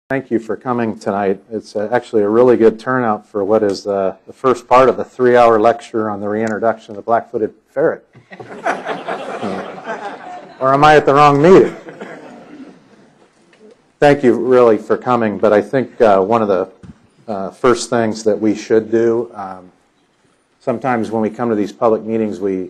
Thank you for coming tonight. It's actually a really good turnout for what is the first part of the 3-hour lecture on the reintroduction of the black-footed ferret. Or am I at the wrong meeting? Thank you really for coming, but I think one of the first things that we should do, sometimes when we come to these public meetings, we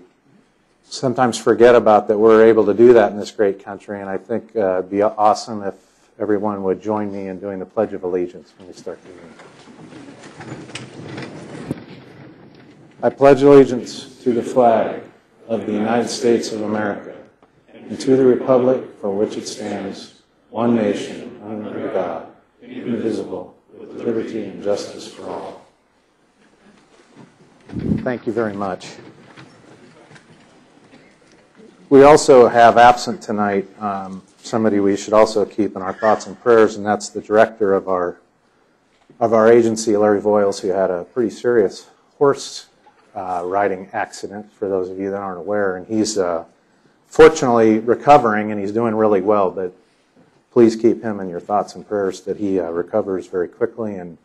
sometimes forget about that we're able to do that in this great country, and I think it'd be awesome if everyone would join me in doing the Pledge of Allegiance when we start the meeting. I pledge allegiance to the flag of the United States of America and to the republic for which it stands, one nation, under God, indivisible, with liberty and justice for all. Thank you very much. We also have absent tonight somebody we should also keep in our thoughts and prayers, and that's the director of our agency, Larry Voiles, who had a pretty serious horse riding accident, for those of you that aren't aware, and he's fortunately recovering, and he's doing really well, but please keep him in your thoughts and prayers that he recovers very quickly and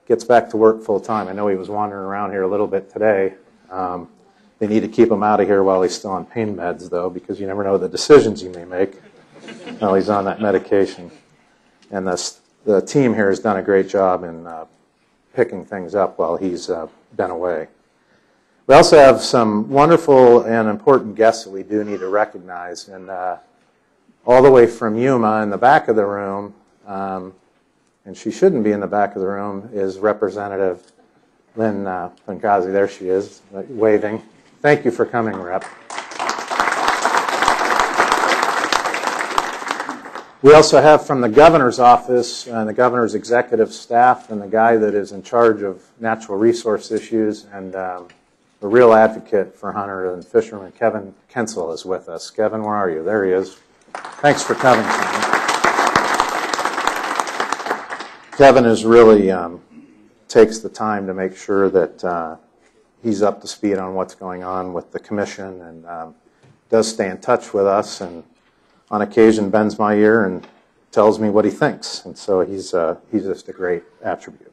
gets back to work full time. I know he was wandering around here a little bit today. They need to keep him out of here while he's still on pain meds, though, because you never know the decisions he may make while he's on that medication. And the team here has done a great job in picking things up while he's been away. We also have some wonderful and important guests that we do need to recognize. And all the way from Yuma in the back of the room, and she shouldn't be in the back of the room, is Representative Lynn Pankazi. There she is, waving. Thank you for coming, Rep. We also have from the governor's office and the governor's executive staff and the guy that is in charge of natural resource issues and a real advocate for hunter and fishermen, Kevin Kensel, is with us. Kevin, where are you? There he is. Thanks for coming tonight. Kevin is really takes the time to make sure that he's up to speed on what's going on with the commission and does stay in touch with us and on occasion bends my ear and tells me what he thinks. And so he's just a great attribute.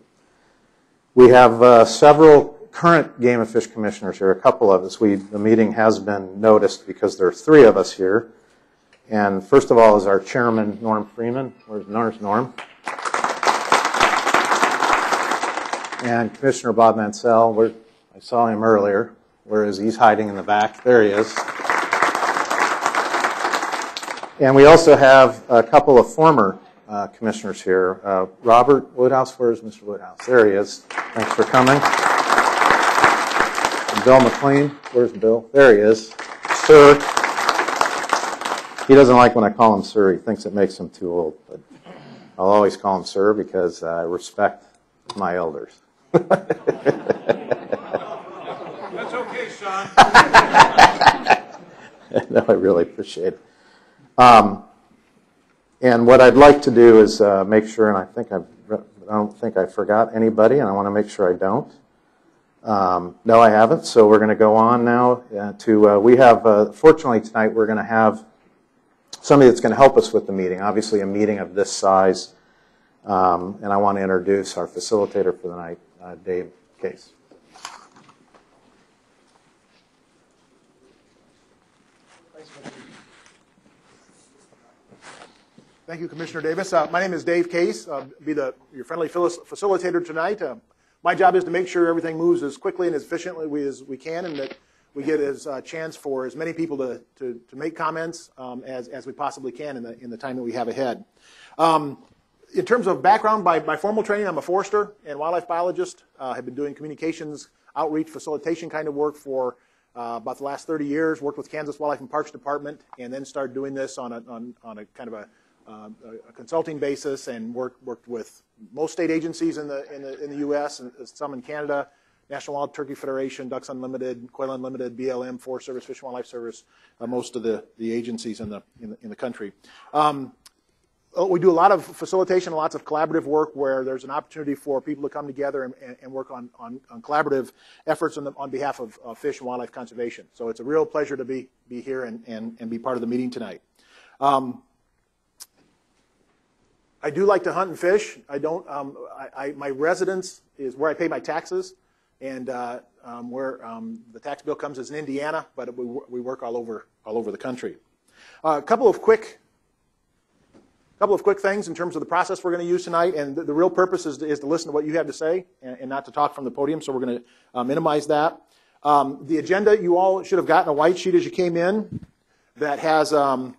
We have several current Game and Fish commissioners here, a couple of us. The meeting has been noticed because there are 3 of us here. And first of all is our chairman, Norm Freeman. Where's Norm? And Commissioner Bob Mansell. I saw him earlier. Where is he? He's hiding in the back. There he is. And we also have a couple of former commissioners here. Robert Woodhouse. Where's Mr. Woodhouse? There he is. Thanks for coming. And Bill McLean. Where's Bill? There he is. Sir. He doesn't like when I call him sir. He thinks it makes him too old. But I'll always call him sir because I respect my elders. That's okay, Sean. No, I really appreciate it. And what I'd like to do is make sure, and I don't think I forgot anybody, and I want to make sure I don't. No, I haven't. So we're going to go on now to, we have, fortunately tonight, we're going to have somebody that's going to help us with the meeting. Obviously, a meeting of this size, and I want to introduce our facilitator for the night, Dave Case. Thank you, Commissioner Davis. My name is Dave Case. Be your friendly facilitator tonight. My job is to make sure everything moves as quickly and as efficiently as we can, and that we get a chance for as many people to make comments as we possibly can in the time that we have ahead. In terms of background, by formal training, I'm a forester and wildlife biologist. Have been doing communications, outreach, facilitation kind of work for about the last 30 years. Worked with Kansas Wildlife and Parks Department, and then started doing this on a kind of a consulting basis, and worked with most state agencies in the U.S. and some in Canada, National Wild Turkey Federation, Ducks Unlimited, Quail Unlimited, BLM, Forest Service, Fish and Wildlife Service, most of the agencies in the country. We do a lot of facilitation, lots of collaborative work where there's an opportunity for people to come together and work on collaborative efforts on behalf of fish and wildlife conservation. So it's a real pleasure to be here and be part of the meeting tonight. I do like to hunt and fish. I don't. My residence is where I pay my taxes, and where the tax bill comes is in Indiana, but we work all over the country. A couple of quick things in terms of the process we're going to use tonight, and the real purpose is to listen to what you have to say and not to talk from the podium. So we're going to minimize that. The agenda, you all should have gotten a white sheet as you came in that has a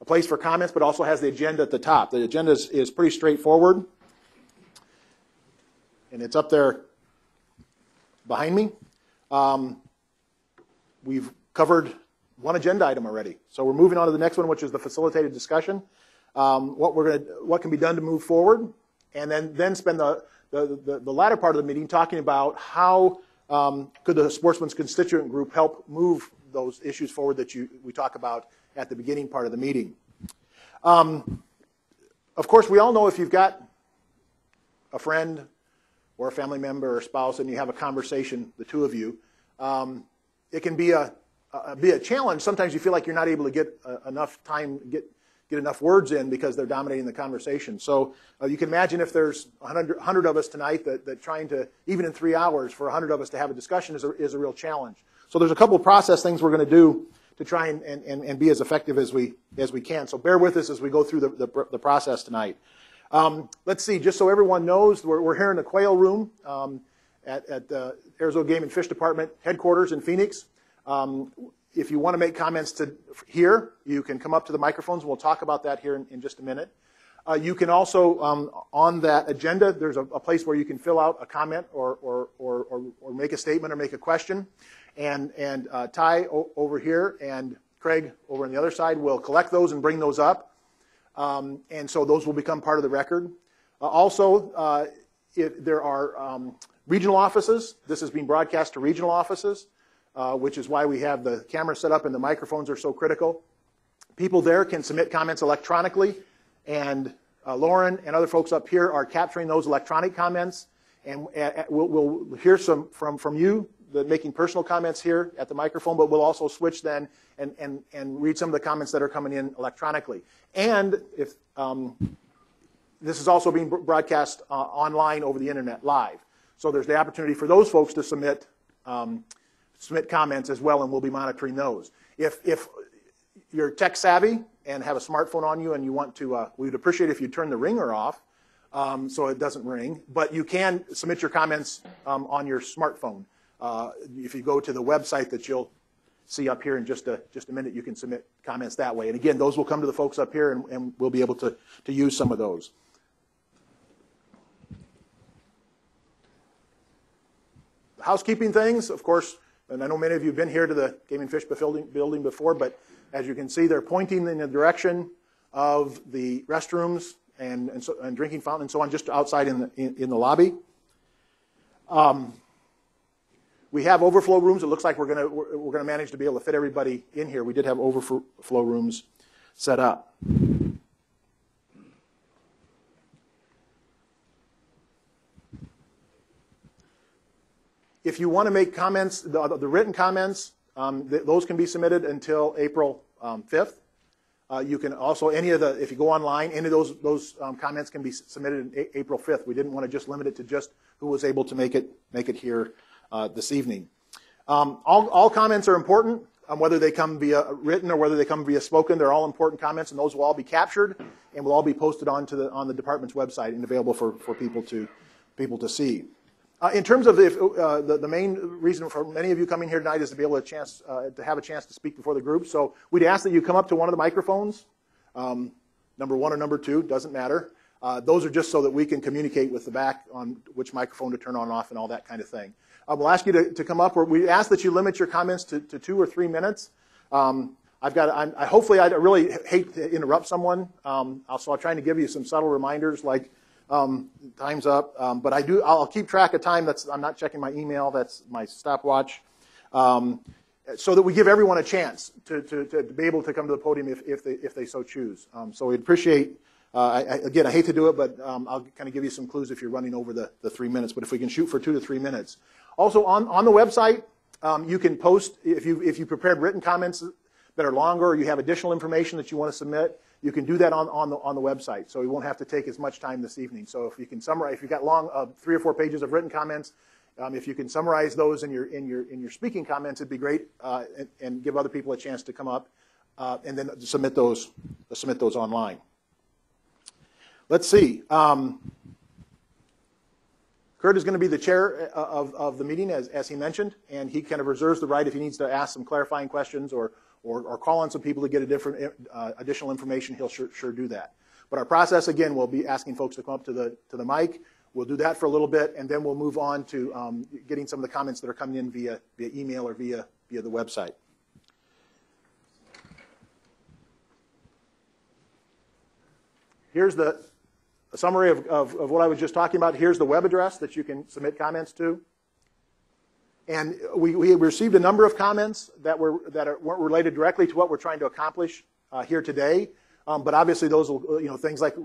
place for comments, but also has the agenda at the top. The agenda is pretty straightforward, and it's up there behind me. We've covered one agenda item already, so we're moving on to the next one, which is the facilitated discussion. What can be done to move forward, and then spend the latter part of the meeting talking about how could the Sportsman's constituent group help move those issues forward that we talk about at the beginning part of the meeting. Of course, we all know if you've got a friend or a family member or spouse and you have a conversation, the two of you, it can be a challenge. Sometimes you feel like you're not able to get enough time, get enough words in because they're dominating the conversation. So you can imagine if there's 100 of us tonight that trying to, even in 3 hours, for 100 of us to have a discussion is a real challenge. So there's a couple of process things we're going to do to try and be as effective as we can. So bear with us as we go through the process tonight. Let's see, just so everyone knows, we're here in the Quail Room at the Arizona Game and Fish Department headquarters in Phoenix. If you want to make comments here, you can come up to the microphones, and we'll talk about that here in just a minute. You can also, on that agenda, there's a place where you can fill out a comment or make a statement or make a question. And Ty over here and Craig over on the other side will collect those and bring those up. And so those will become part of the record. Also, if there are regional offices, this is being broadcast to regional offices, which is why we have the camera set up and the microphones are so critical. People there can submit comments electronically, and Lauren and other folks up here are capturing those electronic comments, and we'll hear some from you, making personal comments here at the microphone, but we'll also switch then and read some of the comments that are coming in electronically. And if this is also being broadcast online over the internet live, so there's the opportunity for those folks to submit comments as well, and we'll be monitoring those. If you're tech savvy and have a smartphone on you and you want to, we would appreciate if you turn the ringer off so it doesn't ring, but you can submit your comments on your smartphone. If you go to the website that you'll see up here in just a minute, you can submit comments that way. And again, those will come to the folks up here, and we'll be able to use some of those. Housekeeping things, of course, and I know many of you have been here to the Game and Fish building before, but as you can see, they're pointing in the direction of the restrooms and drinking fountain and so on, just outside in the lobby. We have overflow rooms. It looks like we're going to manage to be able to fit everybody in here. We did have overflow rooms set up. If you want to make comments, the written comments, those can be submitted until April 5th. You can also, if you go online, any of those comments can be submitted in April 5th. We didn't want to just limit it to just who was able to make it here this evening. All comments are important, whether they come via written or whether they come via spoken. They're all important comments, and those will all be captured and will all be posted on the department's website and available for people to see. In terms of the main reason for many of you coming here tonight is to be able to have a chance to speak before the group. So we'd ask that you come up to one of the microphones, number 1 or number 2, doesn't matter. Those are just so that we can communicate with the back on which microphone to turn on and off and all that kind of thing. We'll ask you to come up. We ask that you limit your comments to 2 or 3 minutes. Hopefully, I really hate to interrupt someone, so I'm trying to give you some subtle reminders like time's up. But I'll keep track of time. I'm not checking my email. That's my stopwatch. So that we give everyone a chance to be able to come to the podium if they so choose. So we'd appreciate. Again, I hate to do it, but I'll kind of give you some clues if you're running over the 3 minutes. But if we can shoot for 2 to 3 minutes. Also on the website, you can post if you prepared written comments that are longer or you have additional information that you want to submit. you can do that on the website, so we won't have to take as much time this evening. So if you can summarize, if you've got long 3 or 4 pages of written comments, if you can summarize those in your speaking comments, it'd be great, and give other people a chance to come up, and then submit those online. Let's see. Kurt is going to be the chair of the meeting, as he mentioned, and he kind of reserves the right if he needs to ask some clarifying questions or call on some people to get additional information. He'll sure do that. But our process, again, will be asking folks to come up to the mic. We'll do that for a little bit, and then we'll move on to getting some of the comments that are coming in via email or via the website. Here's a summary of what I was just talking about. Here's the web address that you can submit comments to. And we received a number of comments that weren't related directly to what we're trying to accomplish here today. But obviously those will, things like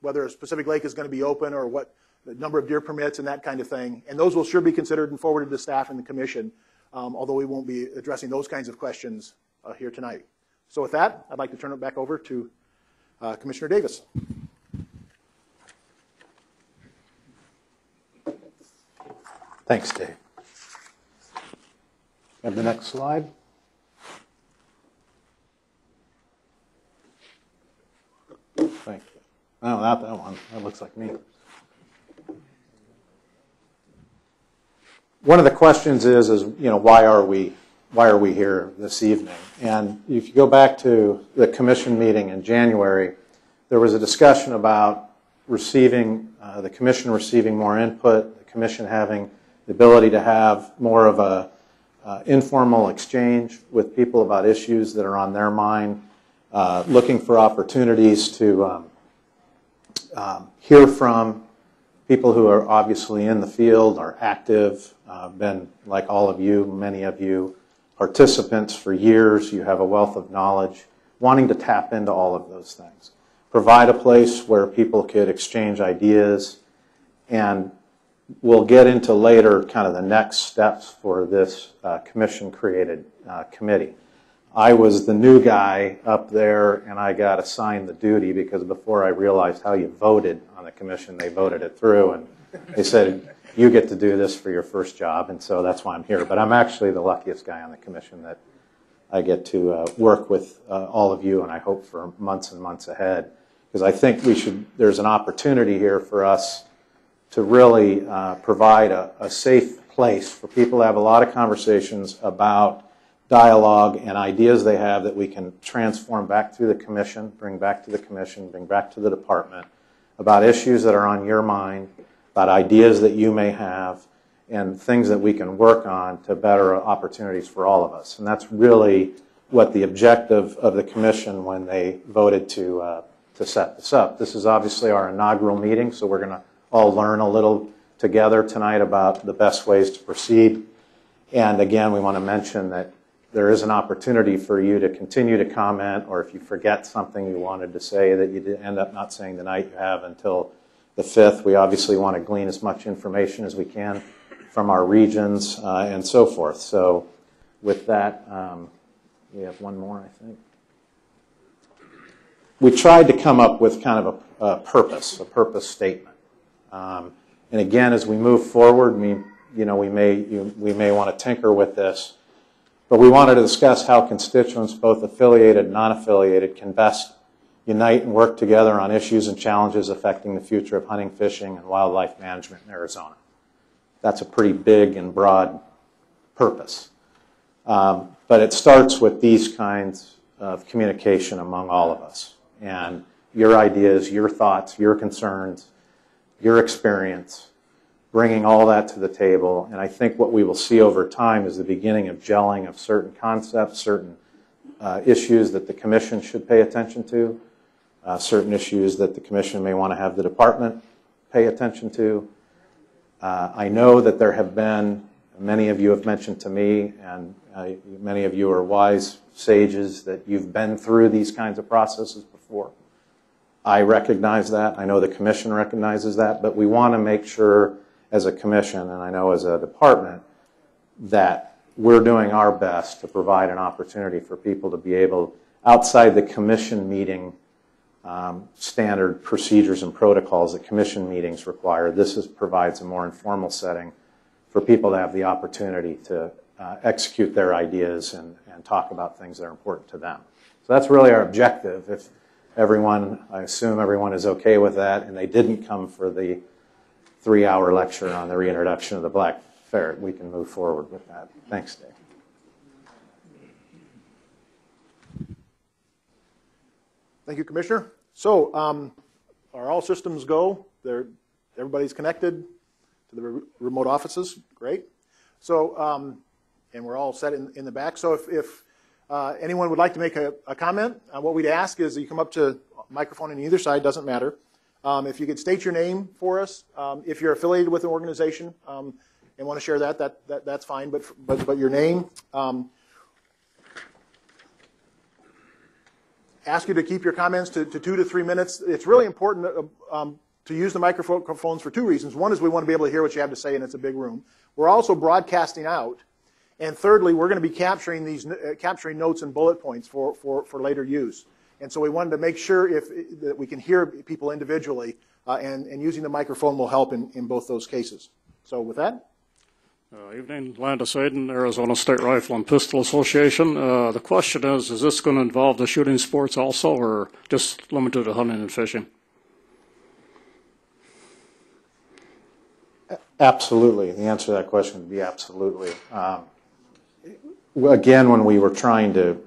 whether a specific lake is going to be open or what the number of deer permits and that kind of thing. And those will sure be considered and forwarded to staff and the commission, although we won't be addressing those kinds of questions here tonight. So with that, I'd like to turn it back over to Commissioner Davis. Thanks, Dave. Have the next slide. Thank you. No, not that one. That looks like me. One of the questions is why are we here this evening? And if you go back to the commission meeting in January, there was a discussion about the commission receiving more input, the commission having the ability to have more of a informal exchange with people about issues that are on their mind, looking for opportunities to hear from people who are obviously in the field, are active, been, like all of you, many of you, participants for years. You have a wealth of knowledge, wanting to tap into all of those things. Provide a place where people could exchange ideas, and we'll get into later kind of the next steps for this commission-created committee. I was the new guy up there, and I got assigned the duty because before I realized how you voted on the commission, they voted it through, and they said, you get to do this for your first job, and so that's why I'm here. But I'm actually the luckiest guy on the commission that I get to work with all of you, and I hope for months and months ahead, because I think there's an opportunity here for us to really provide a safe place for people to have a lot of conversations about dialogue and ideas they have that we can transform back through the commission, bring back to the commission, bring back to the department, about issues that are on your mind, about ideas that you may have, and things that we can work on to better opportunities for all of us. And that's really what the objective of the commission when they voted to set this up. This is obviously our inaugural meeting, so we're going to all learn a little together tonight about the best ways to proceed. And again, we want to mention that there is an opportunity for you to continue to comment, or if you forget something you wanted to say that you end up not saying tonight, you have until the 5th. We obviously want to glean as much information as we can from our regions and so forth. So with that, we have one more, I think. We tried to come up with kind of a purpose statement. And again, as we move forward, we may want to tinker with this, but we wanted to discuss how constituents, both affiliated and non-affiliated, can best unite and work together on issues and challenges affecting the future of hunting, fishing, and wildlife management in Arizona. That's a pretty big and broad purpose. But it starts with these kinds of communication among all of us. And your ideas, your thoughts, your concerns, your experience, bringing all that to the table. And I think what we will see over time is the beginning of gelling of certain concepts, certain issues that the commission should pay attention to, certain issues that the commission may want to have the department pay attention to. I know that there have been, many of you have mentioned to me, and many of you are wise sages, that you've been through these kinds of processes before. I recognize that. I know the commission recognizes that, but we want to make sure as a commission, and I know as a department, that we're doing our best to provide an opportunity for people to be able, outside the commission meeting standard procedures and protocols that commission meetings require. This provides a more informal setting for people to have the opportunity to execute their ideas and talk about things that are important to them. So that's really our objective. If everyone, I assume everyone is okay with that, and they didn't come for the 3-hour lecture on the reintroduction of the black ferret, we can move forward with that. Thanks, Dave. Thank you, Commissioner. So, are all systems go? Everybody's connected to the remote offices? Great. So, and we're all set in the back. So if anyone would like to make a comment, what we'd ask is you come up to a microphone on either side, doesn't matter. If you could state your name for us, if you're affiliated with an organization and want to share that's fine, but your name. Ask you to keep your comments to 2 to 3 minutes. It's really important to use the microphones for 2 reasons. One is we want to be able to hear what you have to say, and it's a big room. We're also broadcasting out. And thirdly, we're going to be capturing notes and bullet points for later use. And so we wanted to make sure that we can hear people individually, and using the microphone will help in both those cases. So with that. Evening, Landis Aiden, Arizona State Rifle and Pistol Association. The question is this going to involve the shooting sports also, or just limited to hunting and fishing? Absolutely. The answer to that question would be absolutely. Again, when we were trying to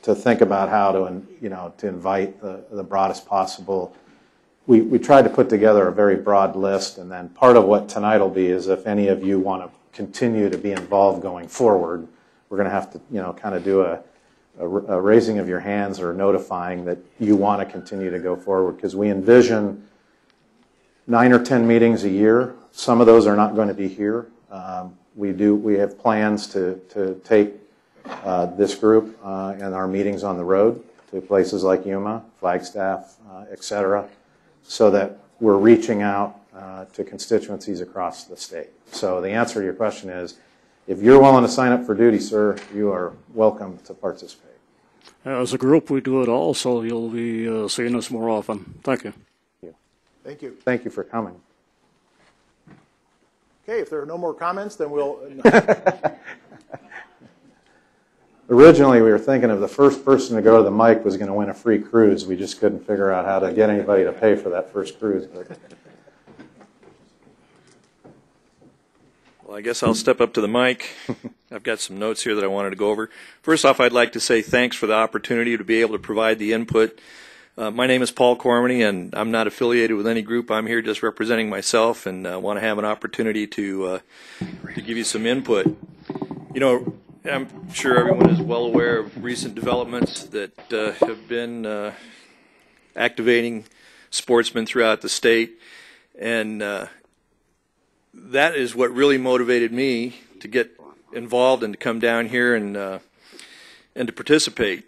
think about how to invite the broadest possible, we tried to put together a very broad list, and then part of what tonight will be is if any of you want to continue to be involved going forward, we're going to have to kind of do a raising of your hands or notifying that you want to continue to go forward, because we envision 9 or 10 meetings a year. Some of those are not going to be here. We have plans to take this group and our meetings on the road to places like Yuma, Flagstaff, etc., so that we're reaching out to constituencies across the state. So the answer to your question is, if you're willing to sign up for duty, sir, you are welcome to participate. As a group, we do it all, so you'll be seeing us more often. Thank you. Thank you. Thank you for coming. Okay, if there are no more comments, then we'll... Originally, we were thinking of the first person to go to the mic was going to win a free cruise. We just couldn't figure out how to get anybody to pay for that first cruise. Well, I guess I'll step up to the mic. I've got some notes here that I wanted to go over. First off, I'd like to say thanks for the opportunity to be able to provide the input. My name is Paul Cormany, and I'm not affiliated with any group. I'm here just representing myself, and want to have an opportunity to give you some input. You know, I'm sure everyone is well aware of recent developments that have been activating sportsmen throughout the state, and that is what really motivated me to get involved and to come down here and to participate.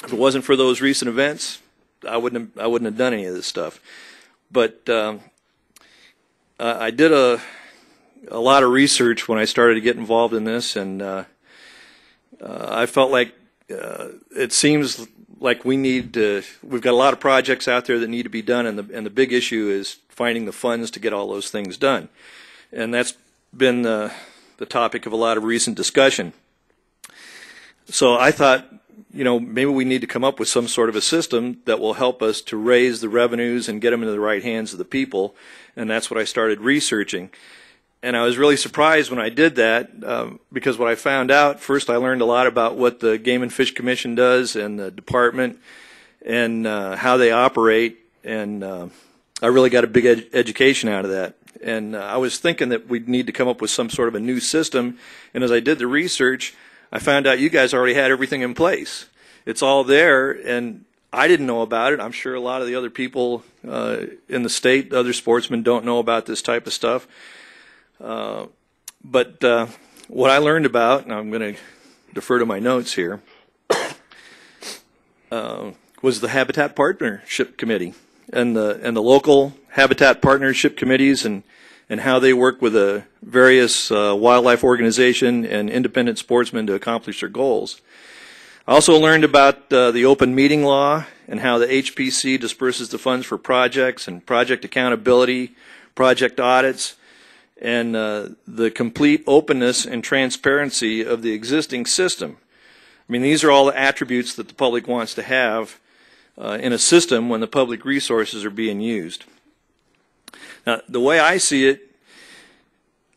If it wasn't for those recent events, I wouldn't have done any of this stuff. But I did a lot of research when I started to get involved in this, and I felt like it seems like we've got a lot of projects out there that need to be done, and the big issue is finding the funds to get all those things done. And that's been the topic of a lot of recent discussion. So I thought, you know, maybe we need to come up with some sort of a system that will help us to raise the revenues and get them into the right hands of the people, and that's what I started researching. And I was really surprised when I did that, because what I found out, first I learned a lot about what the Game and Fish Commission does and the department and how they operate, and I really got a big education out of that. And I was thinking that we'd need to come up with some sort of a new system, and as I did the research, I found out you guys already had everything in place. It's all there, and I didn't know about it. I'm sure a lot of the other people in the state, other sportsmen, don't know about this type of stuff. But what I learned about, and I'm going to defer to my notes here, was the Habitat Partnership Committee and the local Habitat Partnership Committees and how they work with the various wildlife organization and independent sportsmen to accomplish their goals. I also learned about the open meeting law and how the HPC disperses the funds for projects and project accountability, project audits, and the complete openness and transparency of the existing system. I mean, these are all the attributes that the public wants to have in a system when the public resources are being used. Now, the way I see it,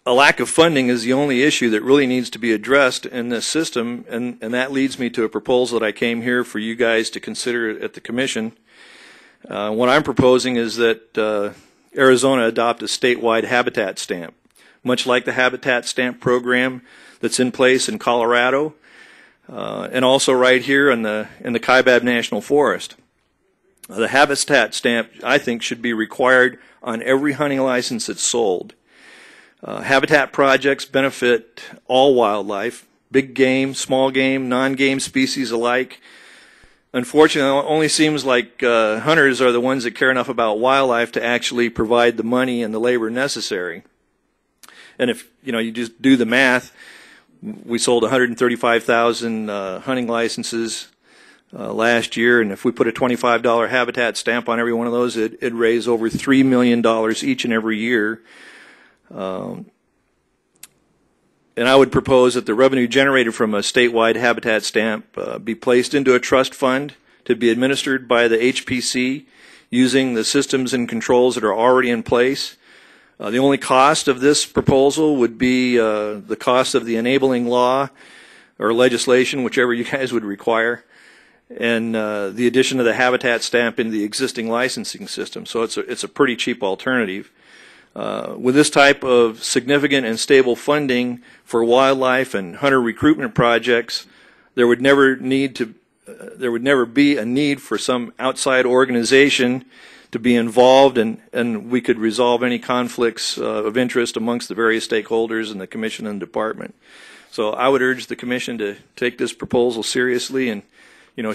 a lack of funding is the only issue that really needs to be addressed in this system, and that leads me to a proposal that I came here for you guys to consider at the Commission. What I'm proposing is that Arizona adopt a statewide habitat stamp, much like the habitat stamp program that's in place in Colorado, and also right here in the Kaibab National Forest. The habitat stamp, I think, should be required on every hunting license that's sold. Habitat projects benefit all wildlife, big game, small game, non-game species alike. Unfortunately, it only seems like hunters are the ones that care enough about wildlife to actually provide the money and the labor necessary. And if you just do the math, we sold 135,000 hunting licenses last year, and if we put a $25 habitat stamp on every one of those, it'd raise over $3 million each and every year. And I would propose that the revenue generated from a statewide habitat stamp be placed into a trust fund to be administered by the HPC using the systems and controls that are already in place. The only cost of this proposal would be the cost of the enabling law or legislation, whichever you guys would require, and the addition of the habitat stamp into the existing licensing system. So it's a pretty cheap alternative. With this type of significant and stable funding for wildlife and hunter recruitment projects, there would never be a need for some outside organization to be involved, and we could resolve any conflicts of interest amongst the various stakeholders in the Commission and Department. So I would urge the Commission to take this proposal seriously and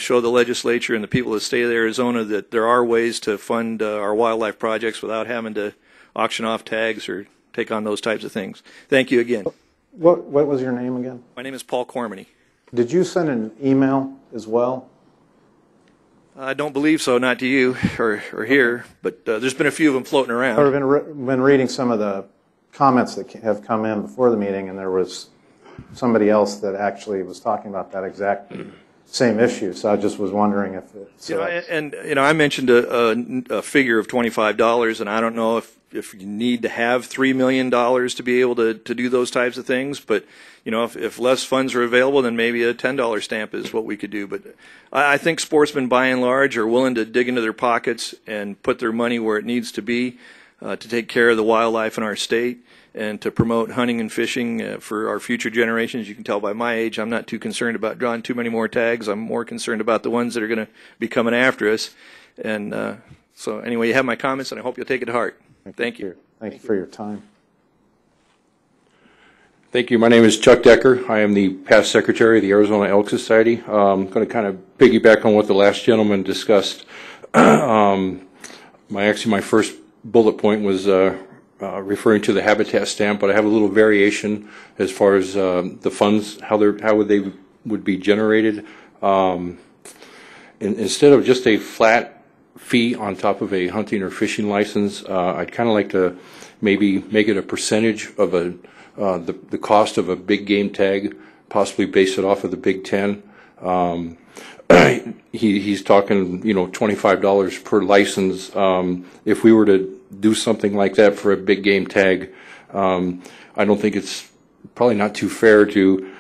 show the legislature and the people of the state of Arizona that there are ways to fund our wildlife projects without having to auction off tags or take on those types of things. Thank you again. What was your name again? My name is Paul Cormany. Did you send an email as well? I don't believe so, not to you or here, but there's been a few of them floating around. I've been reading some of the comments that have come in before the meeting, and there was somebody else that actually was talking about that exact same issue. So I just was wondering if it's... I mentioned a figure of $25, and I don't know if you need to have $3 million to be able to do those types of things, but if less funds are available, then maybe a $10 stamp is what we could do. But I think sportsmen, by and large, are willing to dig into their pockets and put their money where it needs to be to take care of the wildlife in our state and to promote hunting and fishing for our future generations. You can tell by my age, I'm not too concerned about drawing too many more tags. I'm more concerned about the ones that are going to be coming after us. And so anyway, you have my comments, and I hope you'll take it to heart. Thank you. Thank you for your time. Thank you. My name is Chuck Decker. I am the past secretary of the Arizona Elk Society. I'm going to kind of piggyback on what the last gentleman discussed. My first bullet point was referring to the habitat stamp, but I have a little variation as far as the funds, how they would be generated. Instead of just a flat fee on top of a hunting or fishing license, I'd kind of like to maybe make it a percentage of the cost of a big game tag, possibly base it off of the Big Ten. He's talking, $25 per license. If we were to do something like that for a big game tag, I don't think it's probably not too fair to,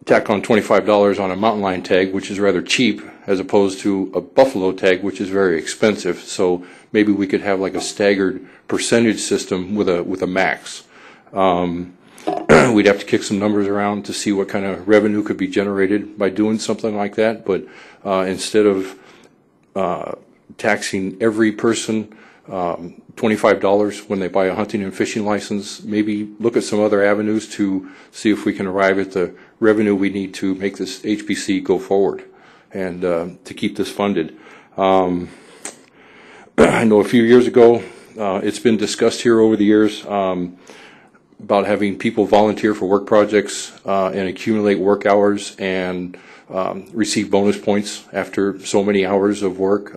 tack on $25 on a mountain lion tag, which is rather cheap, as opposed to a buffalo tag, which is very expensive. So maybe we could have like a staggered percentage system with a max. We'd have to kick some numbers around to see what kind of revenue could be generated by doing something like that. But instead of taxing every person $25 when they buy a hunting and fishing license, maybe look at some other avenues to see if we can arrive at the revenue we need to make this HPC go forward and to keep this funded. I know a few years ago, it's been discussed here over the years, about having people volunteer for work projects and accumulate work hours and receive bonus points after so many hours of work.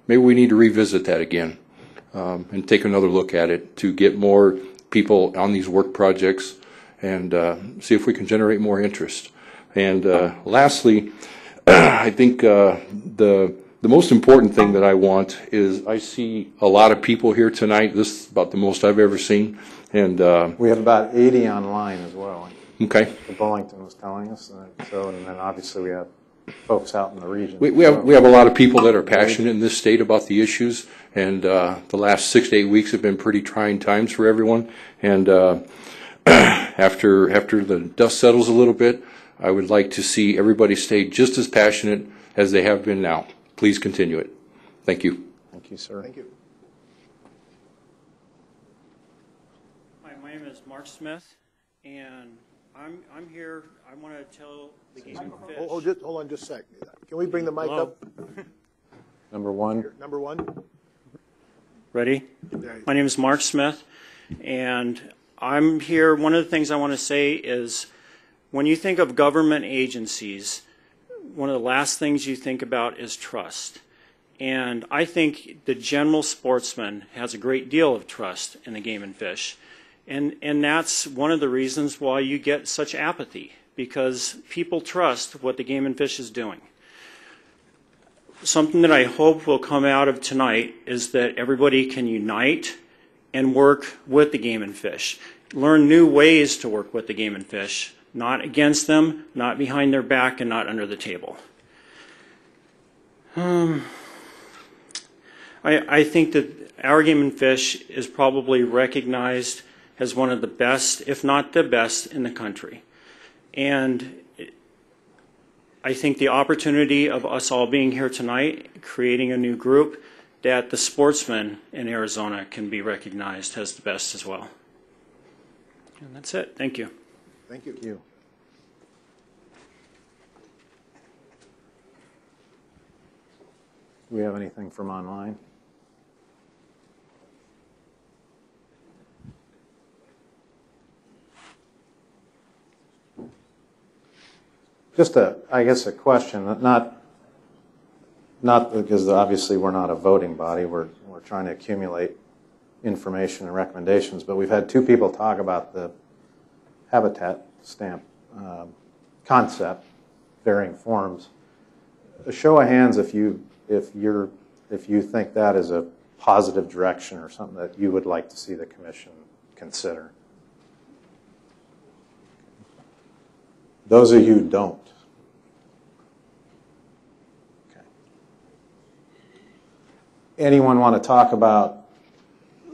Maybe we need to revisit that again and take another look at it to get more people on these work projects and see if we can generate more interest. And lastly, I think the most important thing that I want is I see a lot of people here tonight. This is about the most I've ever seen. And we have about 80 online as well. Okay. The Bullington was telling us. And then obviously we have folks out in the region. We have a lot of people that are passionate in this state about the issues, and the last 6 to 8 weeks have been pretty trying times for everyone. And after the dust settles a little bit, I would like to see everybody stay just as passionate as they have been now. Please continue it. Thank you. Thank you, sir. Thank you. Hi, my name is Mark Smith, and I'm here. I want to tell the Game and Fish. Hold on just a sec. Can we bring the mic Hello. up? Number one. Here, number one. Ready? There. My name is Mark Smith, and I'm here. One of the things I want to say is when you think of government agencies, one of the last things you think about is trust. And I think the general sportsman has a great deal of trust in the Game and Fish. And that's one of the reasons why you get such apathy, because people trust what the Game and Fish is doing. Something that I hope will come out of tonight is that everybody can unite and work with the Game and Fish. Learn new ways to work with the Game and Fish, not against them, not behind their back, and not under the table. I think that our Game and Fish is probably recognized as one of the best, if not the best, in the country. And I think the opportunity of us all being here tonight, creating a new group, that the Sportsman in Arizona can be recognized as the best as well. And that's it. Thank you. Thank you. Thank you. Do we have anything from online? Just I guess a question, not because obviously we're not a voting body, we're trying to accumulate information and recommendations, but we've had two people talk about the habitat stamp concept, varying forms. A show of hands if you think that is a positive direction or something that you would like to see the commission consider. Those of you who don't. Okay. Anyone want to talk about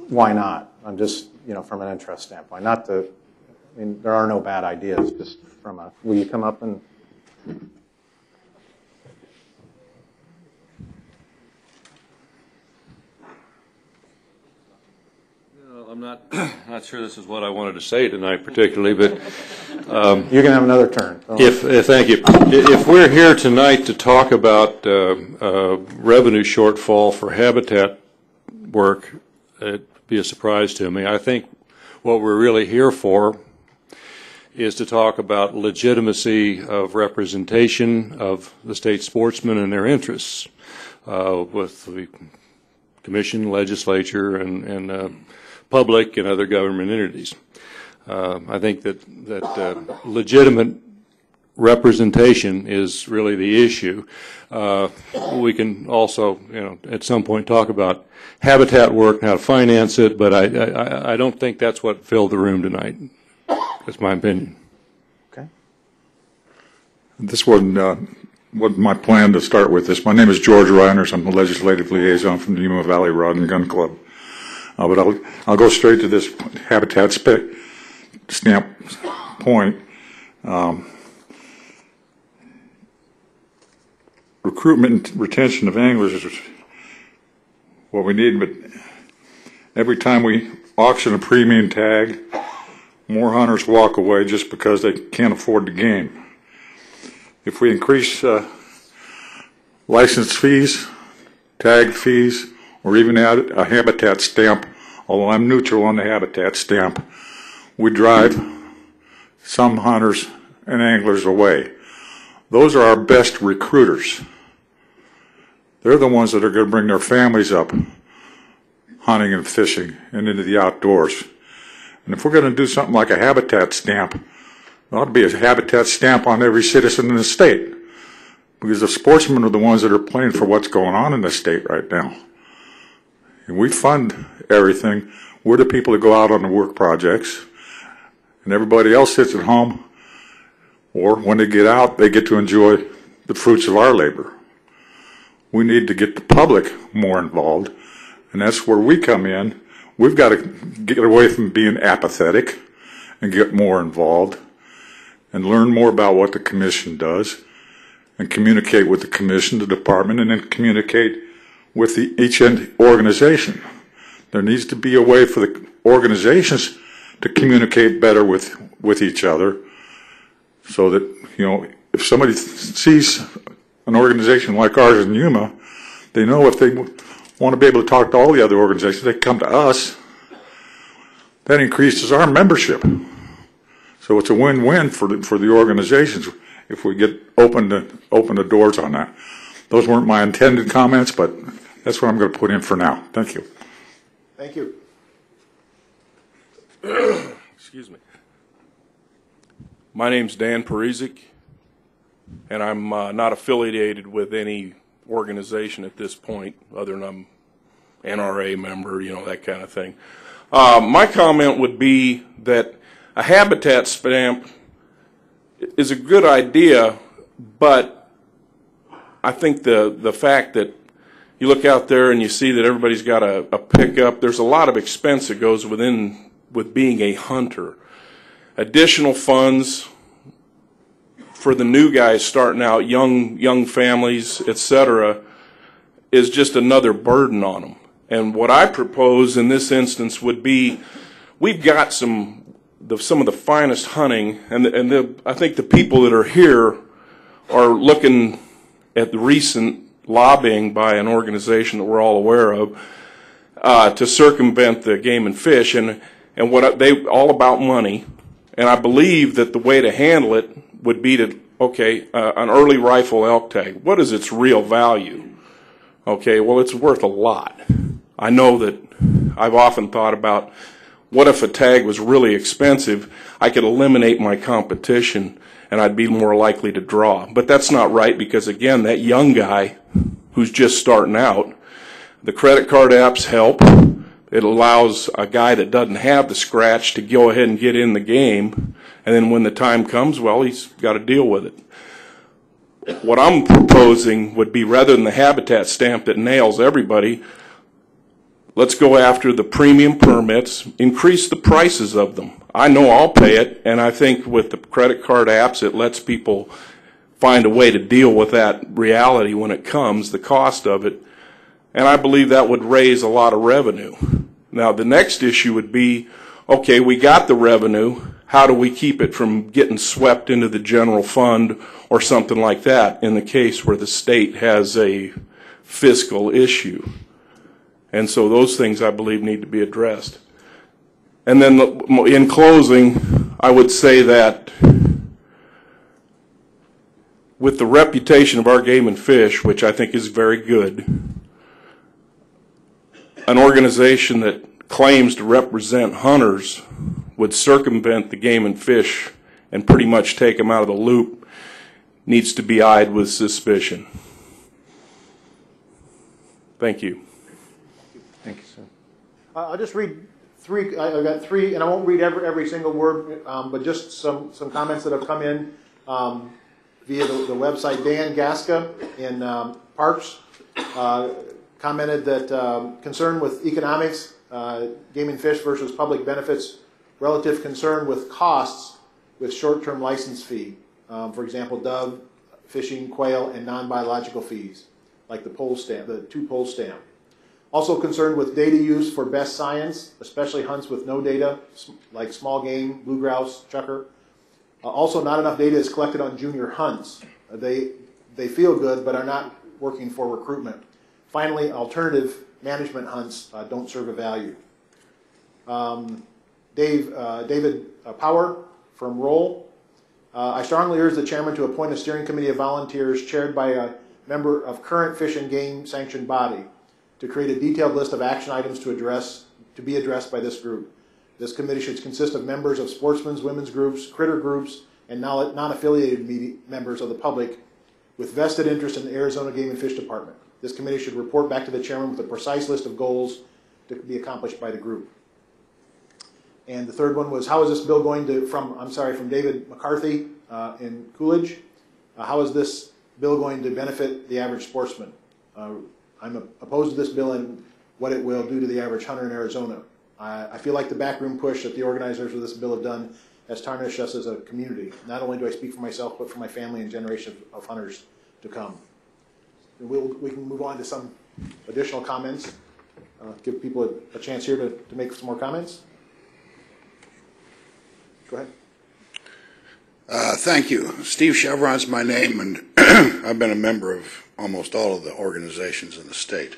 why not? I'm just, from an interest standpoint. Not to, there are no bad ideas, just from a, will you come up and... I'm not sure this is what I wanted to say tonight particularly, but you can have another turn. thank you. If we're here tonight to talk about revenue shortfall for habitat work, it'd be a surprise to me. I think what we're really here for is to talk about legitimacy of representation of the state sportsmen and their interests with the commission, legislature, and public and other government entities. I think that legitimate representation is really the issue. We can also, at some point talk about habitat work and how to finance it, but I don't think that's what filled the room tonight. That's my opinion. Okay. This wasn't my plan to start with this. My name is George Reiners. I'm the legislative liaison from the Yuma Valley Rod and Gun Club. But I'll go straight to this habitat stamp point. Recruitment and retention of anglers is what we need, but every time we auction a premium tag, more hunters walk away just because they can't afford the game. If we increase license fees, tag fees, or even add a habitat stamp, although I'm neutral on the habitat stamp, we drive some hunters and anglers away. Those are our best recruiters. They're the ones that are going to bring their families up hunting and fishing and into the outdoors. And if we're going to do something like a habitat stamp, there ought to be a habitat stamp on every citizen in the state, because the sportsmen are the ones that are playing for what's going on in the state right now. And we fund everything. We're the people that go out on the work projects, and everybody else sits at home, or when they get out, they get to enjoy the fruits of our labor. We need to get the public more involved, and that's where we come in. We've got to get away from being apathetic and get more involved and learn more about what the commission does and communicate with the commission, the department, and then communicate with each organization. There needs to be a way for the organizations to communicate better with each other, so that, you know, if somebody sees an organization like ours in Yuma, they know if they want to be able to talk to all the other organizations, they come to us. That increases our membership. So it's a win-win for the organizations if we get open the doors on that. Those weren't my intended comments, but that's what I'm going to put in for now. Thank you. Thank you. Excuse me. My name's Dan Parizek, and I'm not affiliated with any organization at this point, other than I'm NRA member, you know, that kind of thing. My comment would be that a habitat stamp is a good idea, but I think the fact that you look out there and you see that everybody's got a pickup, there's a lot of expense that goes with being a hunter. Additional funds for the new guys starting out, young families, etc., is just another burden on them. And what I propose in this instance would be, we've got some of the finest hunting, and I think the people that are here are looking at the recent lobbying by an organization that we're all aware of to circumvent the game and fish, and what they all about money. And I believe that the way to handle it would be to, okay, an early rifle elk tag. What is its real value? Okay, well, it's worth a lot. I know that I've often thought about, what if a tag was really expensive? I could eliminate my competition and I'd be more likely to draw. But that's not right, because again, that young guy who's just starting out, the credit card apps help. It allows a guy that doesn't have the scratch to go ahead and get in the game, and then when the time comes, well, he's got to deal with it. What I'm proposing would be, rather than the habitat stamp that nails everybody, let's go after the premium permits, increase the prices of them. I know I'll pay it, and I think with the credit card apps, it lets people find a way to deal with that reality when it comes, the cost of it. And I believe that would raise a lot of revenue. Now, the next issue would be, okay, we got the revenue. How do we keep it from getting swept into the general fund or something like that in the case where the state has a fiscal issue? And so those things, I believe, need to be addressed. And then in closing, I would say that with the reputation of our game and fish, which I think is very good, an organization that claims to represent hunters would circumvent the game and fish and pretty much take them out of the loop needs to be eyed with suspicion. Thank you. Thank you, sir. I'll just read three. I've got three, and I won't read every single word, but just some comments that have come in via the website. Dan Gaska in Parks commented that concern with economics, game and fish versus public benefits, relative concern with costs with short-term license fee. For example, dove, fishing, quail, and non-biological fees, like the pole stamp, the 2 pole stamp. Also concerned with data use for best science, especially hunts with no data, like small game, blue grouse, chukar. Also, not enough data is collected on junior hunts. They feel good, but are not working for recruitment. Finally, alternative management hunts don't serve a value. David Power from Roll. I strongly urge the chairman to appoint a steering committee of volunteers chaired by a member of current Fish and Game sanctioned body to create a detailed list of action items to be addressed by this group. This committee should consist of members of sportsmen's, women's groups, critter groups, and non-affiliated members of the public with vested interest in the Arizona Game and Fish Department. This committee should report back to the chairman with a precise list of goals to be accomplished by the group. And the third one was, how is this bill going to, from David McCarthy in Coolidge. How is this bill going to benefit the average sportsman? I'm opposed to this bill and what it will do to the average hunter in Arizona. I feel like the backroom push that the organizers of this bill have done has tarnished us as a community. Not only do I speak for myself, but for my family and generations of hunters to come. And we can move on to some additional comments. Give people a chance here to make some more comments. Go ahead. Thank you. Steve Chevron's my name, and I've been a member of almost all of the organizations in the state.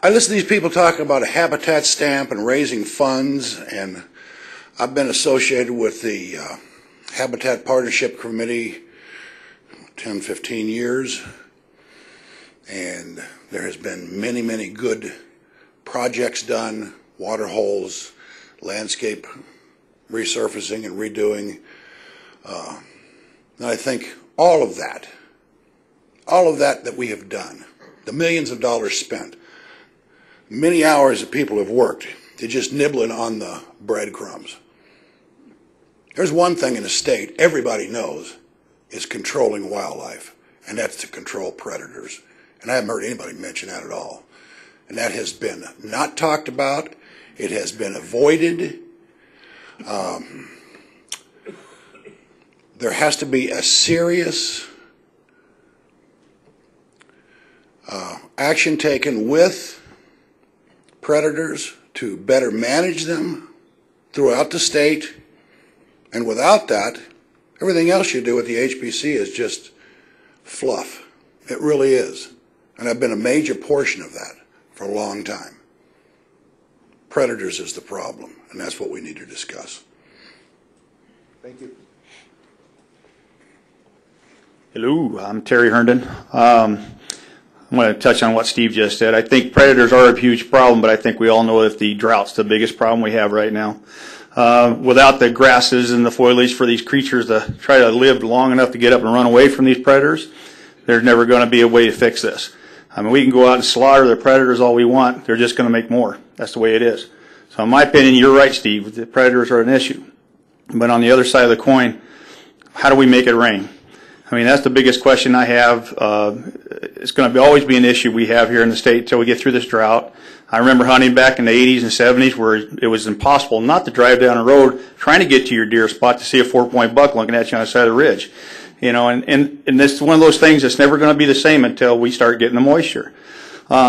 I listen to these people talk about a habitat stamp and raising funds, and I've been associated with the Habitat Partnership Committee 10, 15 years, and there has been many, many good projects done, water holes, landscape resurfacing and redoing. And I think all of that we have done, the millions of dollars spent, many hours that people have worked, they're just nibbling on the breadcrumbs. There's one thing in the state everybody knows is controlling wildlife, and that's to control predators. And I haven't heard anybody mention that at all. And that has been not talked about. It has been avoided. There has to be a serious action taken with predators to better manage them throughout the state. And without that, everything else you do with the HPC is just fluff. It really is. And I've been a major portion of that for a long time. Predators is the problem, and that's what we need to discuss. Thank you. Hello, I'm Terry Herndon. I'm going to touch on what Steve just said. I think predators are a huge problem, but I think we all know that the drought's the biggest problem we have right now. Without the grasses and the foliage for these creatures to try to live long enough to get up and run away from these predators, there's never going to be a way to fix this. I mean, we can go out and slaughter the predators all we want. They're just going to make more. That's the way it is. So in my opinion, you're right, Steve. The predators are an issue. But on the other side of the coin, how do we make it rain? I mean, that's the biggest question I have. It's going to always be an issue we have here in the state until we get through this drought. I remember hunting back in the 80s and 70s where it was impossible not to drive down a road trying to get to your deer spot to see a 4-point buck looking at you on the side of the ridge. You know, and this is one of those things that's never going to be the same until we start getting the moisture.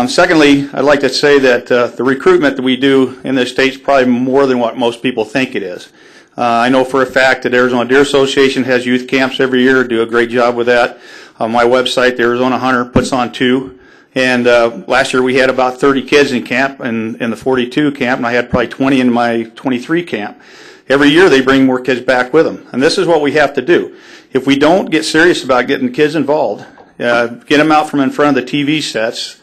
Secondly, I'd like to say that the recruitment that we do in this state is probably more than what most people think it is. I know for a fact that Arizona Deer Association has youth camps every year, do a great job with that. My website, the Arizona Hunter, puts on 2. And last year we had about 30 kids in camp in the 42 camp, and I had probably 20 in my 23 camp. Every year they bring more kids back with them. And this is what we have to do. If we don't get serious about getting kids involved, get them out from in front of the TV sets,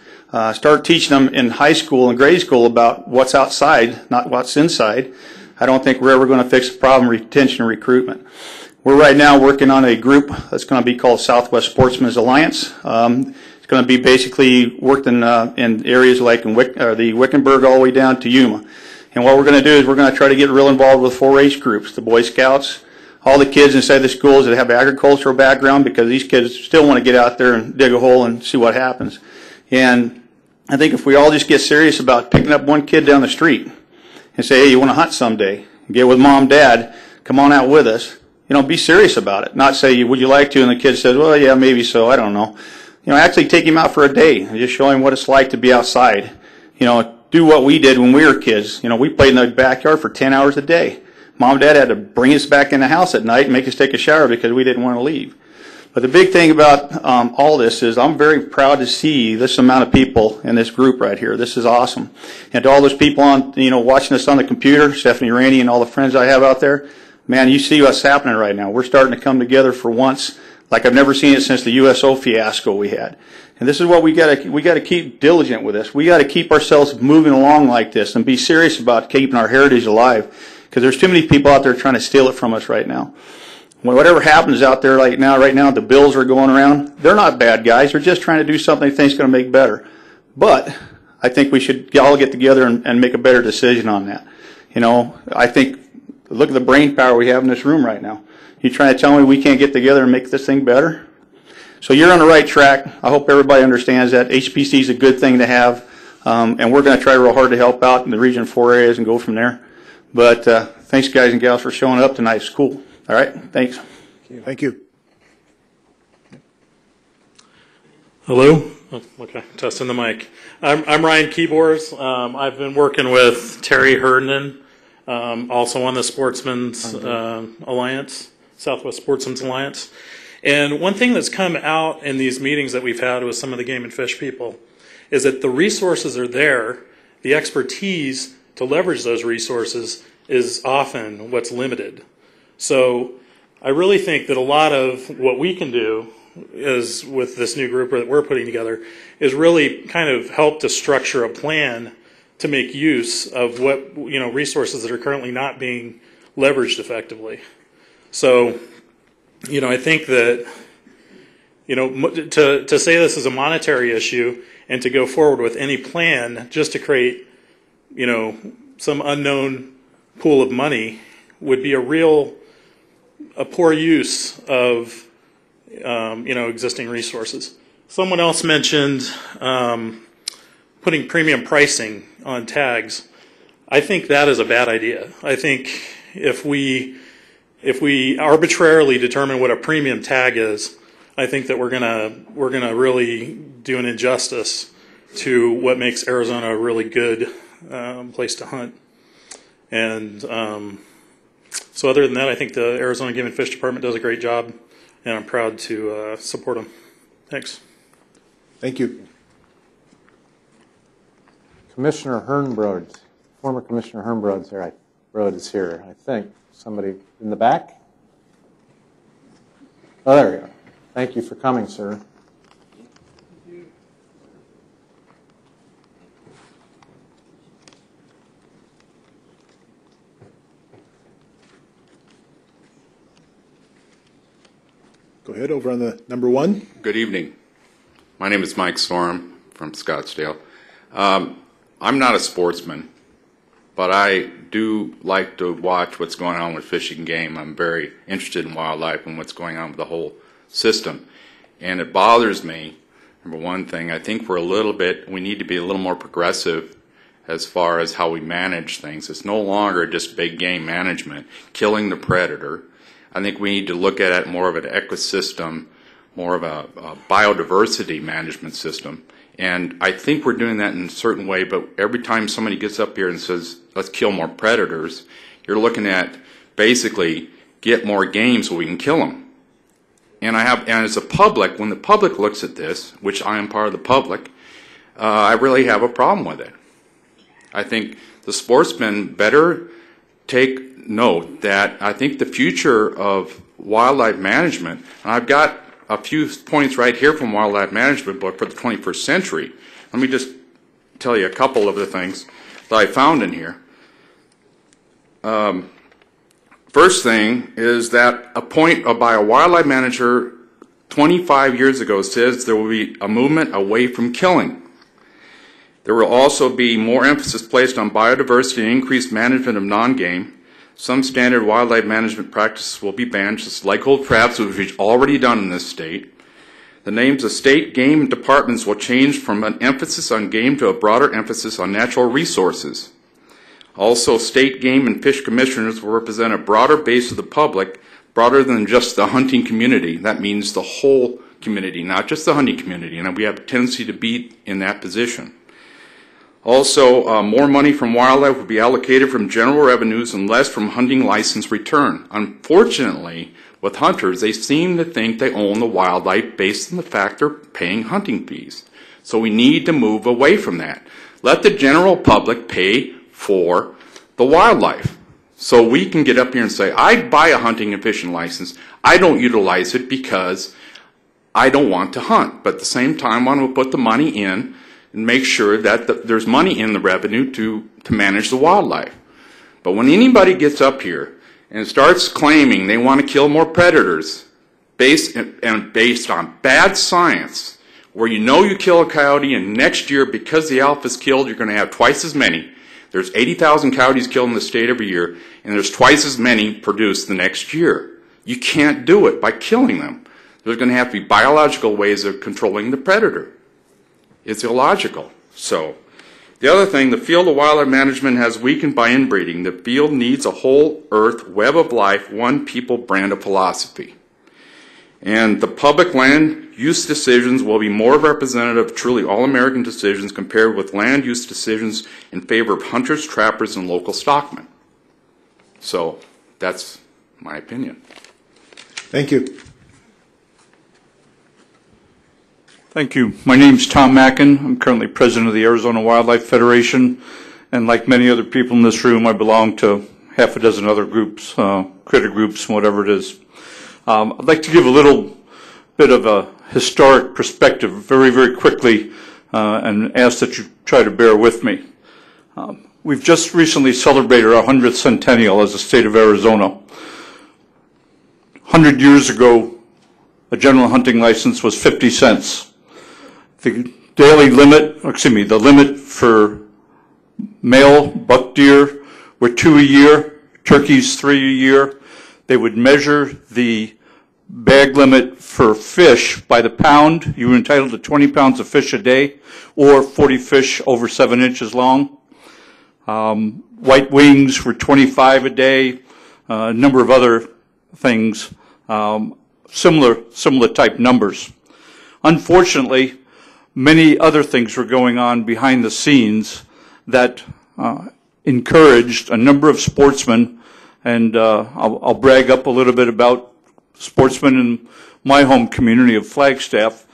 start teaching them in high school and grade school about what's outside, not what's inside, I don't think we're ever going to fix the problem of retention and recruitment. We're right now working on a group that's going to be called Southwest Sportsman's Alliance. It's going to be basically worked in areas like the Wickenburg all the way down to Yuma. And what we're going to do is we're going to try to get real involved with 4-H groups, the Boy Scouts, all the kids inside the schools that have agricultural background, because these kids still want to get out there and dig a hole and see what happens. And I think if we all just get serious about picking up one kid down the street and say, hey, you want to hunt someday? Get with mom, dad, come on out with us. You know, be serious about it. Not say, would you like to? And the kid says, well, yeah, maybe so. I don't know. You know, actually take him out for a day and just show him what it's like to be outside. You know, do what we did when we were kids. You know, we played in the backyard for 10 hours a day. Mom and dad had to bring us back in the house at night and make us take a shower because we didn't want to leave. But the big thing about all this is I'm very proud to see this amount of people in this group right here. This is awesome. And to all those people on, watching us on the computer, Stephanie, Randy, and all the friends I have out there, man, you see what's happening right now. We're starting to come together for once like I've never seen it since the USO fiasco we had. And this is what we got to keep diligent with this. We got to keep ourselves moving along like this and be serious about keeping our heritage alive, because there's too many people out there trying to steal it from us right now. Whatever happens out there right now, the bills are going around. They're not bad guys. They're just trying to do something they think is going to make better. But I think we should all get together and make a better decision on that. I think, look at the brain power we have in this room right now. You trying to tell me we can't get together and make this thing better? So you're on the right track. I hope everybody understands that. HPC is a good thing to have, and we're going to try real hard to help out in the Region 4 areas and go from there. But thanks, guys and gals, for showing up tonight. It's cool. All right, thanks. Thank you. Hello. Oh, okay, testing the mic. I'm Ryan Keybors. I've been working with Terry Herndon, also on the Sportsman's Alliance, Southwest Sportsman's Alliance. And one thing that's come out in these meetings that we've had with some of the game and fish people is that the resources are there. The expertise to leverage those resources is often what's limited. So I really think that a lot of what we can do is, with this new group that we're putting together, is really kind of help to structure a plan to make use of what, resources that are currently not being leveraged effectively. So, I think that, to say this is a monetary issue and to go forward with any plan just to create, some unknown pool of money would be a poor use of, existing resources. Someone else mentioned putting premium pricing on tags. I think that is a bad idea. I think if we arbitrarily determine what a premium tag is, I think that we're gonna really do an injustice to what makes Arizona a really good place to hunt. And so other than that, I think the Arizona Game and Fish Department does a great job, and I'm proud to support them. Thanks. Thank you. Commissioner Hernbrod, former Commissioner Hernbrod is here, I think. Somebody in the back? Oh, there we go. Thank you for coming, sir. Go ahead, over on the number one. Good evening. My name is Mike Storm from Scottsdale. I'm not a sportsman, but I do like to watch what's going on with fish and game. I'm very interested in wildlife and what's going on with the whole system. And it bothers me, number one thing, I think we need to be a little more progressive as far as how we manage things. It's no longer just big game management, killing the predator. I think we need to look at it more of an ecosystem, more of a biodiversity management system. And I think we're doing that in a certain way, but every time somebody gets up here and says, let's kill more predators, you're looking at basically get more game so we can kill them. And as a public, when the public looks at this, which I am part of the public, I really have a problem with it. I think the sportsmen better take note that I think the future of wildlife management, and I've got a few points right here from Wildlife Management book for the 21st century. Let me just tell you a couple of the things that I found in here. First thing is that a point by a wildlife manager 25 years ago says there will be a movement away from killing. There will also be more emphasis placed on biodiversity and increased management of non-game. Some standard wildlife management practices will be banned, just like hold traps, which we've already done in this state. The names of state game departments will change from an emphasis on game to a broader emphasis on natural resources. Also, state game and fish commissioners will represent a broader base of the public, broader than just the hunting community. That means the whole community, not just the hunting community, and we have a tendency to be in that position. Also, more money from wildlife will be allocated from general revenues and less from hunting license return. Unfortunately, With hunters, they seem to think they own the wildlife based on the fact they're paying hunting fees. So we need to move away from that. Let the general public pay for the wildlife. So we can get up here and say, I buy a hunting and fishing license. I don't utilize it because I don't want to hunt. But at the same time, I want to put the money in and make sure that there's money in the revenue to manage the wildlife. But when anybody gets up here and starts claiming they want to kill more predators based on bad science, where you know you kill a coyote and next year, because the alpha's killed, you're going to have twice as many. There's 80,000 coyotes killed in the state every year, and there's twice as many produced the next year. You can't do it by killing them. There's going to have to be biological ways of controlling the predator. It's illogical. So, the other thing, the field of wildlife management has weakened by inbreeding. The field needs a whole earth web of life, one people brand of philosophy. And the public land use decisions will be more representative of truly all-American decisions compared with land use decisions in favor of hunters, trappers, and local stockmen. So, that's my opinion. Thank you. Thank you. My name's Tom Mackin. I'm currently president of the Arizona Wildlife Federation, and like many other people in this room, I belong to half a dozen other groups, critter groups, whatever it is. I'd like to give a little bit of a historic perspective very, very quickly and ask that you try to bear with me. We've just recently celebrated our 100th centennial as the state of Arizona. 100 years ago, a general hunting license was 50 cents. The daily limit, the limit for male buck deer were 2 a year, turkeys 3 a year. They would measure the bag limit for fish by the pound. You were entitled to 20 pounds of fish a day or 40 fish over 7 inches long. White wings were 25 a day, a number of other things, similar type numbers. Unfortunately, many other things were going on behind the scenes that encouraged a number of sportsmen, and I'll brag up a little bit about sportsmen in my home community of Flagstaff,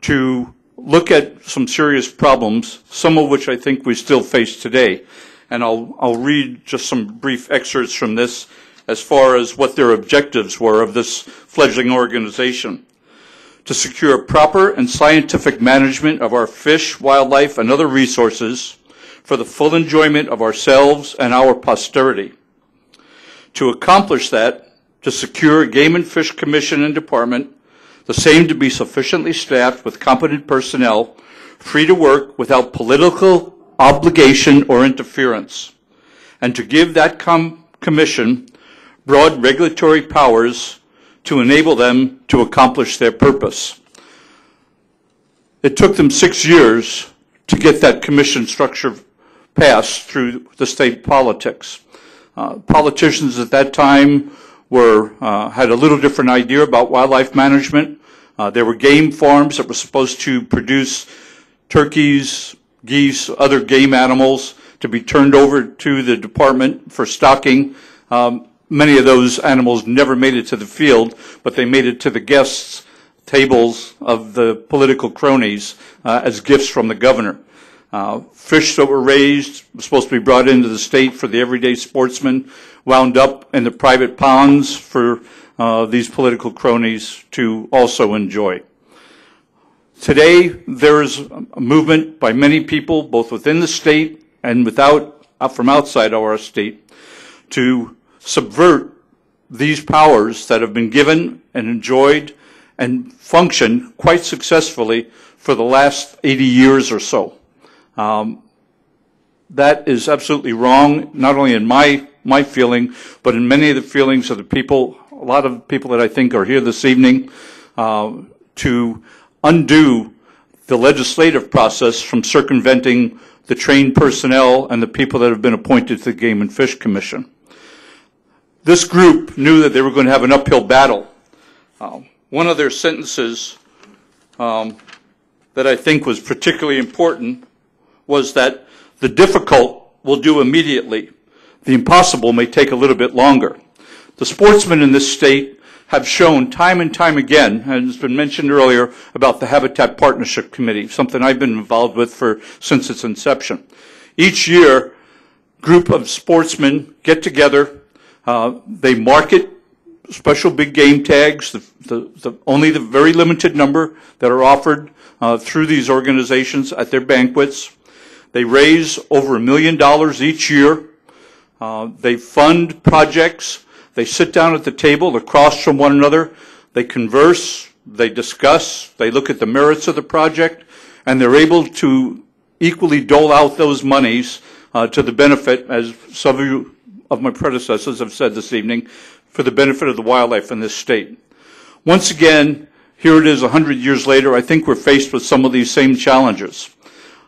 to look at some serious problems, some of which I think we still face today. And I'll read just some brief excerpts from this as far as what their objectives were of this fledgling organization. To secure proper and scientific management of our fish, wildlife, and other resources for the full enjoyment of ourselves and our posterity. To accomplish that, to secure a Game and Fish Commission and Department, the same to be sufficiently staffed with competent personnel, free to work without political obligation or interference, and to give that commission broad regulatory powers to enable them to accomplish their purpose. It took them 6 years to get that commission structure passed through the state politics. Politicians at that time had a little different idea about wildlife management. There were game farms that were supposed to produce turkeys, geese, other game animals to be turned over to the department for stocking. Many of those animals never made it to the field, but they made it to the guests' tables of the political cronies as gifts from the governor. Fish that were raised, were supposed to be brought into the state for the everyday sportsman, wound up in the private ponds for these political cronies to also enjoy. Today, there is a movement by many people, both within the state and from outside of our state, to subvert these powers that have been given and enjoyed and function quite successfully for the last 80 years or so. That is absolutely wrong, not only in my feeling, but in many of the feelings of the people, a lot of people that I think are here this evening, to undo the legislative process from circumventing the trained personnel and the people that have been appointed to the Game and Fish Commission. This group knew that they were going to have an uphill battle. One of their sentences that I think was particularly important was that the difficult will do immediately. The impossible may take a little bit longer. The sportsmen in this state have shown time and time again, and it's been mentioned earlier about the Habitat Partnership Committee, something I've been involved with since its inception. Each year, group of sportsmen get together, they market special big game tags, only the very limited number that are offered through these organizations at their banquets. They raise over $1 million each year. They fund projects. They sit down at the table across from one another. They converse. They discuss. They look at the merits of the project. And they're able to equally dole out those monies to the benefit, as some of my predecessors have said this evening, for the benefit of the wildlife in this state. Once again, here it is 100 years later, I think we're faced with some of these same challenges.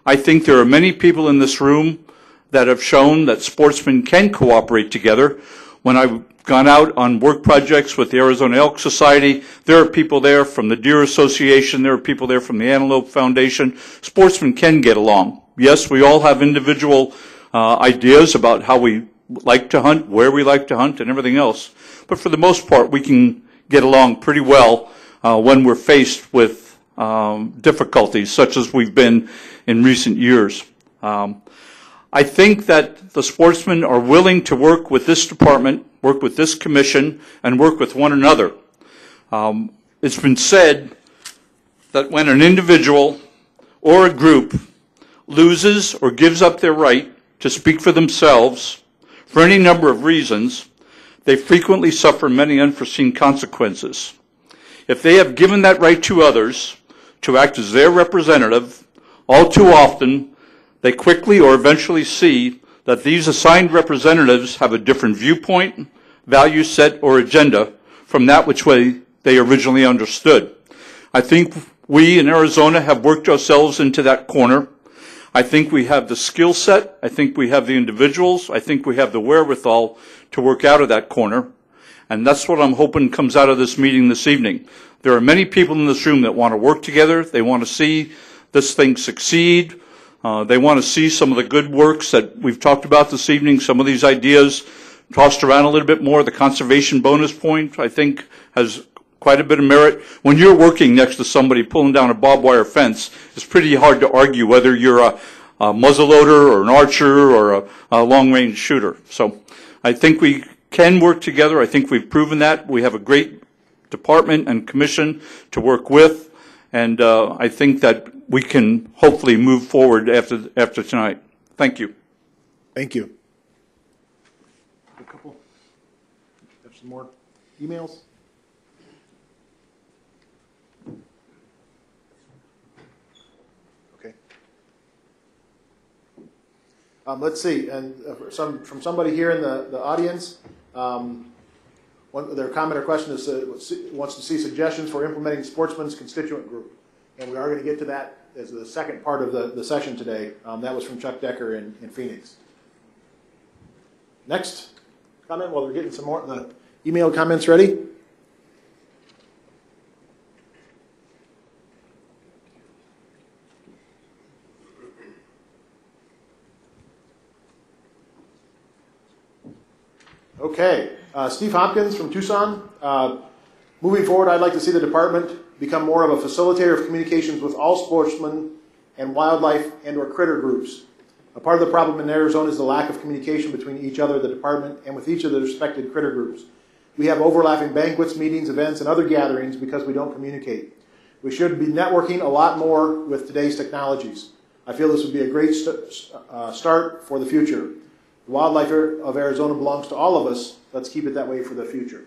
I think there are many people in this room that have shown that sportsmen can cooperate together. When I've gone out on work projects with the Arizona Elk Society, there are people there from the Deer Association, there are people there from the Antelope Foundation. Sportsmen can get along. Yes, we all have individual ideas about how we like to hunt, where we like to hunt, and everything else. But for the most part, we can get along pretty well when we're faced with difficulties, such as we've been in recent years. I think that the sportsmen are willing to work with this department, work with this commission, and work with one another. It's been said that when an individual or a group loses or gives up their right to speak for themselves for any number of reasons, they frequently suffer many unforeseen consequences. If they have given that right to others to act as their representative, all too often they quickly or eventually see that these assigned representatives have a different viewpoint, value set, or agenda from that which way they originally understood. I think we in Arizona have worked ourselves into that corner. I think we have the skill set. I think we have the individuals. I think we have the wherewithal to work out of that corner. And that's what I'm hoping comes out of this meeting this evening. There are many people in this room that want to work together. They want to see this thing succeed. They want to see some of the good works that we've talked about this evening, some of these ideas tossed around a little bit more. The conservation bonus point, I think, has quite a bit of merit. When you're working next to somebody pulling down a barbed wire fence, it's pretty hard to argue whether you're a muzzleloader or an archer or a long-range shooter. So I think we can work together. I think we've proven that. We have a great department and commission to work with, and I think that we can hopefully move forward after tonight. Thank you. Thank you. A couple. Have some more emails. Okay. Let's see, and from somebody here in the audience, their comment or question is wants to see suggestions for implementing Sportsman's constituent group. And we are going to get to that as the second part of the session today. That was from Chuck Decker in Phoenix. Next comment, while we're getting some more the email comments ready. Okay, Steve Hopkins from Tucson. Moving forward, I'd like to see the department become more of a facilitator of communications with all sportsmen and wildlife and/or critter groups. A part of the problem in Arizona is the lack of communication between each other, the department, and with each of the respected critter groups. We have overlapping banquets, meetings, events, and other gatherings because we don't communicate. We should be networking a lot more with today's technologies. I feel this would be a great start for the future. The wildlife of Arizona belongs to all of us. Let's keep it that way for the future.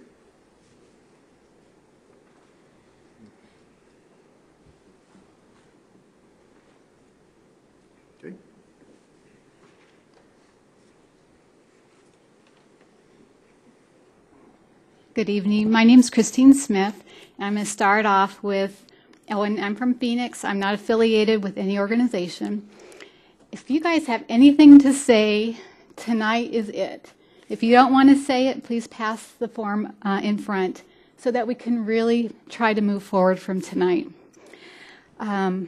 Okay. Good evening. My name is Christine Smith. I'm going to start off with, and I'm from Phoenix. I'm not affiliated with any organization. If you guys have anything to say, tonight is it. If you don't want to say it, please pass the form in front so that we can really try to move forward from tonight. A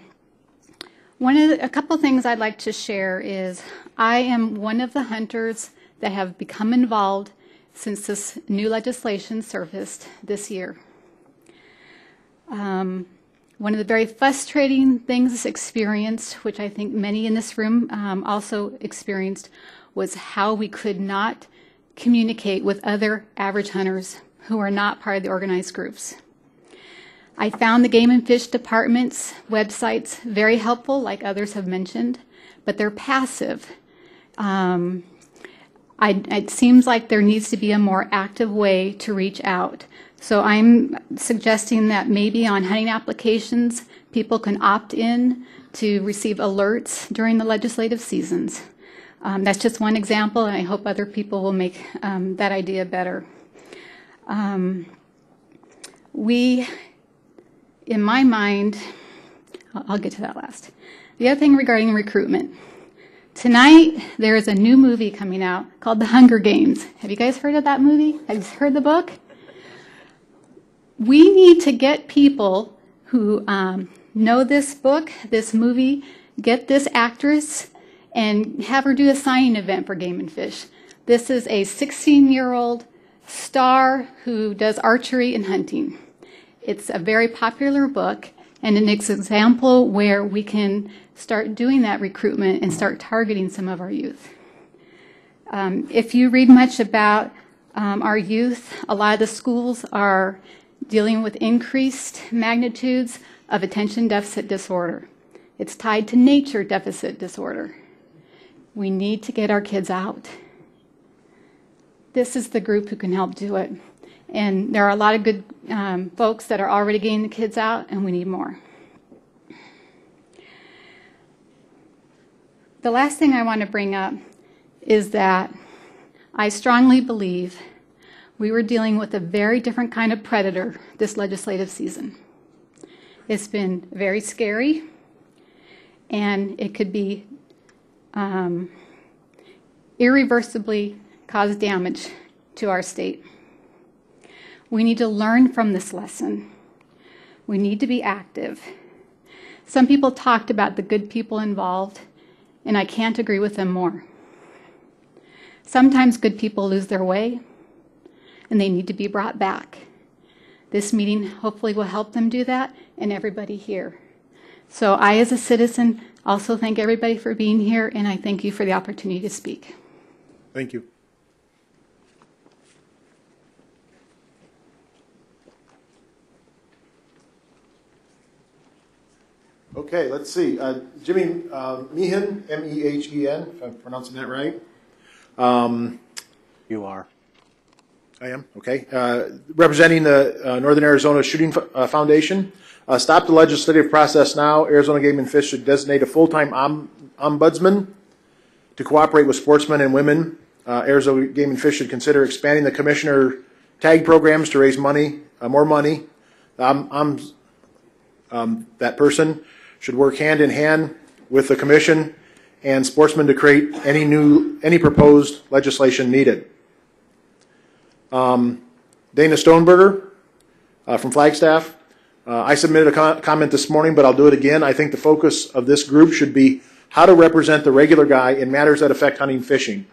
couple things I'd like to share is I am one of the hunters that have become involved since this new legislation surfaced this year. One of the very frustrating things experienced, which I think many in this room also experienced, was how we could not communicate with other average hunters who are not part of the organized groups. I found the Game and Fish Department's websites very helpful, like others have mentioned, but they're passive. It seems like there needs to be a more active way to reach out. So I'm suggesting that maybe on hunting applications, people can opt in to receive alerts during the legislative seasons. That's just one example, and I hope other people will make that idea better. In my mind, I'll get to that last. The other thing regarding recruitment. Tonight, there is a new movie coming out called The Hunger Games. Have you guys heard of that movie? Have you heard the book? We need to get people who know this book, this movie, get this actress, and have her do a signing event for Game and Fish. This is a 16-year-old star who does archery and hunting. It's a very popular book and an example where we can start doing that recruitment and start targeting some of our youth. If you read much about our youth, a lot of the schools are dealing with increased magnitudes of attention deficit disorder. It's tied to nature deficit disorder. We need to get our kids out. This is the group who can help do it. And there are a lot of good folks that are already getting the kids out, and we need more. The last thing I want to bring up is that I strongly believe we were dealing with a very different kind of predator this legislative season. It's been very scary, and it could be irreversibly cause damage to our state. We need to learn from this lesson. We need to be active. Some people talked about the good people involved, and I can't agree with them more. Sometimes good people lose their way, and they need to be brought back. This meeting hopefully will help them do that, and everybody here. So I, as a citizen, also thank everybody for being here, and I thank you for the opportunity to speak. Thank you. Okay, let's see. Jimmy Meehan, M-E-H-E-N, if I'm pronouncing that right. You are. I am, okay. Representing the Northern Arizona Shooting Foundation. Stop the legislative process now. Arizona Game and Fish should designate a full-time ombudsman to cooperate with sportsmen and women. Arizona Game and Fish should consider expanding the commissioner tag programs to raise money, more money. That person should work hand in hand with the commission and sportsmen to create any proposed legislation needed. Dana Stoneberger from Flagstaff. I submitted a comment this morning, but I'll do it again. I think the focus of this group should be how to represent the regular guy in matters that affect hunting, fishing,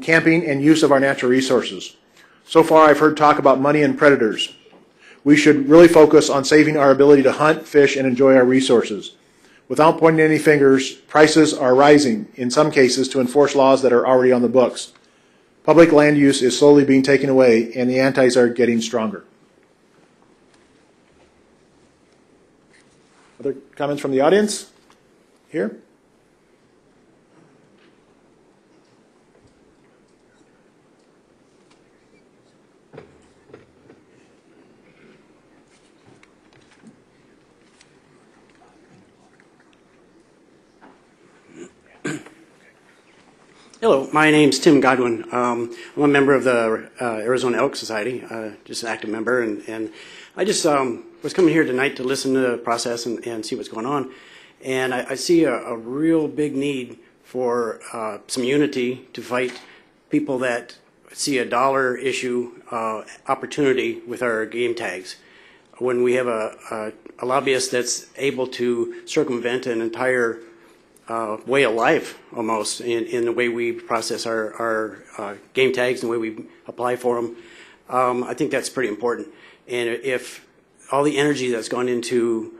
camping, and use of our natural resources. So far, I've heard talk about money and predators. We should really focus on saving our ability to hunt, fish, and enjoy our resources. Without pointing any fingers, prices are rising, in some cases, to enforce laws that are already on the books. Public land use is slowly being taken away, and the antis are getting stronger. Other comments from the audience? Here? Hello, my name's Tim Godwin. I'm a member of the Arizona Elk Society, just an active member, and I just was coming here tonight to listen to the process and see what's going on. And I see a real big need for some unity to fight people that see a dollar issue opportunity with our game tags. When we have a lobbyist that's able to circumvent an entire way of life almost in the way we process our game tags and the way we apply for them. I think that's pretty important. And if all the energy that's gone into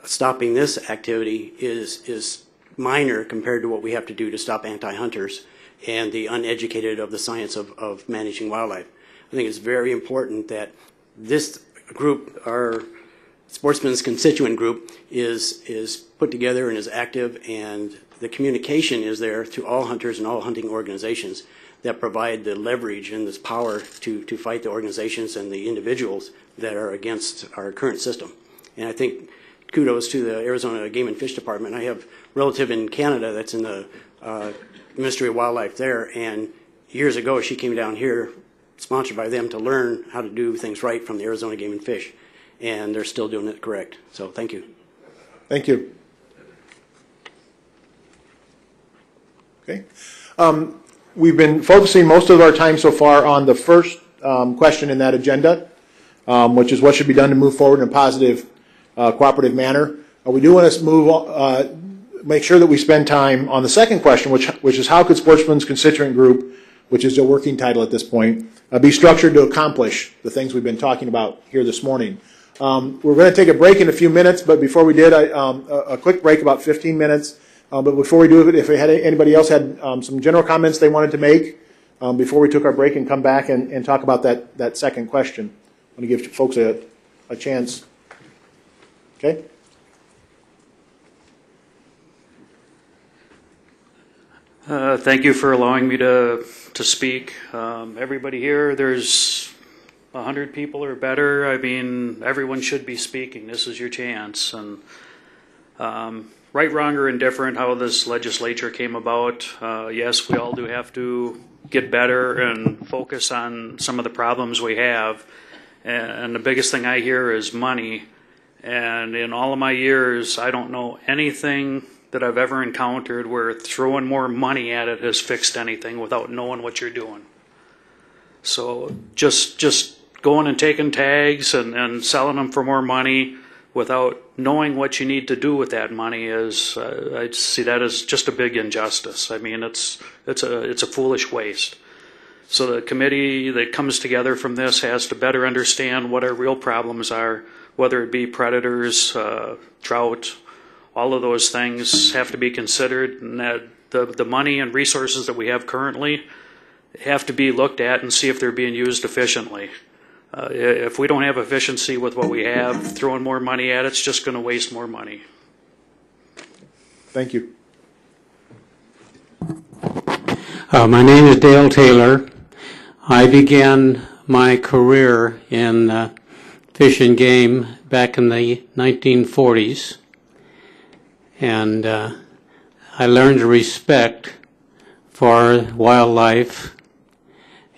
stopping this activity is minor compared to what we have to do to stop anti-hunters and the uneducated of the science of managing wildlife, I think it's very important that this group, our Sportsman's constituent group, is put together and is active, and the communication is there to all hunters and all hunting organizations that provide the leverage and this power to fight the organizations and the individuals that are against our current system. And I think kudos to the Arizona Game and Fish Department. I have a relative in Canada that's in the Ministry of Wildlife there, and years ago she came down here, sponsored by them, to learn how to do things right from the Arizona Game and Fish, and they're still doing it correct. So thank you. Thank you. Okay. We've been focusing most of our time so far on the first question in that agenda, which is what should be done to move forward in a positive, cooperative manner. We do want to make sure that we spend time on the second question, which is how could Sportsman's constituent group, which is a working title at this point, be structured to accomplish the things we've been talking about here this morning. We're going to take a break in a few minutes, but before we did, a quick break, about 15 minutes. But before we do it, if anybody else had some general comments they wanted to make before we took our break and come back and talk about that second question. I'm going to give folks a chance. Okay? Thank you for allowing me to speak. Everybody here, there's 100 people or better. I mean, everyone should be speaking. This is your chance. And right, wrong, or indifferent, how this legislature came about, yes, we all do have to get better and focus on some of the problems we have. And the biggest thing I hear is money. And in all of my years, I don't know anything that I've ever encountered where throwing more money at it has fixed anything without knowing what you're doing. So just going and taking tags and selling them for more money without knowing what you need to do with that money is, I see that as just a big injustice. I mean, it's a foolish waste. So the committee that comes together from this has to better understand what our real problems are, whether it be predators, drought, all of those things have to be considered, and that the money and resources that we have currently have to be looked at and see if they're being used efficiently. If we don't have efficiency with what we have, throwing more money at it's just going to waste more money. Thank you. My name is Dale Taylor. I began my career in fish and game back in the 1940s, and I learned a respect for wildlife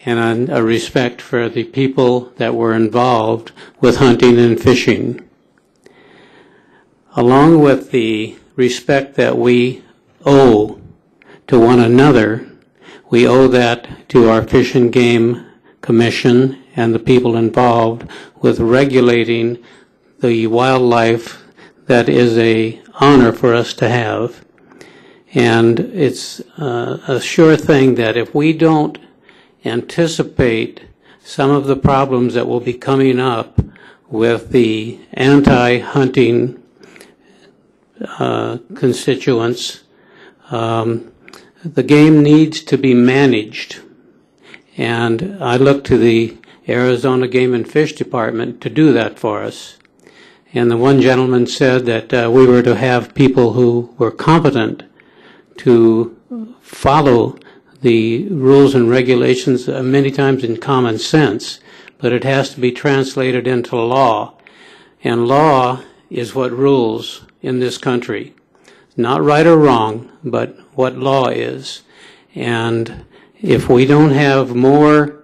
and a respect for the people that were involved with hunting and fishing. Along with the respect that we owe to one another, we owe that to our Fish and Game Commission and the people involved with regulating the wildlife that is an honor for us to have. And it's a sure thing that if we don't anticipate some of the problems that will be coming up with the anti-hunting constituents, the game needs to be managed. And I look to the Arizona Game and Fish Department to do that for us. And the one gentleman said that we were to have people who were competent to follow the rules and regulations, many times in common sense, but it has to be translated into law. And law is what rules in this country. Not right or wrong, but what law is. And if we don't have more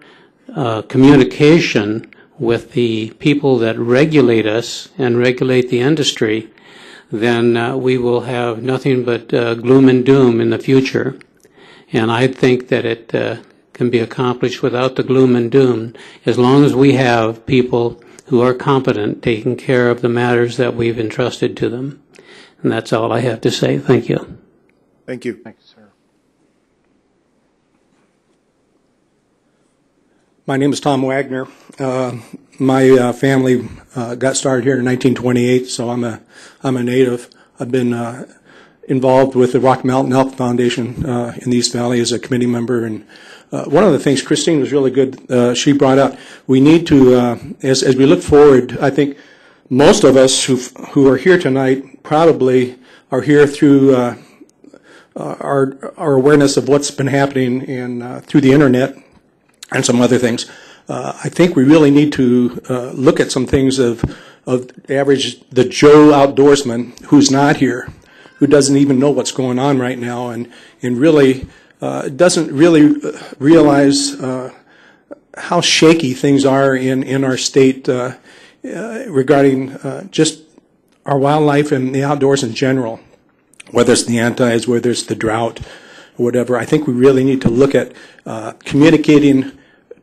communication with the people that regulate us and regulate the industry, then we will have nothing but gloom and doom in the future. And I think that it can be accomplished without the gloom and doom, as long as we have people who are competent taking care of the matters that we've entrusted to them. And that's all I have to say. Thank you. Thank you. Thank you, sir. My name is Tom Wagner. My family got started here in 1928, so I'm a native. I've been involved with the Rocky Mountain Elk Foundation in the East Valley as a committee member. And one of the things Christine was really good. She brought out we need to, as we look forward. I think most of us who are here tonight probably are here through our awareness of what's been happening through the internet and some other things. I think we really need to look at some things of the Joe outdoorsman who's not here, who doesn't even know what's going on right now, and really doesn't really realize how shaky things are in our state regarding just our wildlife and the outdoors in general, whether it's the antis, whether it's the drought, or whatever. I think we really need to look at communicating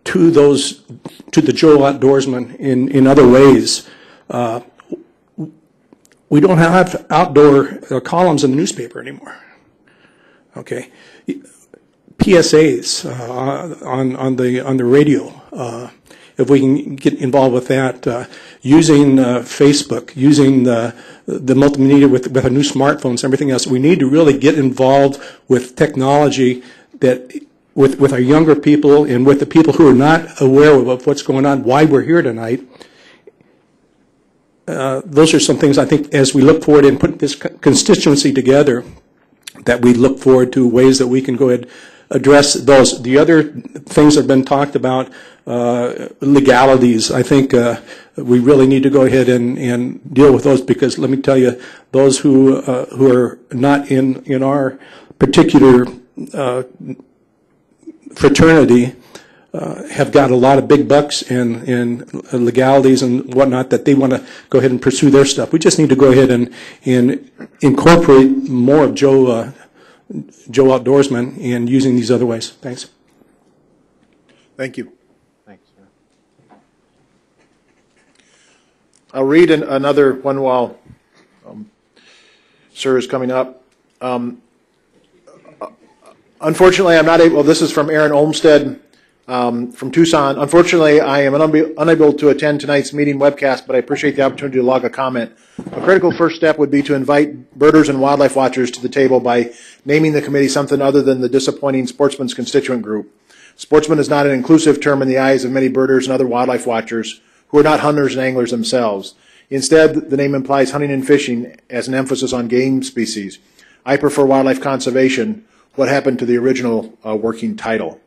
to the Joe outdoorsman in other ways. We don't have outdoor columns in the newspaper anymore. Okay, PSAs on the radio. If we can get involved with that, using Facebook, using the multimedia with our new smartphones, everything else, we need to really get involved with technology that. With our younger people and with the people who are not aware of what's going on, why we're here tonight. Those are some things I think as we look forward and put this constituency together, that we look forward to ways that we can go ahead address those. The other things that have been talked about, legalities, I think we really need to go ahead and deal with those, because let me tell you, those who are not in our particular fraternity have got a lot of big bucks and legalities and whatnot that they want to go ahead and pursue their stuff. We just need to go ahead and incorporate more of Joe outdoorsman and using these other ways. Thanks. Thank you. Thanks, sir. I'll read another one while Sir is coming up. Unfortunately, I'm not able. Well, this is from Aaron Olmstead from Tucson. Unfortunately, I am unable to attend tonight's meeting webcast, but I appreciate the opportunity to log a comment. A critical first step would be to invite birders and wildlife watchers to the table by naming the committee something other than the disappointing Sportsman's constituent group. Sportsman is not an inclusive term in the eyes of many birders and other wildlife watchers who are not hunters and anglers themselves. Instead, the name implies hunting and fishing as an emphasis on game species. I prefer wildlife conservation. What happened to the original working title?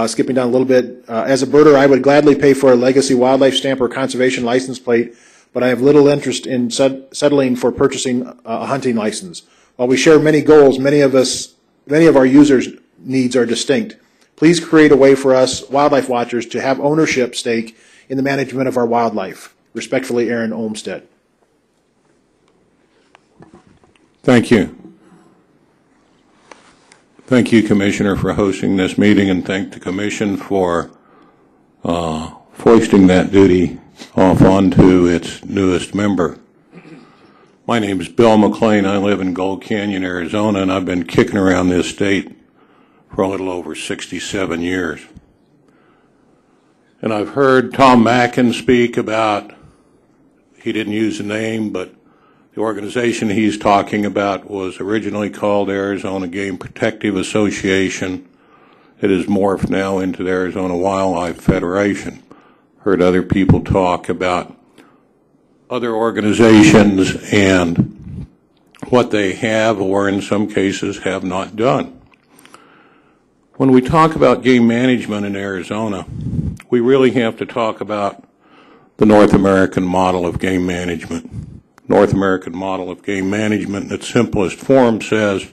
Skipping down a little bit, as a birder, I would gladly pay for a legacy wildlife stamp or conservation license plate, but I have little interest in settling for purchasing a hunting license. While we share many goals, many of our users' needs are distinct. Please create a way for us wildlife watchers to have ownership stake in the management of our wildlife. Respectfully, Aaron Olmstead. Thank you. Thank you, Commissioner, for hosting this meeting, and thank the Commission for foisting that duty off onto its newest member. My name is Bill McLean. I live in Gold Canyon, Arizona, and I've been kicking around this state for a little over 67 years. And I've heard Tom Mackin speak about, he didn't use a name, but the organization he's talking about was originally called Arizona Game Protective Association. It has morphed now into the Arizona Wildlife Federation. Heard other people talk about other organizations and what they have, or in some cases have not done. When we talk about game management in Arizona, we really have to talk about the North American model of game management. North American model of game management in its simplest form says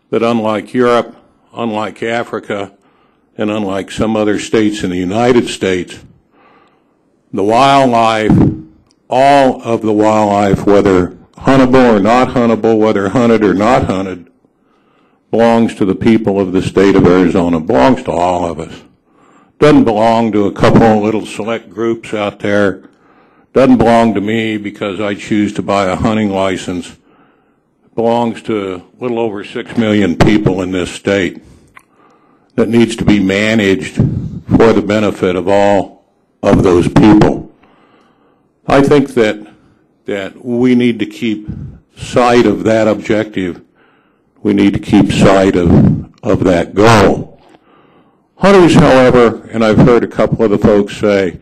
that unlike Europe, unlike Africa, and unlike some other states in the United States, the wildlife, all of the wildlife, whether huntable or not huntable, whether hunted or not hunted, belongs to the people of the state of Arizona, belongs to all of us. Doesn't belong to a couple of little select groups out there. Doesn't belong to me because I choose to buy a hunting license. belongs to a little over 6 million people in this state that needs to be managed for the benefit of all of those people. I think that we need to keep sight of that objective. We need to keep sight of that goal. Hunters, however, and I've heard a couple of the folks say,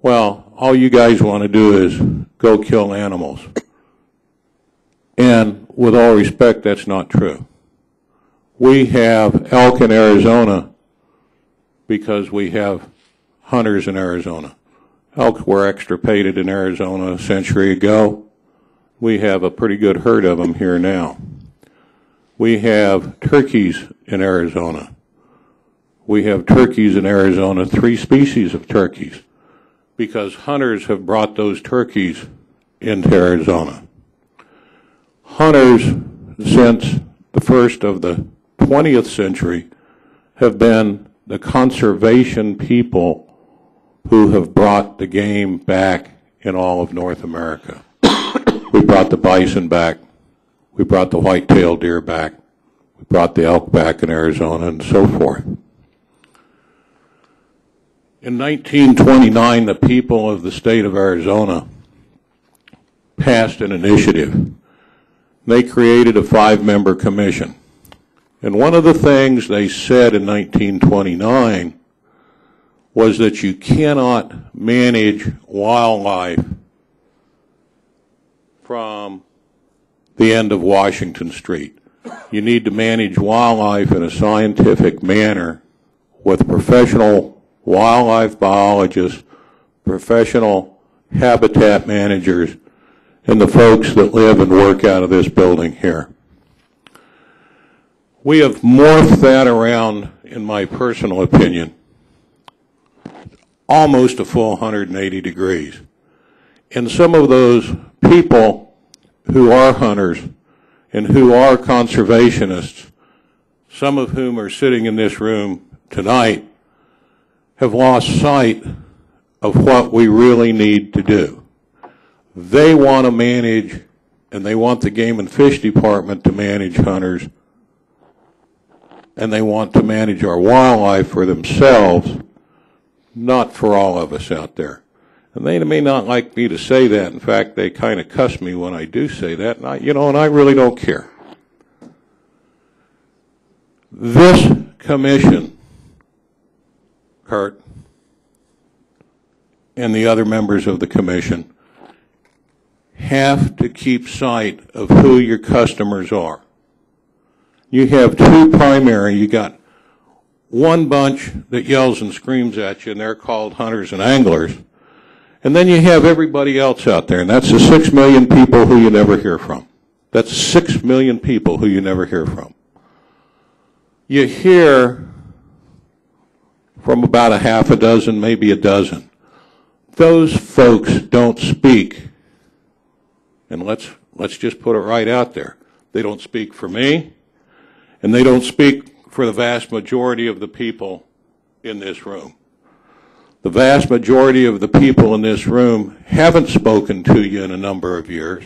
well, all you guys want to do is go kill animals. And with all respect, that's not true. We have elk in Arizona because we have hunters in Arizona. Elk were extirpated in Arizona a century ago. We have a pretty good herd of them here now. We have turkeys in Arizona. We have turkeys in Arizona, 3 species of turkeys, because hunters have brought those turkeys into Arizona. Hunters, since the first of the 20th century, have been the conservation people who have brought the game back in all of North America. We brought the bison back. We brought the white-tailed deer back. We brought the elk back in Arizona and so forth. In 1929, the people of the state of Arizona passed an initiative. They created a 5-member commission. And one of the things they said in 1929 was that you cannot manage wildlife from the end of Washington Street. You need to manage wildlife in a scientific manner with professional wildlife biologists, professional habitat managers, and the folks that live and work out of this building here. We have morphed that around, in my personal opinion, almost a full 180 degrees. And some of those people who are hunters and who are conservationists, some of whom are sitting in this room tonight, have lost sight of what we really need to do. They want to manage, and they want the Game and Fish Department to manage hunters, and they want to manage our wildlife for themselves, not for all of us out there. And they may not like me to say that. In fact, they kind of cuss me when I do say that, and I really don't care. This commission, Kurt, and the other members of the commission have to keep sight of who your customers are. You have 2 primary. You got one bunch that yells and screams at you, and they're called hunters and anglers. And then you have everybody else out there, and that's the 6 million people who you never hear from. That's 6 million people who you never hear from. You hear from about a half a dozen, maybe a dozen. Those folks don't speak, and let's just put it right out there. They don't speak for me, and they don't speak for the vast majority of the people in this room. The vast majority of the people in this room haven't spoken to you in a number of years,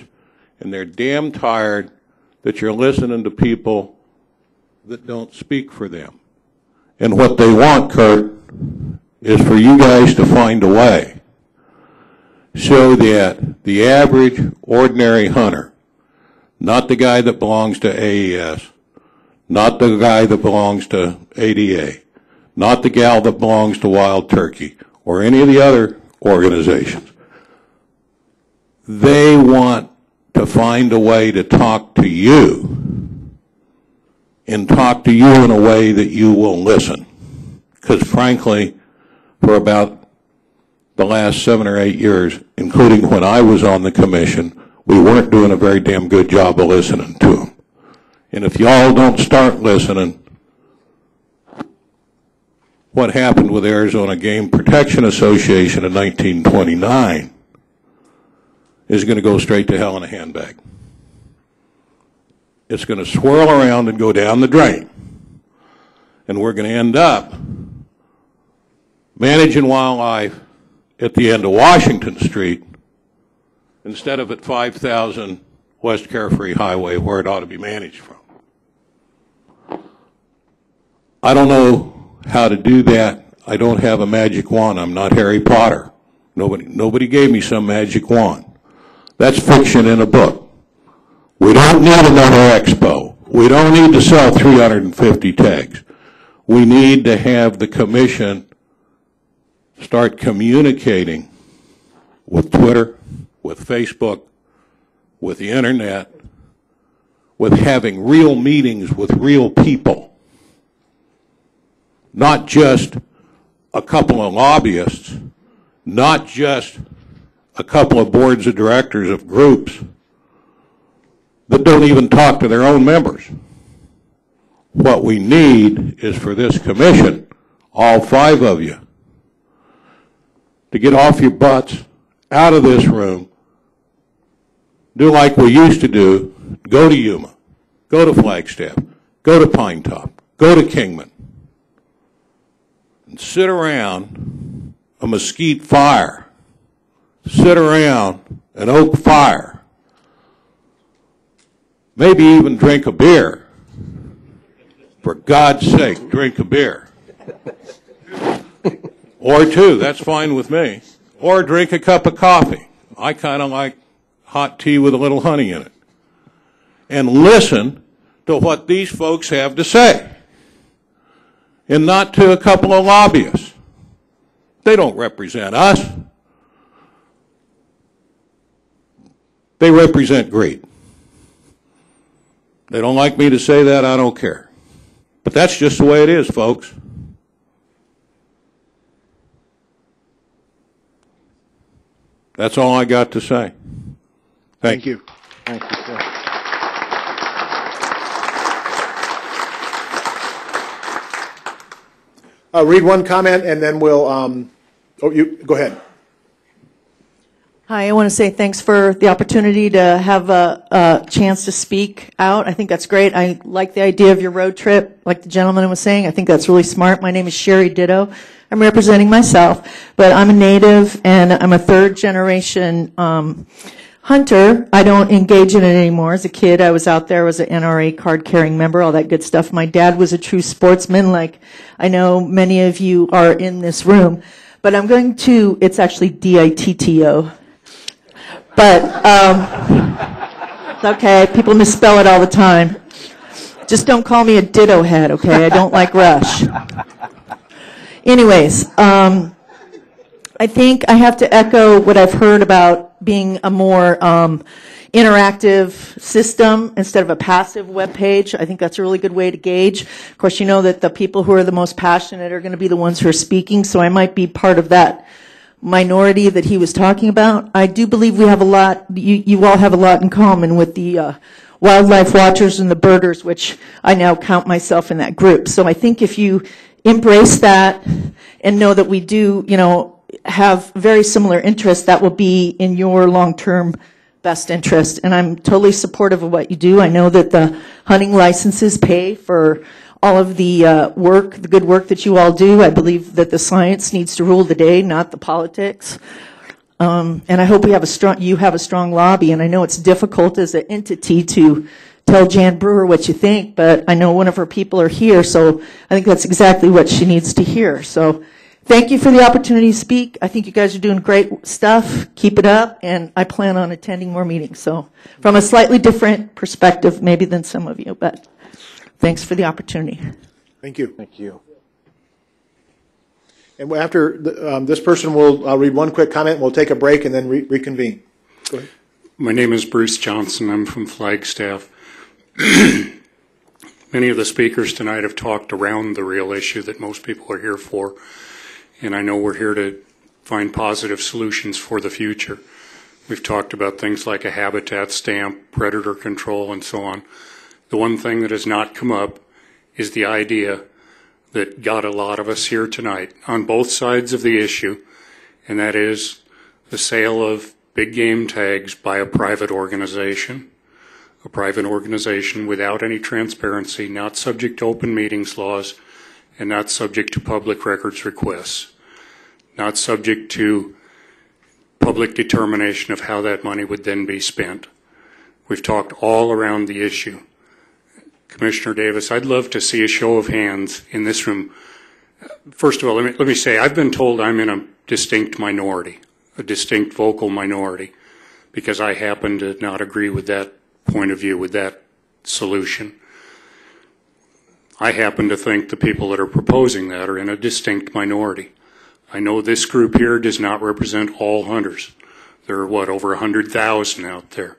and they're damn tired that you're listening to people that don't speak for them. And what they want, Kurt, is for you guys to find a way so that the average, ordinary hunter, not the guy that belongs to AES, not the guy that belongs to ADA, not the gal that belongs to Wild Turkey, or any of the other organizations, they want to find a way to talk to you and talk to you in a way that you will listen. Because frankly, for about the last 7 or 8 years, including when I was on the commission, we weren't doing a very damn good job of listening to them. And if y'all don't start listening, what happened with Arizona Game Protection Association in 1929 is going to go straight to hell in a handbag. It's going to swirl around and go down the drain. And we're going to end up managing wildlife at the end of Washington Street instead of at 5,000 West Carefree Highway where it ought to be managed from. I don't know how to do that. I don't have a magic wand. I'm not Harry Potter. Nobody gave me some magic wand. That's fiction in a book. We don't need another expo. We don't need to sell 350 tags. We need to have the commission start communicating with Twitter, with Facebook, with the internet, with having real meetings with real people, not just a couple of lobbyists, not just a couple of boards of directors of groups that don't even talk to their own members. What we need is for this commission, all 5 of you, to get off your butts, out of this room, do like we used to do, go to Yuma, go to Flagstaff, go to Pine Top, go to Kingman, and sit around a mesquite fire, sit around an oak fire, maybe even drink a beer. For God's sake, drink a beer. Or 2, that's fine with me. Or drink a cup of coffee. I kind of like hot tea with a little honey in it. And listen to what these folks have to say. And not to a couple of lobbyists. They don't represent us. They represent greed. They don't like me to say that, I don't care. But that's just the way it is, folks. That's all I got to say. Thank you. Thank you, sir. Read one comment and then we'll, you go ahead. Hi, I want to say thanks for the opportunity to have a chance to speak out. I think that's great. I like the idea of your road trip, like the gentleman was saying. I think that's really smart. My name is Sherry Ditto. I'm representing myself, but I'm a native and I'm a 3rd generation hunter. I don't engage in it anymore. As a kid, I was out there, was an NRA card-carrying member, all that good stuff. My dad was a true sportsman, like I know many of you are in this room. But I'm going to, it's actually D-I-T-T-O. But, it's okay, people misspell it all the time. Just don't call me a ditto head, okay? I don't like Rush. Anyways, I think I have to echo what I've heard about being a more interactive system instead of a passive web page. I think that's a really good way to gauge. Of course, you know that the people who are the most passionate are going to be the ones who are speaking, so I might be part of that minority that he was talking about. I do believe we have a lot, you all have a lot in common with the wildlife watchers and the birders, which I now count myself in that group. So I think if you embrace that and know that we do, have very similar interests, that will be in your long-term best interest. And I'm totally supportive of what you do. I know that the hunting licenses pay for all of the the good work that you all do. I believe that the science needs to rule the day, not the politics. And I hope you have a strong lobby. And I know it's difficult as an entity to tell Jan Brewer what you think, but I know one of her people are here, so I think that's exactly what she needs to hear. So thank you for the opportunity to speak. I think you guys are doing great stuff. Keep it up, and I plan on attending more meetings. So from a slightly different perspective maybe than some of you, but thanks for the opportunity. Thank you. Thank you. And after this person, I'll read one quick comment, we'll take a break and then reconvene. Go ahead. My name is Bruce Johnson. I'm from Flagstaff. Many of the speakers tonight have talked around the real issue that most people are here for, and I know we're here to find positive solutions for the future. We've talked about things like a habitat stamp, predator control, and so on. The one thing that has not come up is the idea that got a lot of us here tonight on both sides of the issue, and that is the sale of big game tags by a private organization without any transparency, not subject to open meetings laws, and not subject to public records requests, not subject to public determination of how that money would then be spent. We've talked all around the issue. Commissioner Davis, I'd love to see a show of hands in this room. First of all, let me say, I've been told I'm in a distinct minority, a distinct vocal minority, because I happen to not agree with that point of view, with that solution. I happen to think the people that are proposing that are in a distinct minority. I know this group here does not represent all hunters. There are, what, over 100,000 out there.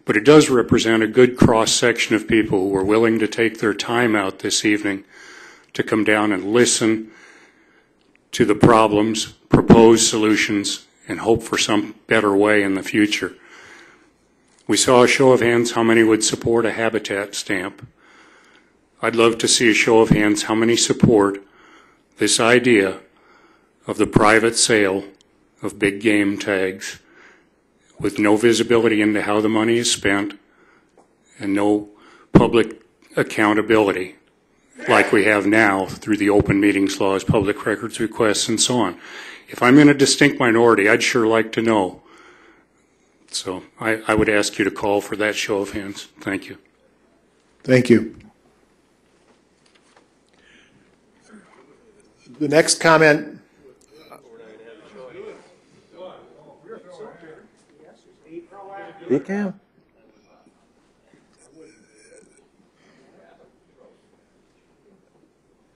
But it does represent a good cross-section of people who are willing to take their time out this evening to come down and listen to the problems, propose solutions, and hope for some better way in the future. We saw a show of hands how many would support a habitat stamp. I'd love to see a show of hands how many support this idea of the private sale of big game tags with no visibility into how the money is spent and no public accountability like we have now through the open meetings laws, public records requests, and so on. If I'm in a distinct minority, I'd sure like to know. So I would ask you to call for that show of hands. Thank you. Thank you. The next comment. You can.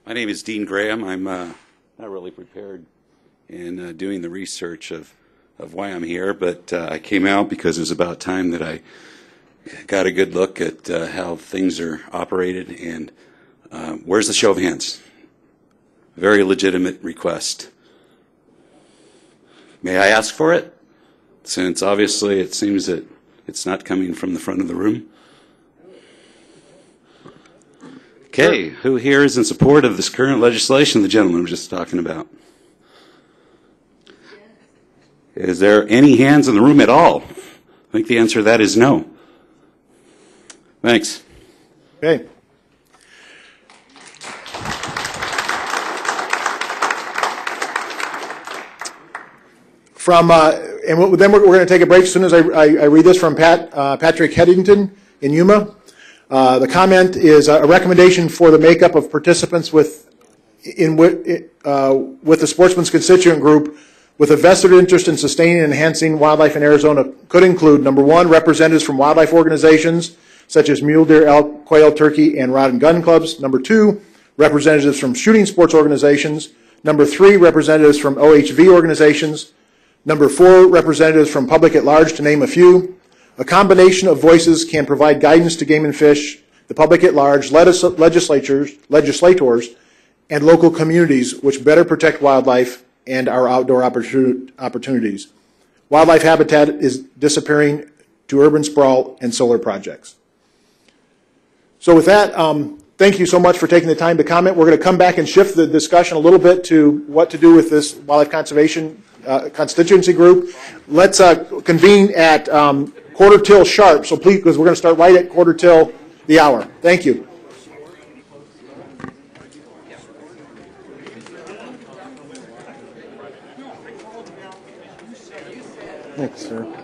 My name is Dean Graham. I'm not really prepared in doing the research of why I'm here, but I came out because it was about time that I got a good look at how things are operated. And where's the show of hands? Very legitimate request. May I ask for it? Since obviously it seems that it's not coming from the front of the room. Okay, who here is in support of this current legislation the gentleman was just talking about? Is there any hands in the room at all? I think the answer to that is no. Thanks. Okay. From and then we're going to take a break as soon as I read this from Patrick Headington in Yuma. The comment is a recommendation for the makeup of participants with the Sportsman's constituent group with a vested interest in sustaining and enhancing wildlife in Arizona could include, number one, representatives from wildlife organizations such as mule deer, elk, quail, turkey, and rod and gun clubs. Number two, representatives from shooting sports organizations. Number three, representatives from OHV organizations. Number four, representatives from public at large, to name a few. A combination of voices can provide guidance to game and fish, the public at large, legislators, and local communities which better protect wildlife and our outdoor opportunities. Wildlife habitat is disappearing to urban sprawl and solar projects. So with that, thank you so much for taking the time to comment. We're going to come back and shift the discussion a little bit to what to do with this wildlife conservation constituency group. Let's convene at quarter till sharp. So please, because we're going to start right at quarter till the hour. Thank you. Thanks, sir.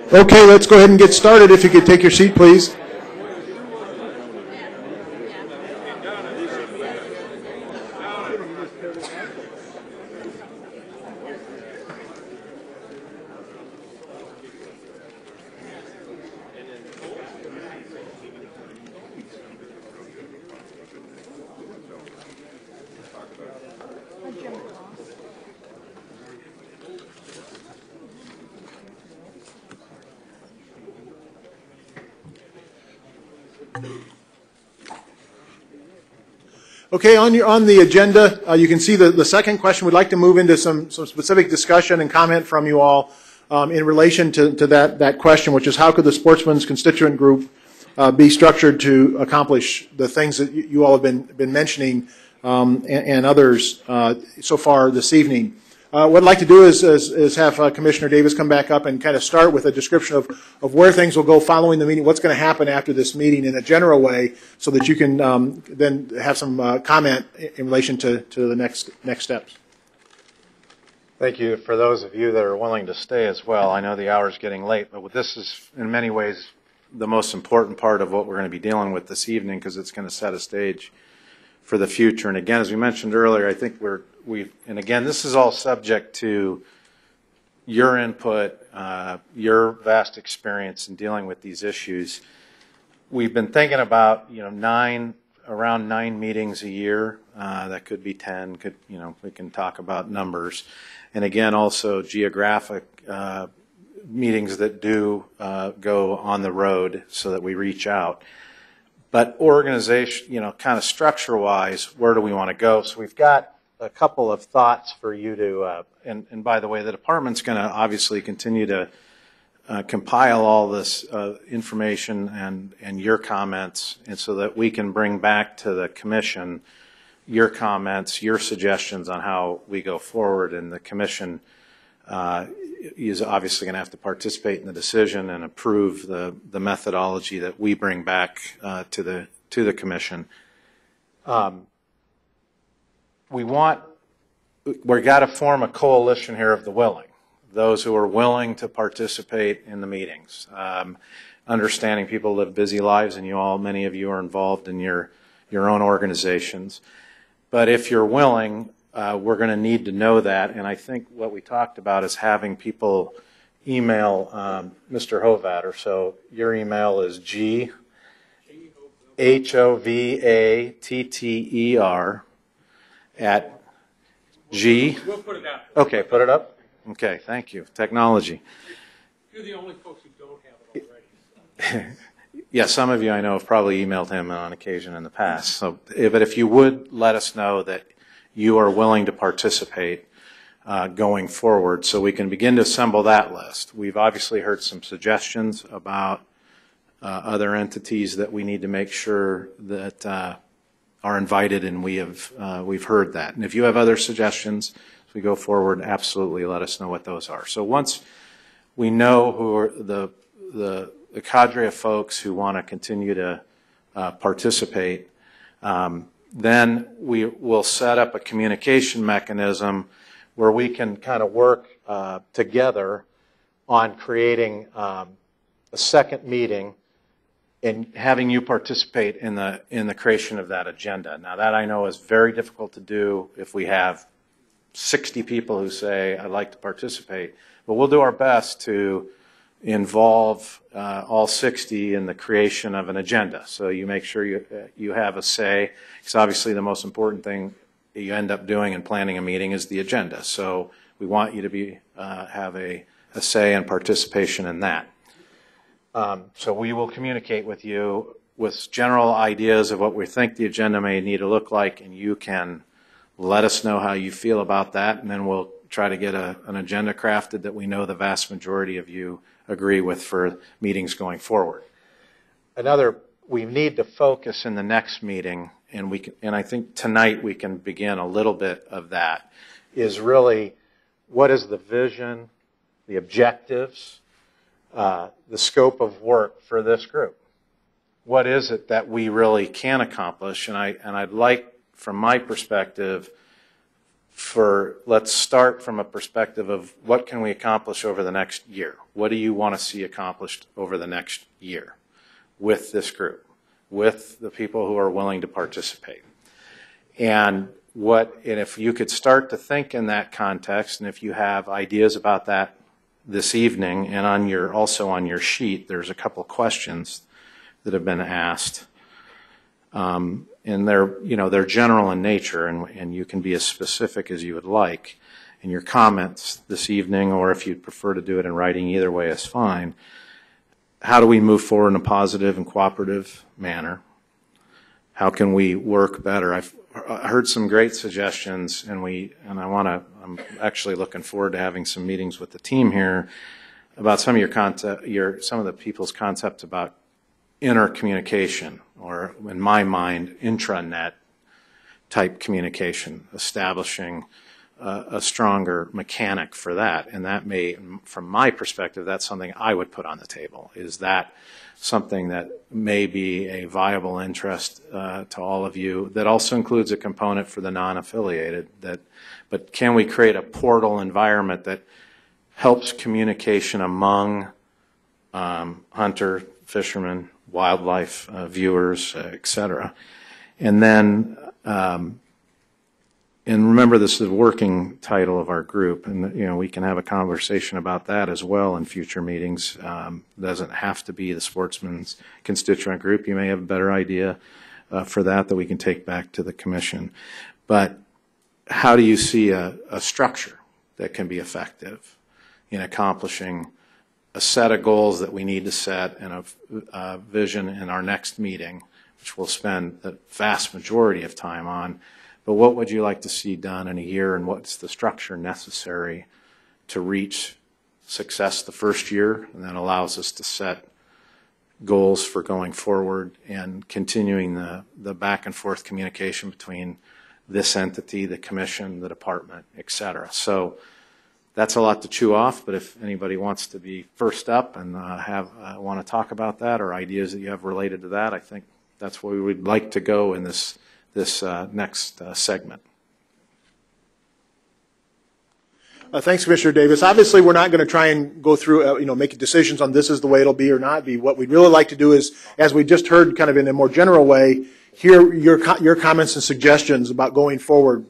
Okay, let's go ahead and get started. If you could take your seat, please. Okay, on the agenda, you can see the second question. We'd like to move into some specific discussion and comment from you all in relation to that question, which is how could the Sportsman's constituent group be structured to accomplish the things that you all have been mentioning and others so far this evening. What I'd like to do is have Commissioner Davis come back up and kind of start with a description of where things will go following the meeting, what's going to happen after this meeting in a general way, so that you can then have some comment in relation to the next steps. Thank you for those of you that are willing to stay as well. I know the hour's getting late, but this is in many ways the most important part of what we're going to be dealing with this evening, because it's going to set a stage for the future. And again, as we mentioned earlier, I think and again, this is all subject to your input, your vast experience in dealing with these issues. We've been thinking about, around 9 meetings a year. That could be 10. We can talk about numbers, and again, also geographic meetings that do go on the road, so that we reach out. But organization, kind of structure-wise, where do we want to go? So we've got a couple of thoughts for you to, and by the way, the department's going to obviously continue to compile all this information and your comments, and so that we can bring back to the commission your comments, your suggestions on how we go forward. And the commission is obviously going to have to participate in the decision and approve the methodology that we bring back to the commission. We've got to form a coalition here of the willing, those who are willing to participate in the meetings. Understanding people live busy lives, and many of you are involved in your own organizations. But if you're willing, we're going to need to know that. And I think what we talked about is having people email Mr. Hovatter. So your email is HOVATTER at G. We'll put it out. Okay, put it up. Okay, thank you. Technology. You're the only folks who don't have it already. Yeah, some of you I know have probably emailed him on occasion in the past. So, but if you would let us know that you are willing to participate going forward, so we can begin to assemble that list. We've obviously heard some suggestions about other entities that we need to make sure that are invited, and we've heard that. And if you have other suggestions as we go forward, absolutely let us know what those are. So once we know who are the cadre of folks who want to continue to participate, then we will set up a communication mechanism where we can kind of work together on creating a second meeting and having you participate in the creation of that agenda. Now that I know is very difficult to do if we have 60 people who say, I'd like to participate, but we'll do our best to involve all 60 in the creation of an agenda. So you make sure you have a say, because obviously the most important thing you end up doing in planning a meeting is the agenda. So we want you to have a say and participation in that. So we will communicate with you with general ideas of what we think the agenda may need to look like, and you can let us know how you feel about that, and then we'll try to get an agenda crafted that we know the vast majority of you agree with for meetings going forward. We need to focus in the next meeting, and I think tonight we can begin a little bit of that, is really what is the vision, the objectives, the scope of work for this group. What is it that we really can accomplish? And I'd like, from my perspective, let's start from a perspective of what can we accomplish over the next year? What do you want to see accomplished over the next year with this group, with the people who are willing to participate? And if you could start to think in that context, and if you have ideas about that this evening, and also on your sheet, there's a couple of questions that have been asked. And they're general in nature, and you can be as specific as you would like in your comments this evening, or if you'd prefer to do it in writing, either way is fine. How do we move forward in a positive and cooperative manner? How can we work better? I've heard some great suggestions, and I'm actually looking forward to having some meetings with the team here about some of some of the people's concepts about intercommunication, or in my mind, intranet type communication, establishing a stronger mechanic for that. And that may, from my perspective, that's something I would put on the table. Is that something that may be a viable interest to all of you? That also includes a component for the non-affiliated. But can we create a portal environment that helps communication among hunter, fishermen, wildlife viewers, etc. And then, and remember, this is the working title of our group, and we can have a conversation about that as well in future meetings. It doesn't have to be the Sportsman's constituent group. You may have a better idea for that we can take back to the commission. But how do you see a structure that can be effective in accomplishing a set of goals that we need to set, and a vision in our next meeting, which we'll spend the vast majority of time on? But what would you like to see done in a year, and what's the structure necessary to reach success the first year, and that allows us to set goals for going forward and continuing the back and forth communication between this entity, the commission, the department, etc. So that's a lot to chew off, but if anybody wants to be first up and want to talk about that, or ideas that you have related to that, I think that's where we would like to go in this next segment. Thanks, Commissioner Davis. Obviously, we're not going to try and go through, making decisions on this is the way it'll be or not be. What we'd really like to do is, as we just heard, kind of in a more general way, hear your comments and suggestions about going forward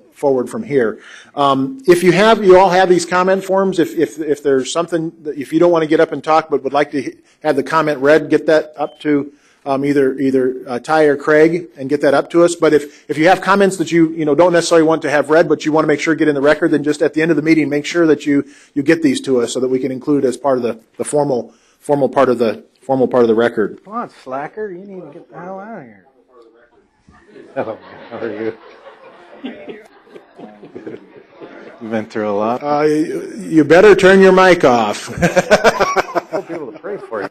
from here. If you all have these comment forms. If there's something that, if you don't want to get up and talk but would like to have the comment read, get that up to either Ty or Craig and get that up to us. But if you have comments that you don't necessarily want to have read, but you want to make sure get in the record, then just at the end of the meeting, make sure that you get these to us so that we can include it as part of the formal part of the record. Come on, slacker! You need to get the hell out of here. Hello, how are you? You've been through a lot. You better turn your mic off. I'll be able to pray for you.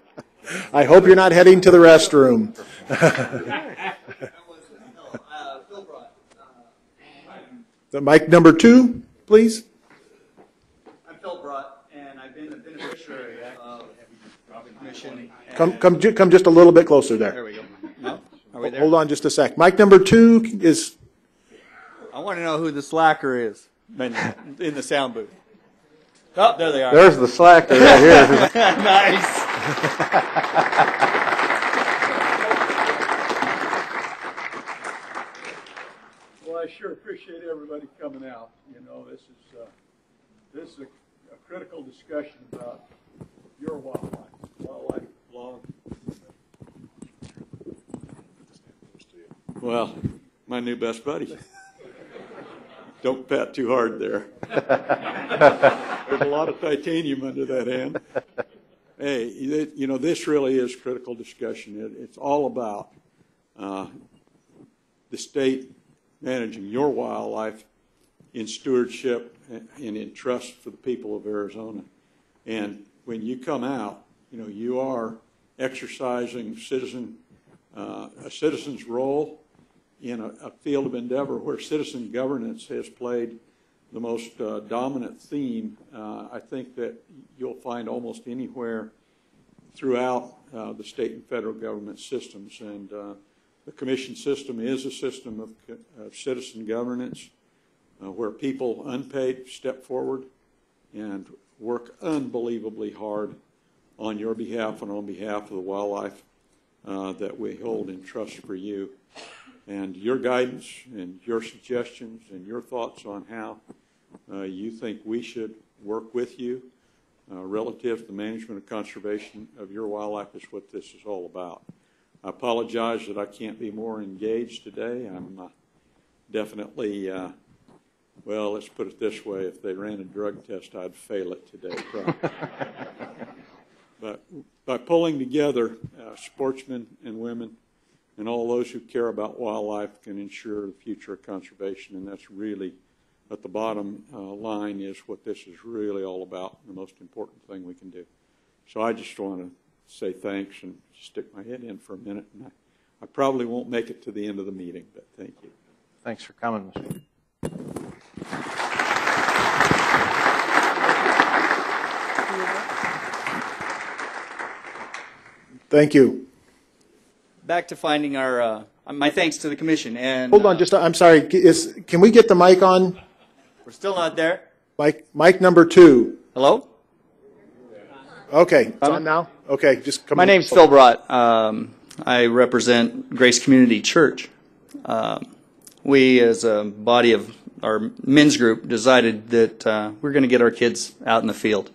I hope you're not heading to the restroom. The mic number 2, please. I'm Phil Brott, and I've been the beneficiary of the commission. Come just a little bit closer there. There we go. No? Are we there? Hold on just a sec. Mic number 2 is. I want to know who the slacker is in the sound booth. Oh, there they are. There's the slacker right here. Nice. Well, I sure appreciate everybody coming out. This is a critical discussion about your wildlife law. Well, my new best buddy. Don't pat too hard there. There's a lot of titanium under that hand. Hey, this really is critical discussion. It's all about the state managing your wildlife in stewardship and in trust for the people of Arizona. And when you come out, you are exercising a citizen's role in a field of endeavor where citizen governance has played the most dominant theme. I think that you'll find almost anywhere throughout the state and federal government systems. And the commission system is a system of citizen governance where people unpaid step forward and work unbelievably hard on your behalf and on behalf of the wildlife that we hold in trust for you. And your guidance and your suggestions and your thoughts on how you think we should work with you relative to the management and conservation of your wildlife is what this is all about. I apologize that I can't be more engaged today. I'm definitely, well, let's put it this way, if they ran a drug test, I'd fail it today, probably. But by pulling together sportsmen and women and all those who care about wildlife can ensure the future of conservation, and that's really at the bottom line is what this is really all about, the most important thing we can do. So I just want to say thanks and stick my head in for a minute, and I probably won't make it to the end of the meeting, but thank you. Thanks for coming, Mr. Thank you. Back to finding our, my thanks to the commission. And hold on, I'm sorry. Can we get the mic on? We're still not there. Mic number 2. Hello? Okay, it's on now? Okay, just come on. My name's Phil Brott. I represent Grace Community Church. We, as a body of our men's group, decided that we're going to get our kids out in the field.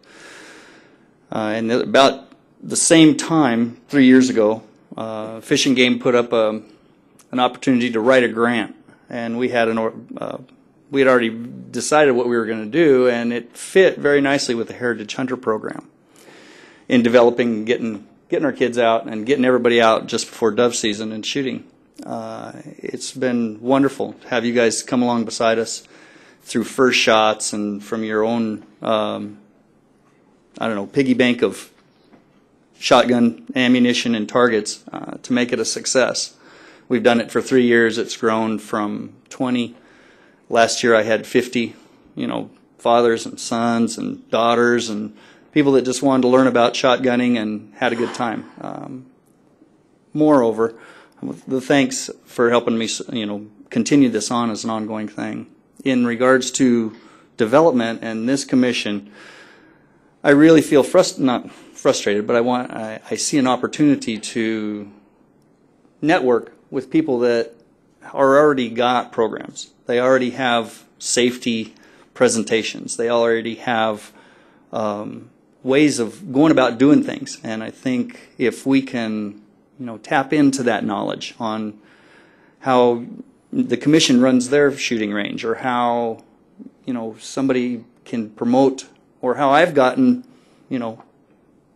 And about the same time, 3 years ago, Fish and Game put up an opportunity to write a grant, and we had we had already decided what we were going to do, and it fit very nicely with the Heritage Hunter program in developing, getting our kids out and getting everybody out just before dove season and shooting. It's been wonderful to have you guys come along beside us through first shots and from your own, piggy bank of shotgun ammunition and targets to make it a success. We've done it for 3 years. It's grown from 20. Last year I had 50, fathers and sons and daughters and people that just wanted to learn about shotgunning and had a good time. Moreover, the thanks for helping me, continue this on as an ongoing thing. In regards to development and this commission, I really feel not frustrated, but I see an opportunity to network with people that are already got programs. They already have safety presentations. They already have ways of going about doing things. And I think if we can tap into that knowledge on how the commission runs their shooting range, or how, somebody can promote, or how I've gotten,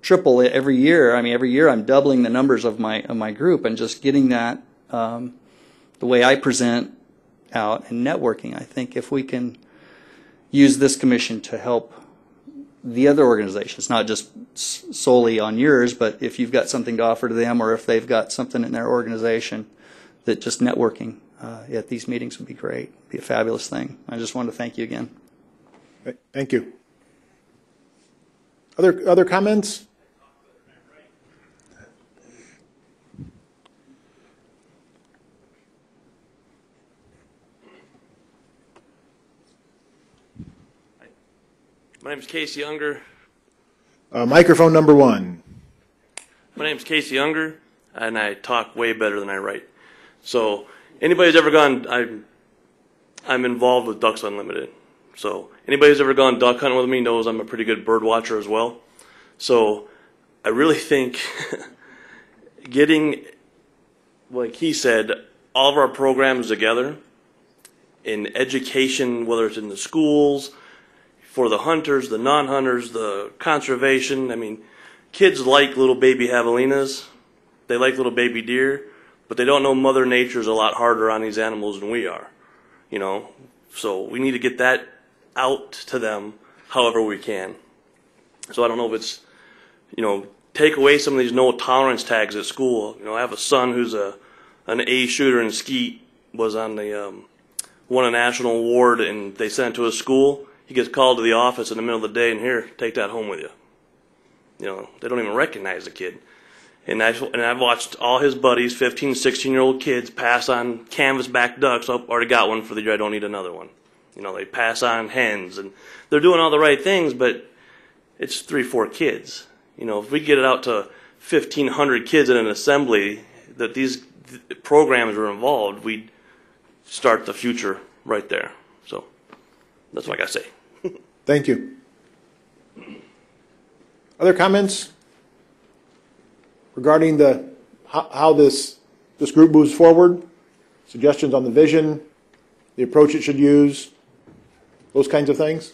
triple it every year. I mean, every year I'm doubling the numbers of my group, and just getting that the way I present out and networking. I think if we can use this commission to help the other organizations, not just solely on yours, but if you've got something to offer to them, or if they've got something in their organization, that just networking at these meetings would be great. It'd be a fabulous thing. I just wanted to thank you again. Thank you. Other comments? My name is Casey Unger. Microphone number 1. My name is Casey Unger, and I talk way better than I write. So anybody who's ever gone, I'm involved with Ducks Unlimited. So anybody who's ever gone duck hunting with me knows I'm a pretty good bird watcher as well. So I really think getting, like he said, all of our programs together in education, whether it's in the schools, for the hunters, the non-hunters, the conservation. I mean, kids like little baby javelinas. They like little baby deer, but they don't know Mother Nature's a lot harder on these animals than we are, So we need to get that out to them however we can. So I don't know if it's, take away some of these no tolerance tags at school. I have a son who's an A shooter in skeet, was on the, won a national award, and they sent him to his school. He gets called to the office in the middle of the day, and here, take that home with you. They don't even recognize the kid. And I've watched all his buddies, 15, 16-year-old kids, pass on canvas-back ducks. Oh, already got one for the year, I don't need another one. They pass on hens, and they're doing all the right things, but it's 3, 4 kids. If we get it out to 1,500 kids in an assembly that these programs are involved, we'd start the future right there. So that's what I got to say. Thank you. Other comments regarding how this group moves forward? Suggestions on the vision, the approach it should use, those kinds of things?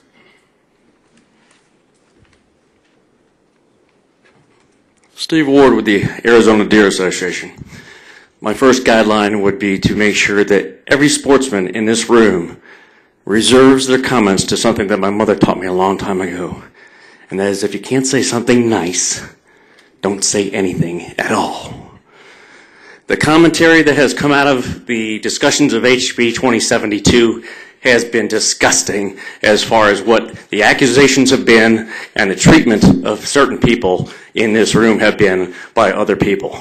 Steve Ward with the Arizona Deer Association. My first guideline would be to make sure that every sportsman in this room reserves their comments to something that my mother taught me a long time ago. And that is, if you can't say something nice, don't say anything at all. The commentary that has come out of the discussions of HB 2072 has been disgusting as far as what the accusations have been and the treatment of certain people in this room have been by other people.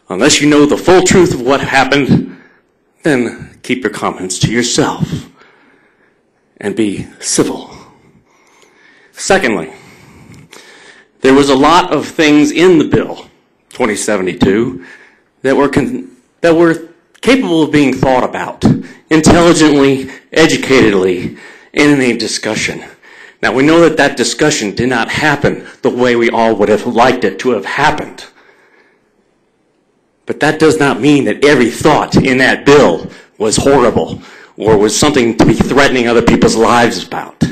Unless you know the full truth of what happened, then keep your comments to yourself and be civil. Secondly, there was a lot of things in the bill 2072 that were capable of being thought about intelligently, educatedly, in a discussion. Now, we know that that discussion did not happen the way we all would have liked it to have happened. But that does not mean that every thought in that bill was horrible or was something to be threatening other people's lives about.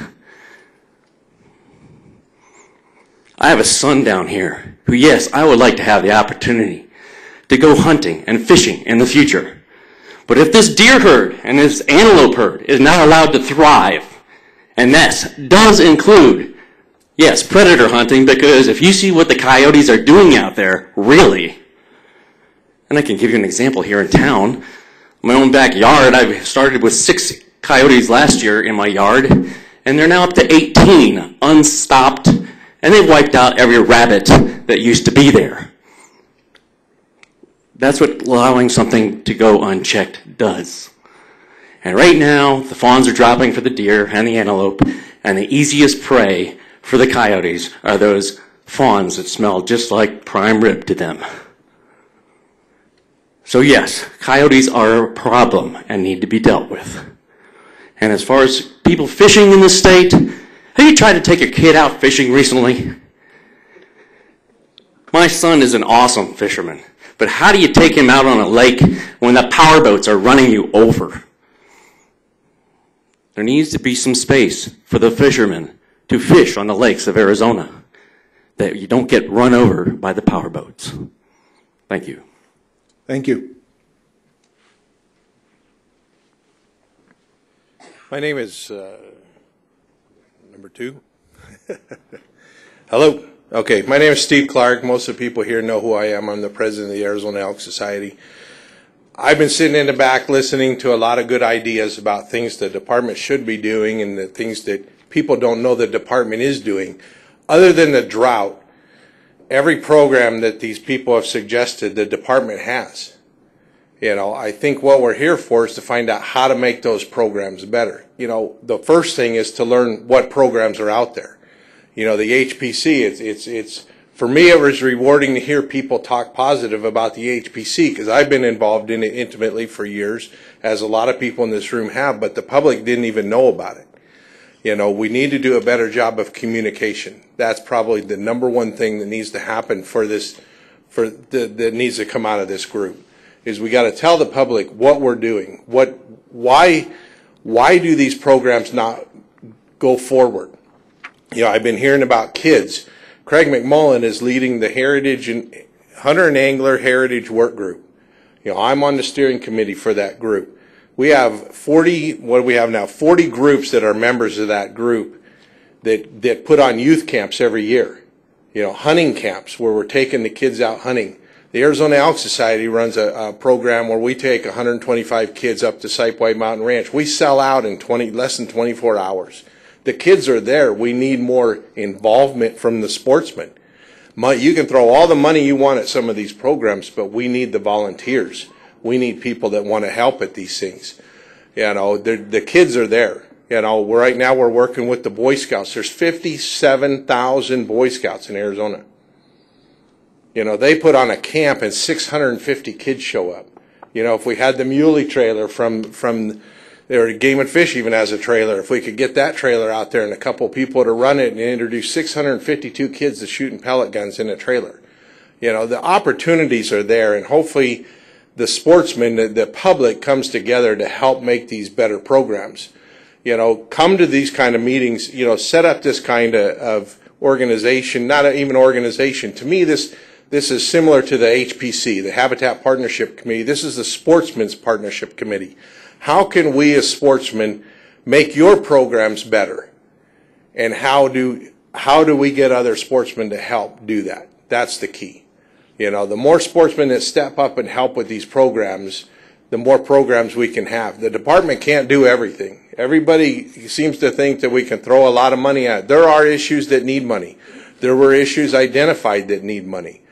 I have a son down here who, yes, I would like to have the opportunity to go hunting and fishing in the future. But if this deer herd and this antelope herd is not allowed to thrive, and that does include, yes, predator hunting, because if you see what the coyotes are doing out there, really, and I can give you an example here in town, my own backyard, I started with 6 coyotes last year in my yard, and they're now up to 18, unstopped, and they've wiped out every rabbit that used to be there. That's what allowing something to go unchecked does. And right now, the fawns are dropping for the deer and the antelope, and the easiest prey for the coyotes are those fawns that smell just like prime rib to them. So yes, coyotes are a problem and need to be dealt with. And as far as people fishing in the state, have you tried to take your kid out fishing recently? My son is an awesome fisherman. But how do you take him out on a lake when the powerboats are running you over? There needs to be some space for the fishermen to fish on the lakes of Arizona, that you don't get run over by the powerboats. Thank you. Thank you. My name is number 2. Hello. Okay, my name is Steve Clark. Most of the people here know who I am. I'm the president of the Arizona Elk Society. I've been sitting in the back listening to a lot of good ideas about things the department should be doing and the things that people don't know the department is doing. Other than the drought, every program that these people have suggested, the department has. You know, I think what we're here for is to find out how to make those programs better. You know, the first thing is to learn what programs are out there. You know, the HPC, it's for me, it was rewarding to hear people talk positive about the HPC, because I've been involved in it intimately for years, as a lot of people in this room have, but the public didn't even know about it. You know, we need to do a better job of communication. That's probably the number one thing that needs to happen for this, that needs to come out of this group, is we got to tell the public what we're doing. Why do these programs not go forward? You know, I've been hearing about kids. Craig McMullen is leading the Heritage and Hunter and Angler Heritage Work Group. You know, I'm on the steering committee for that group. We have 40, what do we have now? 40 groups that are members of that group that put on youth camps every year. You know, hunting camps where we're taking the kids out hunting. The Arizona Elk Society runs a program where we take 125 kids up to Sipe White Mountain Ranch. We sell out in less than 24 hours. The kids are there. We need more involvement from the sportsmen. You can throw all the money you want at some of these programs, but we need the volunteers. We need people that want to help at these things. You know, the kids are there. You know, right now we're working with the Boy Scouts. There's 57,000 Boy Scouts in Arizona. You know, they put on a camp and 650 kids show up. You know, if we had the Muley trailer from or Game and Fish even has a trailer. If we could get that trailer out there and a couple people to run it and introduce 652 kids to shooting pellet guns in a trailer. You know, the opportunities are there, and hopefully the sportsmen, the public comes together to help make these better programs. You know, come to these kind of meetings, you know, set up this kind of organization, not even organization. To me, this is similar to the HPC, the Habitat Partnership Committee. This is the Sportsmen's Partnership Committee. How can we as sportsmen make your programs better? And how do we get other sportsmen to help do that? That's the key. You know, the more sportsmen that step up and help with these programs, the more programs we can have. The department can't do everything. Everybody seems to think that we can throw a lot of money at it. There are issues that need money. There were issues identified that need money.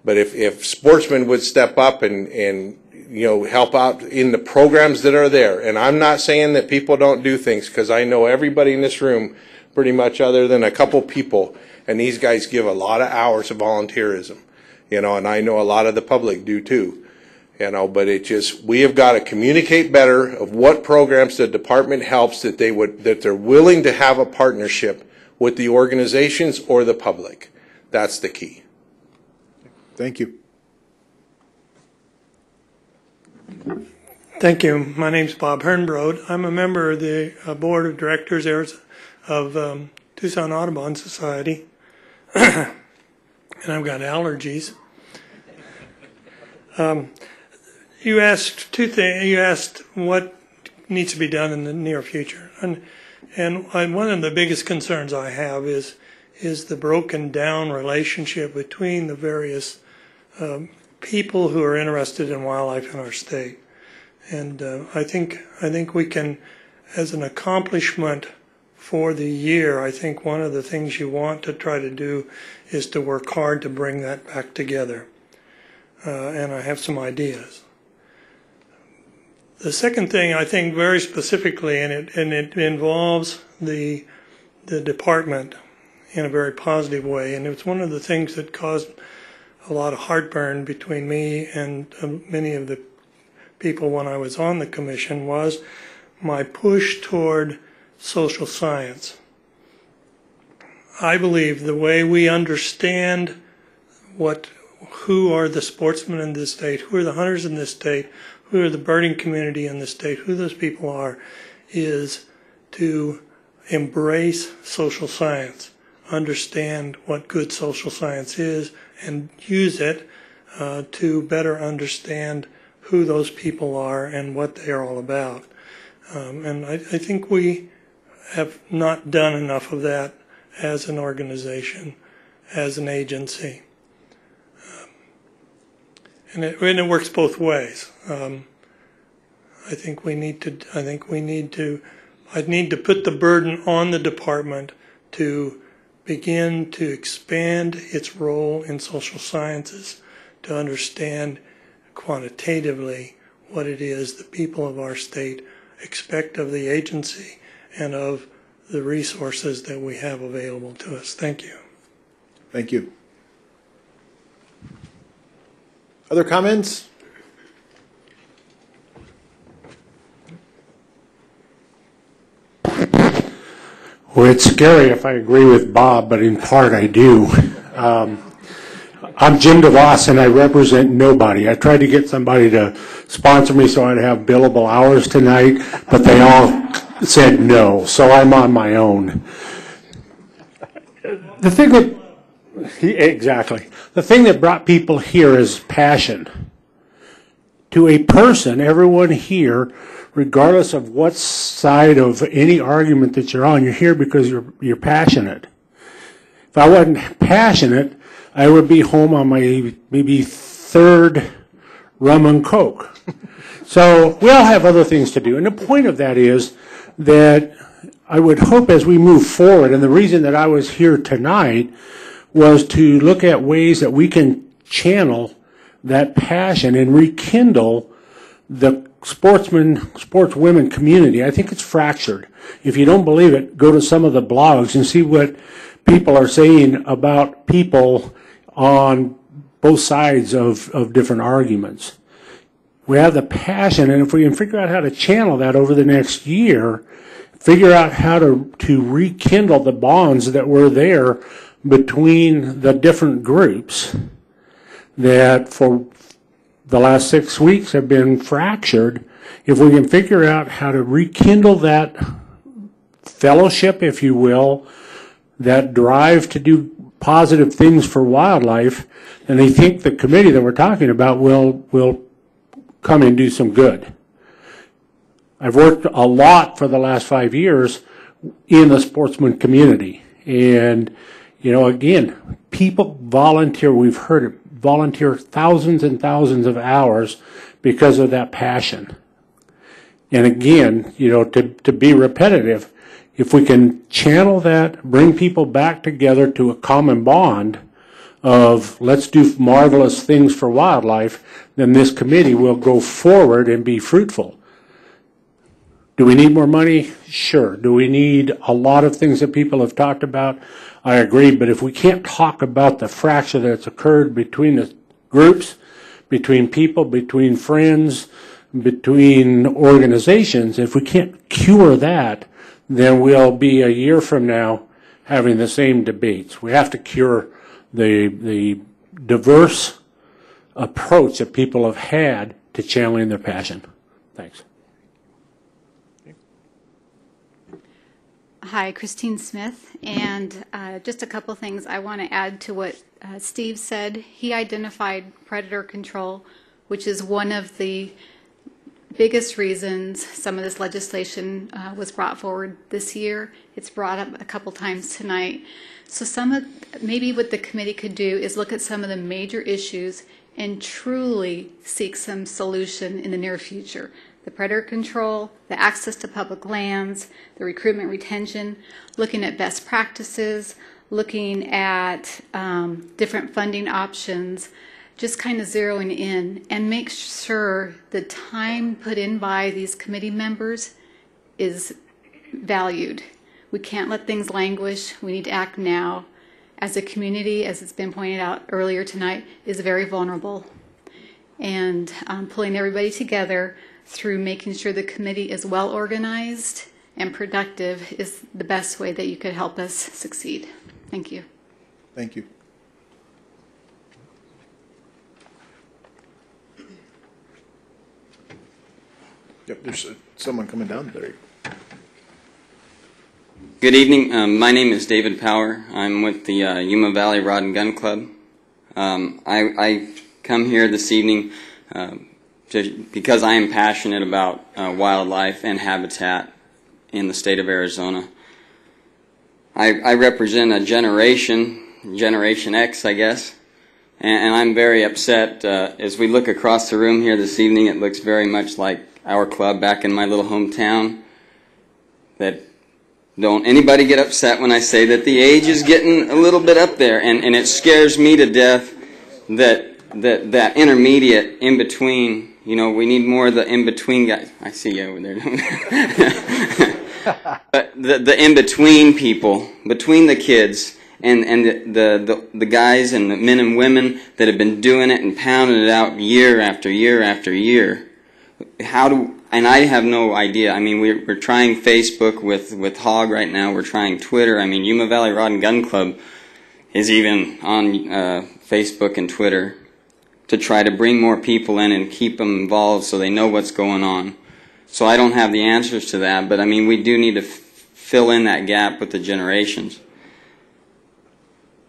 But if sportsmen would step up and you know, help out in the programs that are there. And I'm not saying that people don't do things, because I know everybody in this room, pretty much other than a couple people, and these guys give a lot of hours of volunteerism, you know, and I know a lot of the public do too, you know, but we have got to communicate better of what programs the department helps, that they're willing to have a partnership with the organizations or the public. That's the key. Thank you. Thank you. My name's Bob Hernbrode. I'm a member of the board of directors of Tucson Audubon Society, and I've got allergies. You asked two things. You asked what needs to be done in the near future, and one of the biggest concerns I have is the broken down relationship between the various people who are interested in wildlife in our state. And I think we can, as an accomplishment for the year, I think one of the things you want to try to do is to work hard to bring that back together. And I have some ideas. The second thing, I think very specifically, and it involves the department in a very positive way, and it's one of the things that caused a lot of heartburn between me and many of the people when I was on the commission, was my push toward social science. I believe the way we understand what who are the sportsmen in this state, who are the hunters in this state, who are the birding community in this state, who those people are, is to embrace social science, understand what good social science is, and use it to better understand who those people are and what they are all about. And I think we have not done enough of that as an organization, as an agency. And it works both ways. I think we need to. I need to put the burden on the department to begin to expand its role in social sciences, to understand quantitatively what it is the people of our state expect of the agency and of the resources that we have available to us. Thank you. Thank you. Other comments? Well, it's scary if I agree with Bob, but in part I do. I'm Jim DeVos, and I represent nobody. I tried to get somebody to sponsor me so I'd have billable hours tonight, but they all said no, so I'm on my own. The thing that brought people here is passion. To a person, everyone here, regardless of what side of any argument that you're on, you're here because you're passionate. If I wasn't passionate, I would be home on my maybe third rum and coke. So we all have other things to do. And the point of that is that I would hope as we move forward, and the reason that I was here tonight was to look at ways that we can channel that passion and rekindle the sportswomen community. I think it's fractured. If you don't believe it, go to some of the blogs and see what people are saying about people on both sides of different arguments. We have the passion, and if we can figure out how to channel that over the next year, figure out how to rekindle the bonds that were there between the different groups that for the last 6 weeks have been fractured, if we can figure out how to rekindle that fellowship, if you will, that drive to do positive things for wildlife, then I think the committee that we're talking about will come and do some good. I've worked a lot for the last 5 years in the sportsman community, and again, people volunteer. We've heard it, volunteer thousands and thousands of hours because of that passion. And again, to be repetitive, if we can channel that, bring people back together to a common bond of let's do marvelous things for wildlife, then this committee will go forward and be fruitful. Do we need more money? Sure. Do we need a lot of things that people have talked about? I agree, but if we can't talk about the fracture that's occurred between the groups, between people, between friends, between organizations, if we can't cure that, then we'll be a year from now having the same debates. We have to cure the diverse approach that people have had to channeling their passion. Thanks. Hi, Christine Smith, and just a couple things I want to add to what Steve said. He identified predator control, which is one of the biggest reasons some of this legislation was brought forward this year. It's brought up a couple times tonight. So maybe what the committee could do is look at some of the major issues and truly seek some solution in the near future. The predator control, the access to public lands, the recruitment retention, looking at best practices, looking at different funding options, just kind of zeroing in and make sure the time put in by these committee members is valued. We can't let things languish. We need to act now. As a community, as it's been pointed out earlier tonight, is very vulnerable. And pulling everybody together through making sure the committee is well organized and productive is the best way that you could help us succeed. Thank you. Thank you. Yep, there's someone coming down there. Good evening. My name is David Power. I'm with the Yuma Valley Rod and Gun Club. I come here this evening because I am passionate about wildlife and habitat in the state of Arizona. I represent a Generation X, I guess, and I'm very upset. As we look across the room here this evening, it looks very much like our club back in my little hometown. Don't anybody get upset when I say that the age is getting a little bit up there, and it scares me to death that intermediate in between. You know, we need more of the in between guys. I see you over there. But the in between people, between the kids and the guys and the men and women that have been doing it and pounding it out year after year after year. And I have no idea. I mean, we're trying Facebook with Hogg right now. We're trying Twitter. I mean, Yuma Valley Rod and Gun Club is even on Facebook and Twitter to try to bring more people in and keep them involved so they know what's going on. So I don't have the answers to that, but I mean, we do need to fill in that gap with the generations.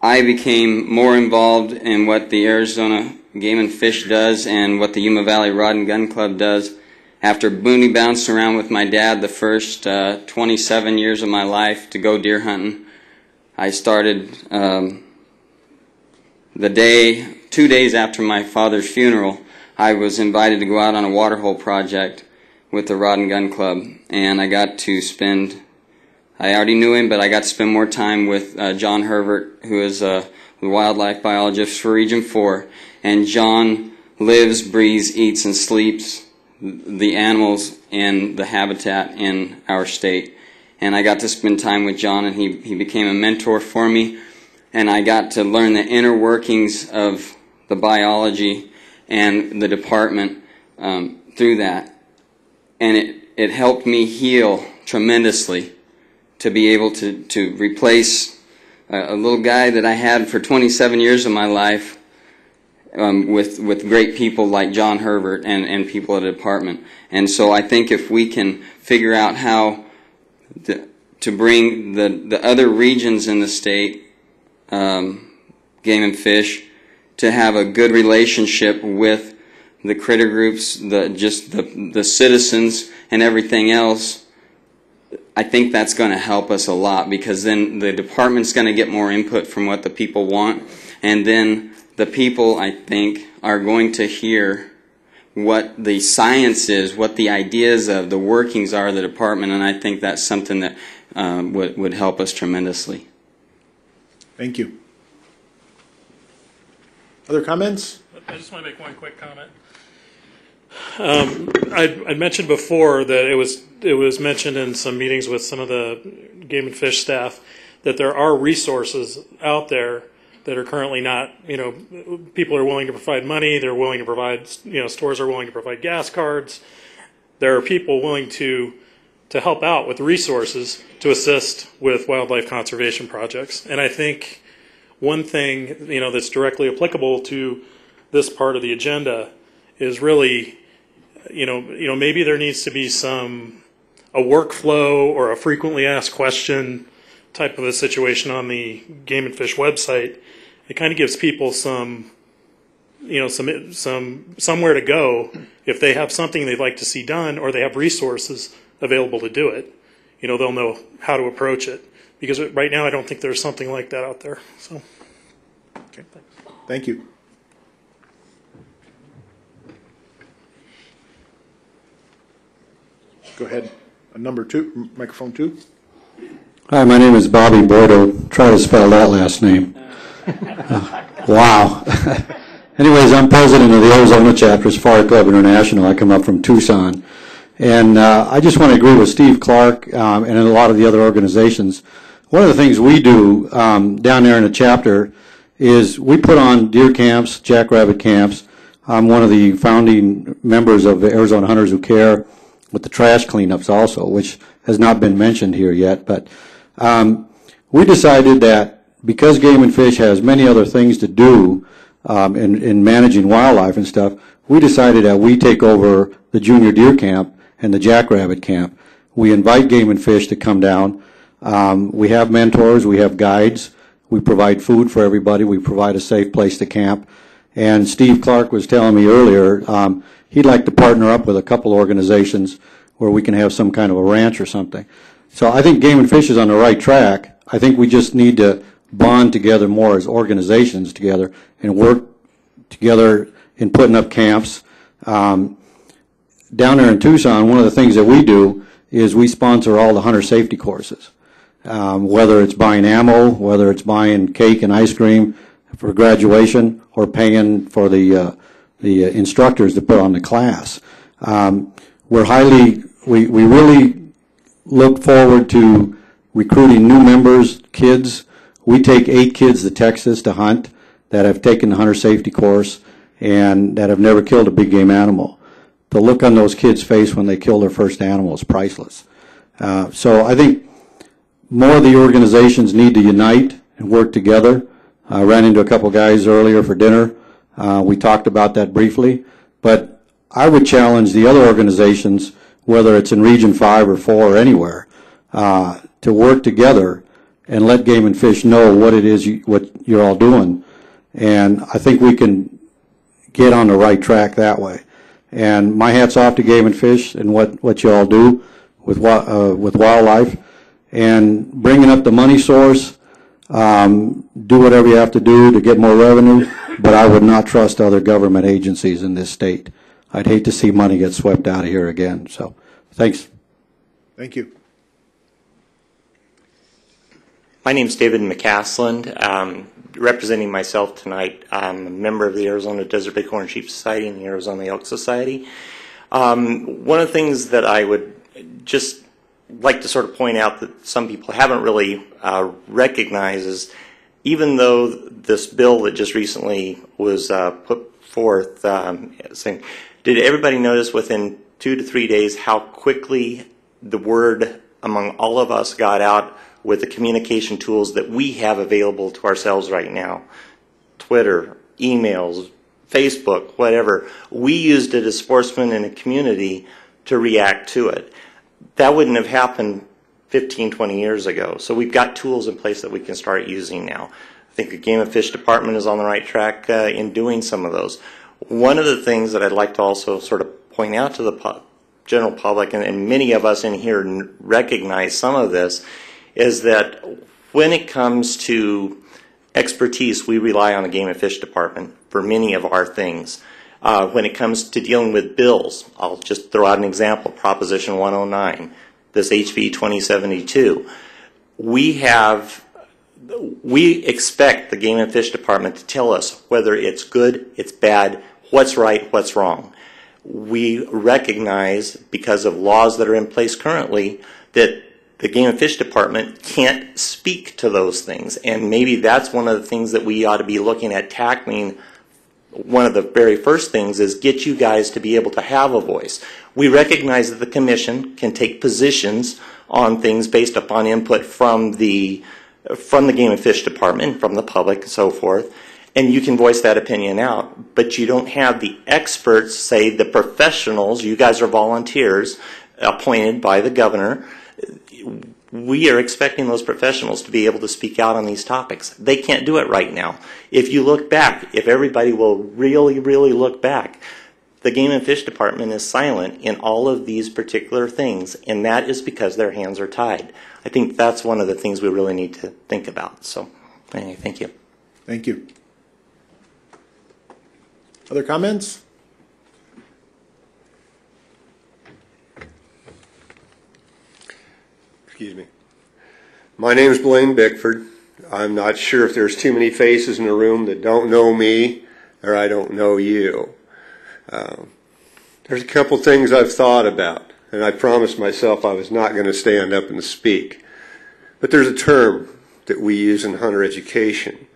I became more involved in what the Arizona Game and Fish does and what the Yuma Valley Rod and Gun Club does after boonie bouncing around with my dad the first 27 years of my life to go deer hunting. I started 2 days after my father's funeral. I was invited to go out on a waterhole project with the Rod and Gun Club, and I got to spend, I already knew him, but I got to spend more time with John Herbert, who is the wildlife biologist for Region 4. And John lives, breathes, eats, and sleeps the animals and the habitat in our state. And I got to spend time with John, and he became a mentor for me. And I got to learn the inner workings of the biology and the department through that. And it helped me heal tremendously to be able to replace a little guy that I had for 27 years of my life with great people like John Herbert and people at the department. And so I think if we can figure out how to bring the other regions in the state, Game and Fish, to have a good relationship with the critter groups, the citizens and everything else, I think that's going to help us a lot, because then the department's going to get more input from what the people want, and then the people, I think, are going to hear what the science is, what the ideas of the workings are of the department, and I think that's something that would help us tremendously. Thank you. Other comments? I just want to make one quick comment. I mentioned before that it was mentioned in some meetings with some of the Game and Fish staff that there are resources out there that are currently not, people are willing to provide money, they're willing to provide, stores are willing to provide gas cards. There are people willing to help out with resources to assist with wildlife conservation projects. And I think one thing, that's directly applicable to this part of the agenda is really, maybe there needs to be a workflow or a frequently asked question type of a situation on the Game and Fish website. It kind of gives people somewhere to go if they have something they'd like to see done, or they have resources available to do it. They'll know how to approach it, because right now I don't think there's something like that out there. So, okay, thank you. Go ahead. Number 2, microphone 2. Hi, my name is Bobby Bordeaux. Try to spell that last name. Wow. Anyways, I'm president of the Arizona chapter, Safari Club International. I come up from Tucson. And I just want to agree with Steve Clark and a lot of the other organizations. One of the things we do down there in the chapter is we put on deer camps, jackrabbit camps. I'm one of the founding members of the Arizona Hunters Who Care, with the trash cleanups also, which has not been mentioned here yet. But we decided that because Game and Fish has many other things to do in managing wildlife and stuff, we decided that we take over the junior deer camp and the Jackrabbit Camp. We invite Game and Fish to come down. We have mentors, we have guides, we provide food for everybody, we provide a safe place to camp. And Steve Clark was telling me earlier, he'd like to partner up with a couple organizations where we can have some kind of a ranch or something. So I think Game and Fish is on the right track. I think we just need to bond together more as organizations together and work together in putting up camps. Down there in Tucson, one of the things that we do is we sponsor all the hunter safety courses. Whether it's buying ammo, whether it's buying cake and ice cream for graduation, or paying for the instructors to put on the class. We really look forward to recruiting new members, kids. We take 8 kids to Texas to hunt that have taken the hunter safety course and that have never killed a big game animal. The look on those kids' face when they kill their first animal is priceless. So I think more of the organizations need to unite and work together. I ran into a couple guys earlier for dinner. We talked about that briefly. But I would challenge the other organizations, whether it's in Region 5 or 4 or anywhere, to work together and let Game and Fish know what it is what you're all doing. And I think we can get on the right track that way. And my hat's off to Game and Fish and what you all do with wildlife. And bringing up the money source, do whatever you have to do to get more revenue, but I would not trust other government agencies in this state. I'd hate to see money get swept out of here again. So, thanks. Thank you. My name is David McCasland. Representing myself tonight, I'm a member of the Arizona Desert Bighorn Sheep Society and the Arizona Elk Society. One of the things that I would just like to sort of point out that some people haven't really recognized is, even though this bill that just recently was put forth, saying, did everybody notice within 2 to 3 days how quickly the word among all of us got out with the communication tools that we have available to ourselves right now? Twitter, emails, Facebook, whatever. We used it as sportsmen in a community to react to it. That wouldn't have happened 15, 20 years ago. So we've got tools in place that we can start using now. I think the Game and Fish Department is on the right track in doing some of those. One of the things that I'd like to also sort of point out to the general public, and many of us in here recognize some of this, is that when it comes to expertise, we rely on the Game and Fish Department for many of our things. When it comes to dealing with bills, I'll just throw out an example, Proposition 109, this HB 2072. We expect the Game and Fish Department to tell us whether it's good, it's bad, what's right, what's wrong. We recognize, because of laws that are in place currently, that the Game and Fish Department can't speak to those things. And maybe that's one of the things that we ought to be looking at tackling. One of the very first things is get you guys to be able to have a voice. We recognize that the Commission can take positions on things based upon input from the Game and Fish Department, from the public and so forth, and you can voice that opinion out, but you don't have the experts, say the professionals. You guys are volunteers appointed by the governor. We are expecting those professionals to be able to speak out on these topics. They can't do it right now. If you look back, if everybody will really, really look back, the Game and Fish Department is silent in all of these particular things, and that is because their hands are tied. I think that's one of the things we really need to think about. So, anyway, thank you. Thank you. Other comments? Excuse me. My name is Blaine Bickford. I'm not sure if there's too many faces in the room that don't know me or I don't know you. There's a couple things I've thought about, and I promised myself I was not going to stand up and speak. But there's a term that we use in hunter education,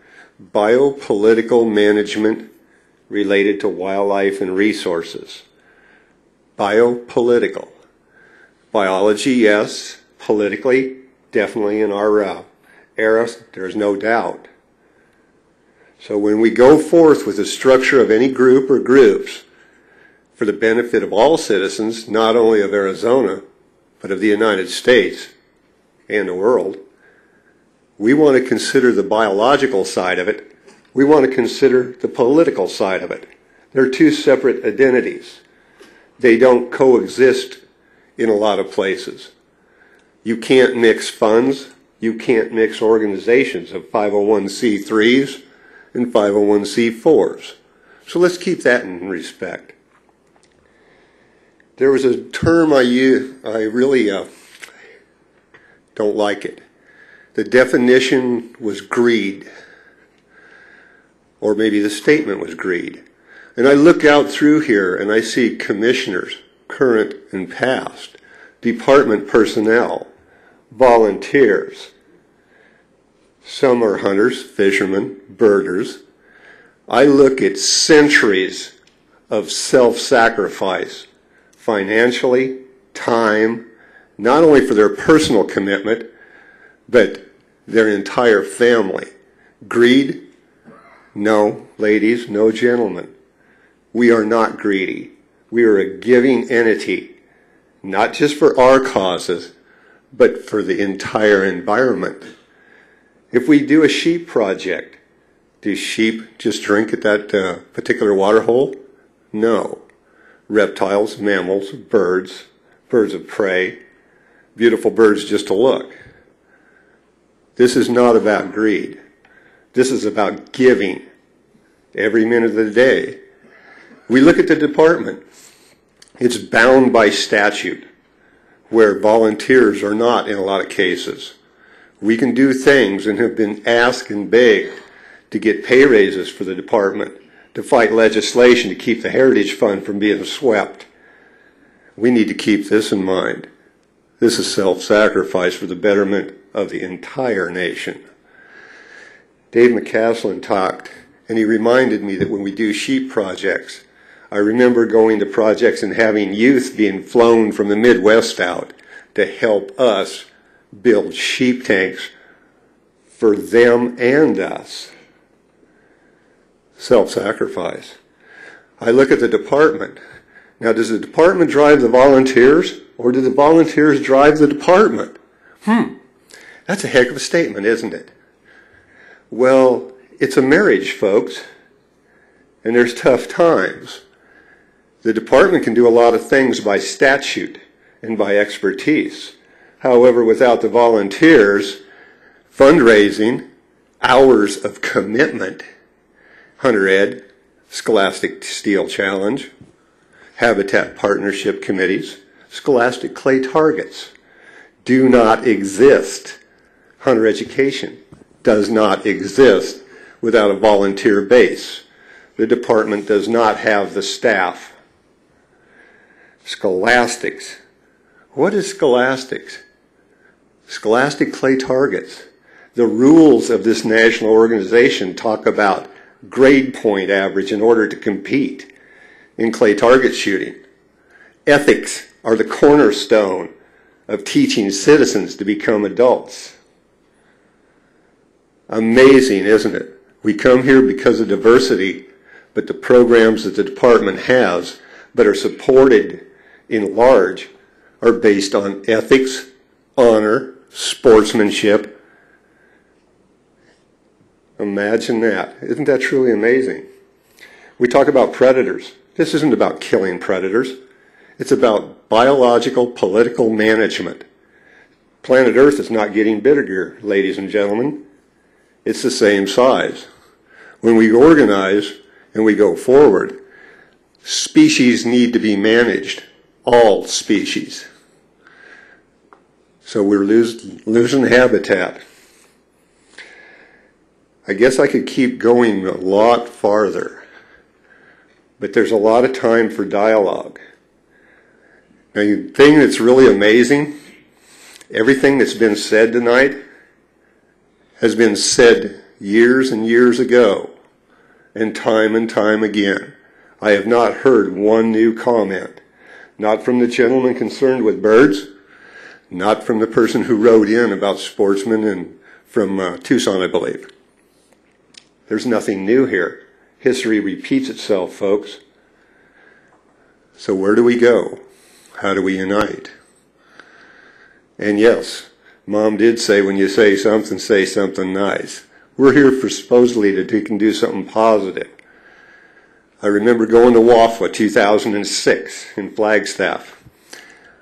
biopolitical management related to wildlife and resources. Biopolitical. Biology, yes. Politically, definitely in our era, there's no doubt. So when we go forth with the structure of any group or groups, for the benefit of all citizens, not only of Arizona, but of the United States and the world. We want to consider the biological side of it. We want to consider the political side of it. They're two separate identities. They don't coexist in a lot of places. You can't mix funds. You can't mix organizations of 501c3s and 501c4s. So let's keep that in respect. There was a term I really don't like it. The definition was greed, or maybe the statement was greed. And I look out through here and I see commissioners, current and past, department personnel, volunteers. Some are hunters, fishermen, birders. I look at centuries of self-sacrifice, financially, time, not only for their personal commitment, but their entire family. Greed? No, ladies, no, gentlemen. We are not greedy. We are a giving entity, not just for our causes, but for the entire environment. If we do a sheep project, do sheep just drink at that particular water hole? No. Reptiles, mammals, birds, birds of prey, beautiful birds just to look. This is not about greed. This is about giving every minute of the day. We look at the department. It's bound by statute, where volunteers are not in a lot of cases. We can do things and have been asked and begged to get pay raises for the department, to fight legislation to keep the Heritage Fund from being swept. We need to keep this in mind. This is self-sacrifice for the betterment of the entire nation. Dave McCaslin talked, and he reminded me that when we do sheep projects, I remember going to projects and having youth being flown from the Midwest out to help us build sheep tanks for them and us. Self-sacrifice. I look at the department. Now, does the department drive the volunteers, or do the volunteers drive the department? That's a heck of a statement, isn't it? Well, it's a marriage, folks, and there's tough times. The department can do a lot of things by statute and by expertise. However, without the volunteers, fundraising, hours of commitment, Hunter Ed, Scholastic Steel Challenge, Habitat Partnership Committees, Scholastic Clay Targets do not exist. Hunter education does not exist without a volunteer base. The department does not have the staff. Scholastics. What is scholastics? Scholastic Clay Targets. The rules of this national organization talk about grade point average in order to compete in clay target shooting. Ethics are the cornerstone of teaching citizens to become adults. Amazing, isn't it? We come here because of diversity, but the programs that the department has, but are supported in large, are based on ethics, honor, sportsmanship. Imagine that. Isn't that truly amazing? We talk about predators. This isn't about killing predators. It's about biological, political management. Planet Earth is not getting bigger, ladies and gentlemen. It's the same size. When we organize and we go forward, species need to be managed. All species. So we're losing habitat. I guess I could keep going a lot farther, but there's a lot of time for dialogue. Now, the thing that's really amazing, everything that's been said tonight has been said years and years ago, and time again. I have not heard one new comment, not from the gentleman concerned with birds, not from the person who wrote in about Sportsman and from Tucson, I believe. There's nothing new here. History repeats itself, folks. So where do we go? How do we unite? And yes, Mom did say when you say something nice. We're here for supposedly that we can do something positive. I remember going to WAFA 2006 in Flagstaff.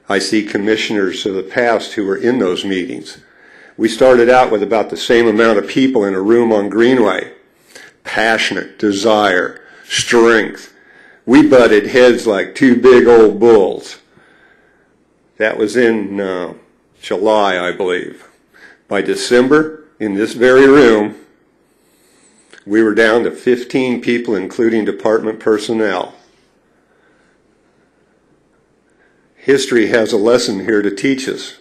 I see commissioners of the past who were in those meetings. We started out with about the same amount of people in a room on Greenway. Passionate, desire, strength. We butted heads like two big old bulls. That was in July, I believe. By December, in this very room, we were down to 15 people, including department personnel. History has a lesson here to teach us.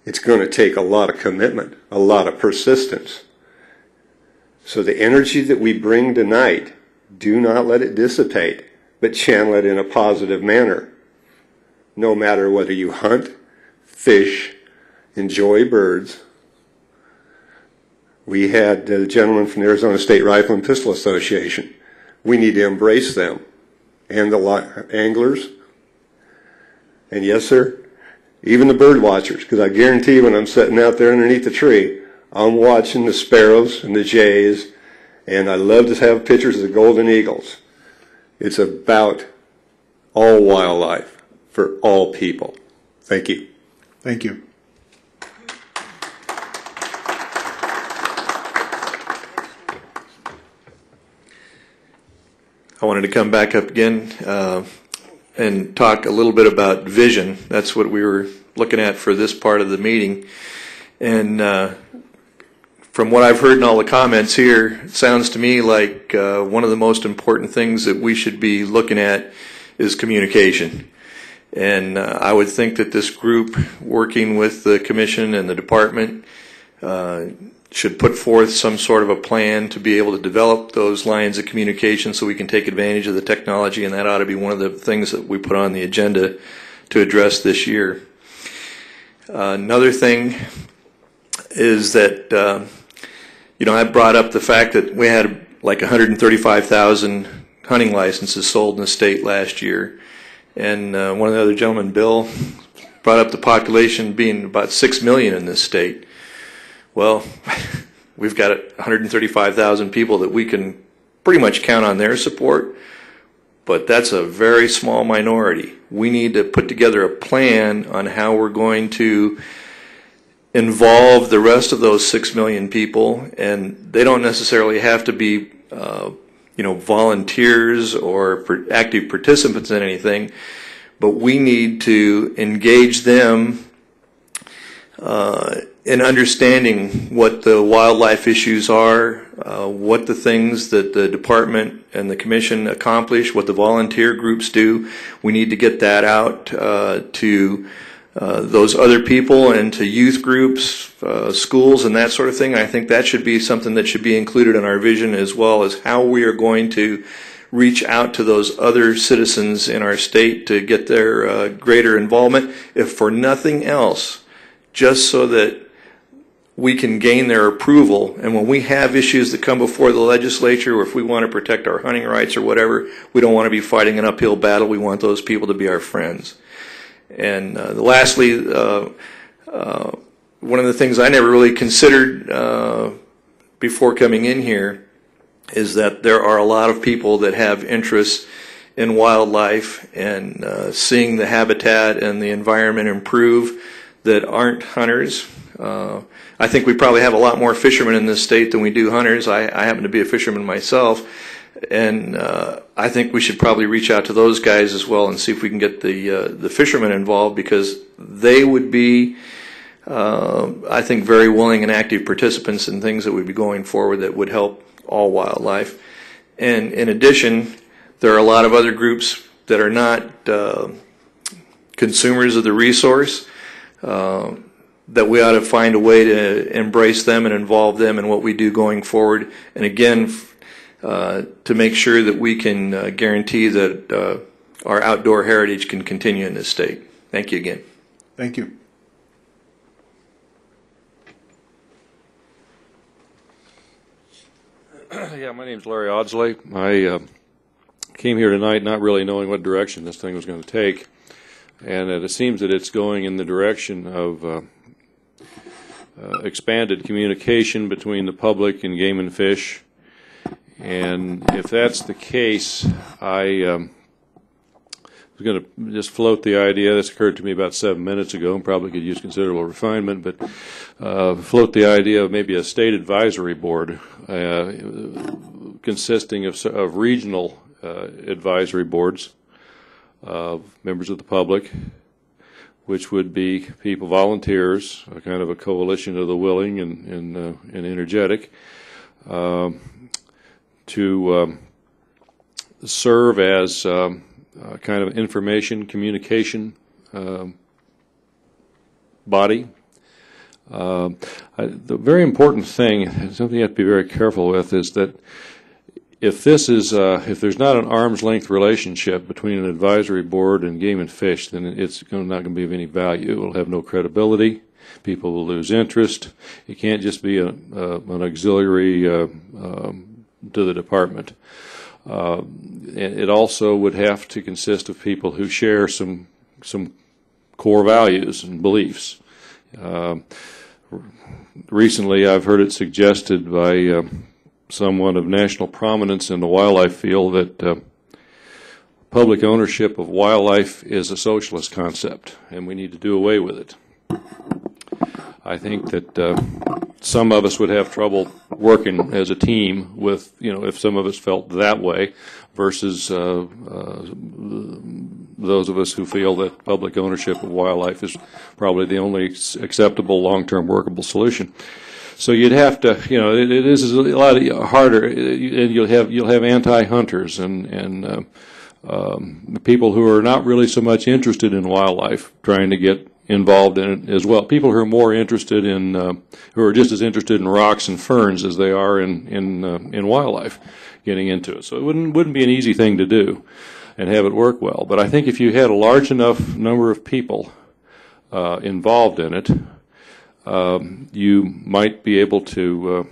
It's going to take a lot of commitment, a lot of persistence. So the energy that we bring tonight, do not let it dissipate, but channel it in a positive manner. No matter whether you hunt, fish, enjoy birds. We had the gentleman from the Arizona State Rifle and Pistol Association. We need to embrace them and the anglers. And yes, sir, even the bird watchers, because I guarantee when I'm sitting out there underneath the tree, I'm watching the sparrows and the jays, and I love to have pictures of the golden eagles. It's about all wildlife for all people. Thank you. Thank you. I wanted to come back up again and talk a little bit about vision. That's what we were looking at for this part of the meeting. And from what I've heard in all the comments here, it sounds to me like one of the most important things that we should be looking at is communication. And I would think that this group, working with the commission and the department, should put forth some sort of a plan to be able to develop those lines of communication so we can take advantage of the technology, and that ought to be one of the things that we put on the agenda to address this year. Another thing is that, I brought up the fact that we had like 135,000 hunting licenses sold in the state last year. And one of the other gentlemen, Bill, brought up the population being about 6 million in this state. Well, we've got 135,000 people that we can pretty much count on their support, but that's a very small minority. We need to put together a plan on how we're going to involve the rest of those 6 million people, and they don't necessarily have to be volunteers or active participants in anything, but we need to engage them in understanding what the wildlife issues are, what the things that the department and the commission accomplish, what the volunteer groups do. We need to get that out to those other people and to youth groups, schools, and that sort of thing. I think that should be something that should be included in our vision, as well as how we are going to reach out to those other citizens in our state to get their greater involvement, if for nothing else, just so that we can gain their approval. And when we have issues that come before the legislature, or if we want to protect our hunting rights or whatever, we don't want to be fighting an uphill battle. We want those people to be our friends. And lastly, one of the things I never really considered before coming in here is that there are a lot of people that have interests in wildlife and seeing the habitat and the environment improve that aren't hunters. I think we probably have a lot more fishermen in this state than we do hunters. I happen to be a fisherman myself, and I think we should probably reach out to those guys as well and see if we can get the fishermen involved, because they would be, I think, very willing and active participants in things that would be going forward that would help all wildlife. And in addition, there are a lot of other groups that are not consumers of the resource, that we ought to find a way to embrace them and involve them in what we do going forward. And again, to make sure that we can guarantee that our outdoor heritage can continue in this state. Thank you again. Thank you. Yeah, my name's Larry Audsley. I came here tonight not really knowing what direction this thing was going to take, and it seems that it's going in the direction of expanded communication between the public and Game and Fish. And if that's the case, I was going to just float the idea. This occurred to me about 7 minutes ago and probably could use considerable refinement, but float the idea of maybe a state advisory board consisting of regional advisory boards of members of the public, which would be people, volunteers, a kind of a coalition of the willing and energetic, to serve as kind of information communication body. The very important thing, something you have to be very careful with, is that if this is if there's not an arm's length relationship between an advisory board and Game and Fish, then it's not going to be of any value. It will have no credibility. People will lose interest. It can't just be an auxiliary to the department. It also would have to consist of people who share some core values and beliefs. Recently, I've heard it suggested by someone of national prominence in the wildlife field that public ownership of wildlife is a socialist concept, and we need to do away with it. I think that some of us would have trouble working as a team with, if some of us felt that way, versus those of us who feel that public ownership of wildlife is probably the only acceptable long-term workable solution. So you'd have to, it is a lot harder, and you'll have anti-hunters and people who are not really so much interested in wildlife trying to get involved in it as well. People who are more interested in, who are just as interested in rocks and ferns as they are in wildlife, getting into it. So it wouldn't be an easy thing to do and have it work well. But I think if you had a large enough number of people involved in it, you might be able to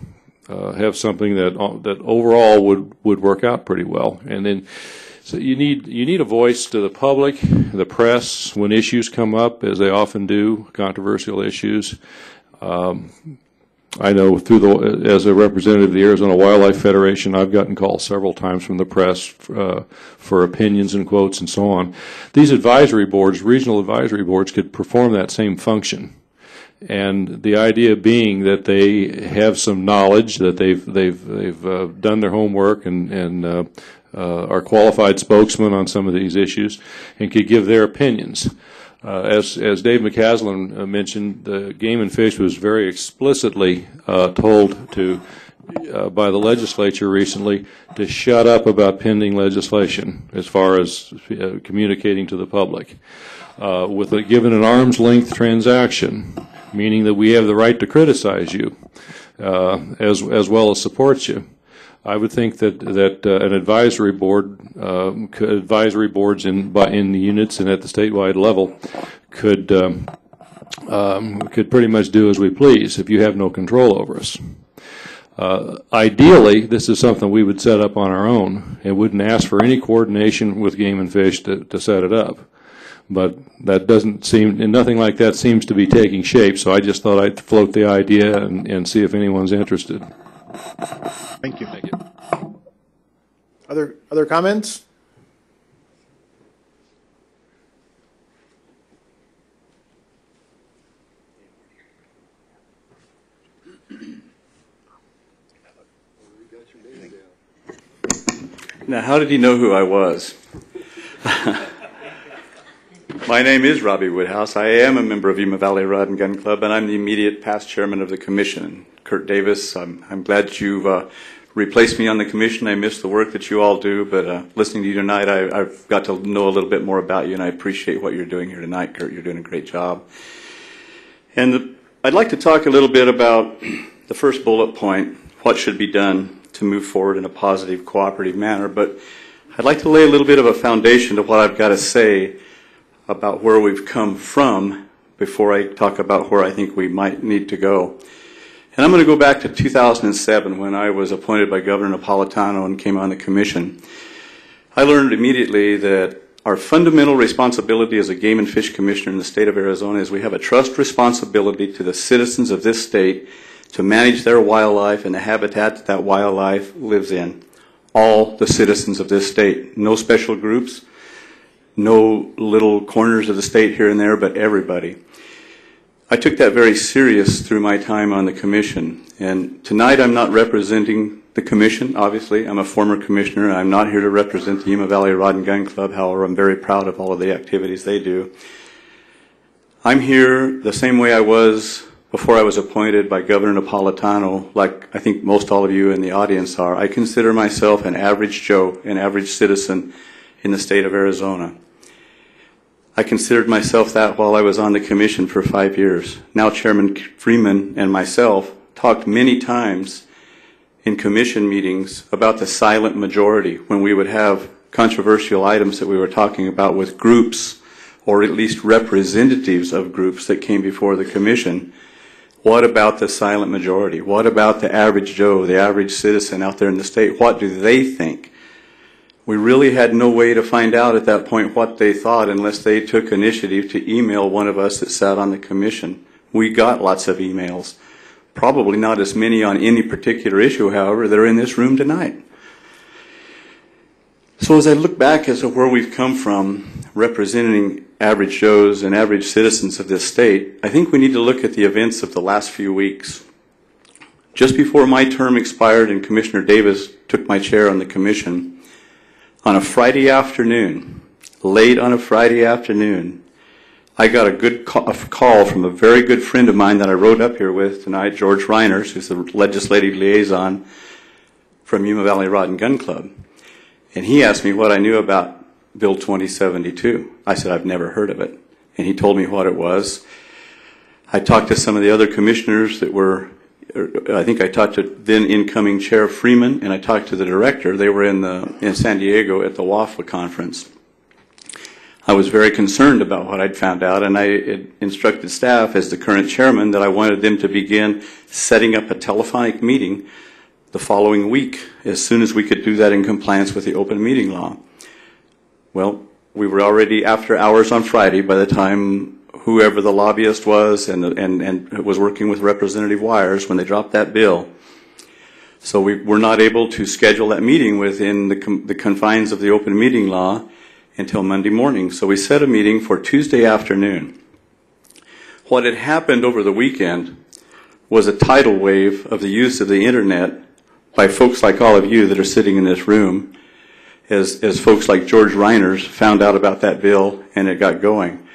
have something that overall would work out pretty well. And then, so you need a voice to the public, the press, when issues come up, as they often do, controversial issues. I know as a representative of the Arizona Wildlife Federation, I've gotten calls several times from the press for opinions and quotes and so on. These advisory boards, regional advisory boards, could perform that same function. And the idea being that they have some knowledge, that they've done their homework and are qualified spokesmen on some of these issues, and could give their opinions. As Dave McCaslin mentioned, the Game and Fish was very explicitly told to by the legislature recently to shut up about pending legislation as far as communicating to the public. Given an arm's length transaction, meaning that we have the right to criticize you as well as support you, I would think that an advisory board, advisory boards in the units and at the statewide level could pretty much do as we please if you have no control over us. Ideally, this is something we would set up on our own and wouldn't ask for any coordination with Game and Fish to set it up. But that doesn't seem, and nothing like that seems to be taking shape, so I just thought I'd float the idea and see if anyone's interested. Thank you. Thank you. Other comments? Now, how did he know who I was? My name is Robbie Woodhouse. I am a member of Yuma Valley Rod and Gun Club, and I'm the immediate past chairman of the commission. Kurt Davis, I'm glad you've replaced me on the commission. I miss the work that you all do, but listening to you tonight, I've got to know a little bit more about you, and I appreciate what you're doing here tonight, Kurt. You're doing a great job. And I'd like to talk a little bit about the first bullet point, what should be done to move forward in a positive, cooperative manner, but I'd like to lay a little bit of a foundation to what I've got to say about where we've come from before I talk about where I think we might need to go. And I'm going to go back to 2007 when I was appointed by Governor Napolitano and came on the commission. I learned immediately that our fundamental responsibility as a game and fish commissioner in the state of Arizona is we have a trust responsibility to the citizens of this state to manage their wildlife and the habitat that wildlife lives in. All the citizens of this state. No special groups, no little corners of the state here and there, but everybody. I took that very serious through my time on the commission. And tonight I'm not representing the commission, obviously. I'm a former commissioner. I'm not here to represent the Yuma Valley Rod and Gun Club. However, I'm very proud of all of the activities they do. I'm here the same way I was before I was appointed by Governor Napolitano, like I think most all of you in the audience are. I consider myself an average Joe, an average citizen in the state of Arizona. I considered myself that while I was on the commission for 5 years. Now Chairman Freeman and myself talked many times in commission meetings about the silent majority when we would have controversial items that we were talking about with groups or at least representatives of groups that came before the commission. What about the silent majority? What about the average Joe, the average citizen out there in the state? What do they think? We really had no way to find out at that point what they thought unless they took initiative to email one of us that sat on the commission. We got lots of emails. Probably not as many on any particular issue, however, that are in this room tonight. So as I look back as to where we've come from representing average Joes and average citizens of this state, I think we need to look at the events of the last few weeks. Just before my term expired and Commissioner Davis took my chair on the commission, on a Friday afternoon, late on a Friday afternoon, I got a call from a very good friend of mine that I rode up here with tonight, George Reiners, who's the legislative liaison from Yuma Valley Rod and Gun Club. And he asked me what I knew about Bill 2072. I said, I've never heard of it. And he told me what it was. I talked to some of the other commissioners that were, I think I talked to then incoming Chair Freeman, and I talked to the director. They were in San Diego at the WAFLA conference. I was very concerned about what I'd found out, and I instructed staff as the current chairman that I wanted them to begin setting up a telephonic meeting the following week, as soon as we could do that in compliance with the open meeting law. Well, we were already after hours on Friday by the time whoever the lobbyist was and was working with Representative Wires when they dropped that bill. So we were not able to schedule that meeting within the confines of the open meeting law until Monday morning. So we set a meeting for Tuesday afternoon. What had happened over the weekend was a tidal wave of the use of the internet by folks like all of you that are sitting in this room, as folks like George Reiners found out about that bill and it got going.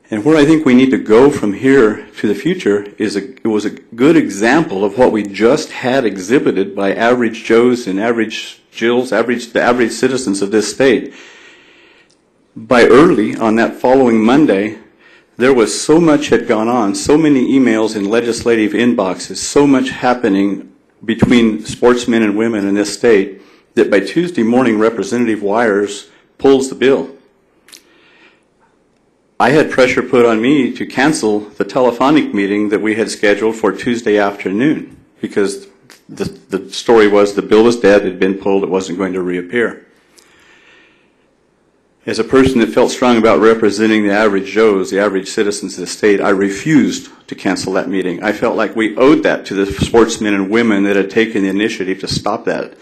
And where I think we need to go from here to the future is it was a good example of what we just had exhibited by average Joes and average Jills, the average citizens of this state. By early on that following Monday, there was so much had gone on, so many emails in legislative inboxes, so much happening between sportsmen and women in this state that by Tuesday morning, Representative Wires pulls the bill. I had pressure put on me to cancel the telephonic meeting that we had scheduled for Tuesday afternoon because the story was the bill was dead, it had been pulled, it wasn't going to reappear. As a person that felt strong about representing the average Joes, the average citizens of the state, I refused to cancel that meeting. I felt like we owed that to the sportsmen and women that had taken the initiative to stop that.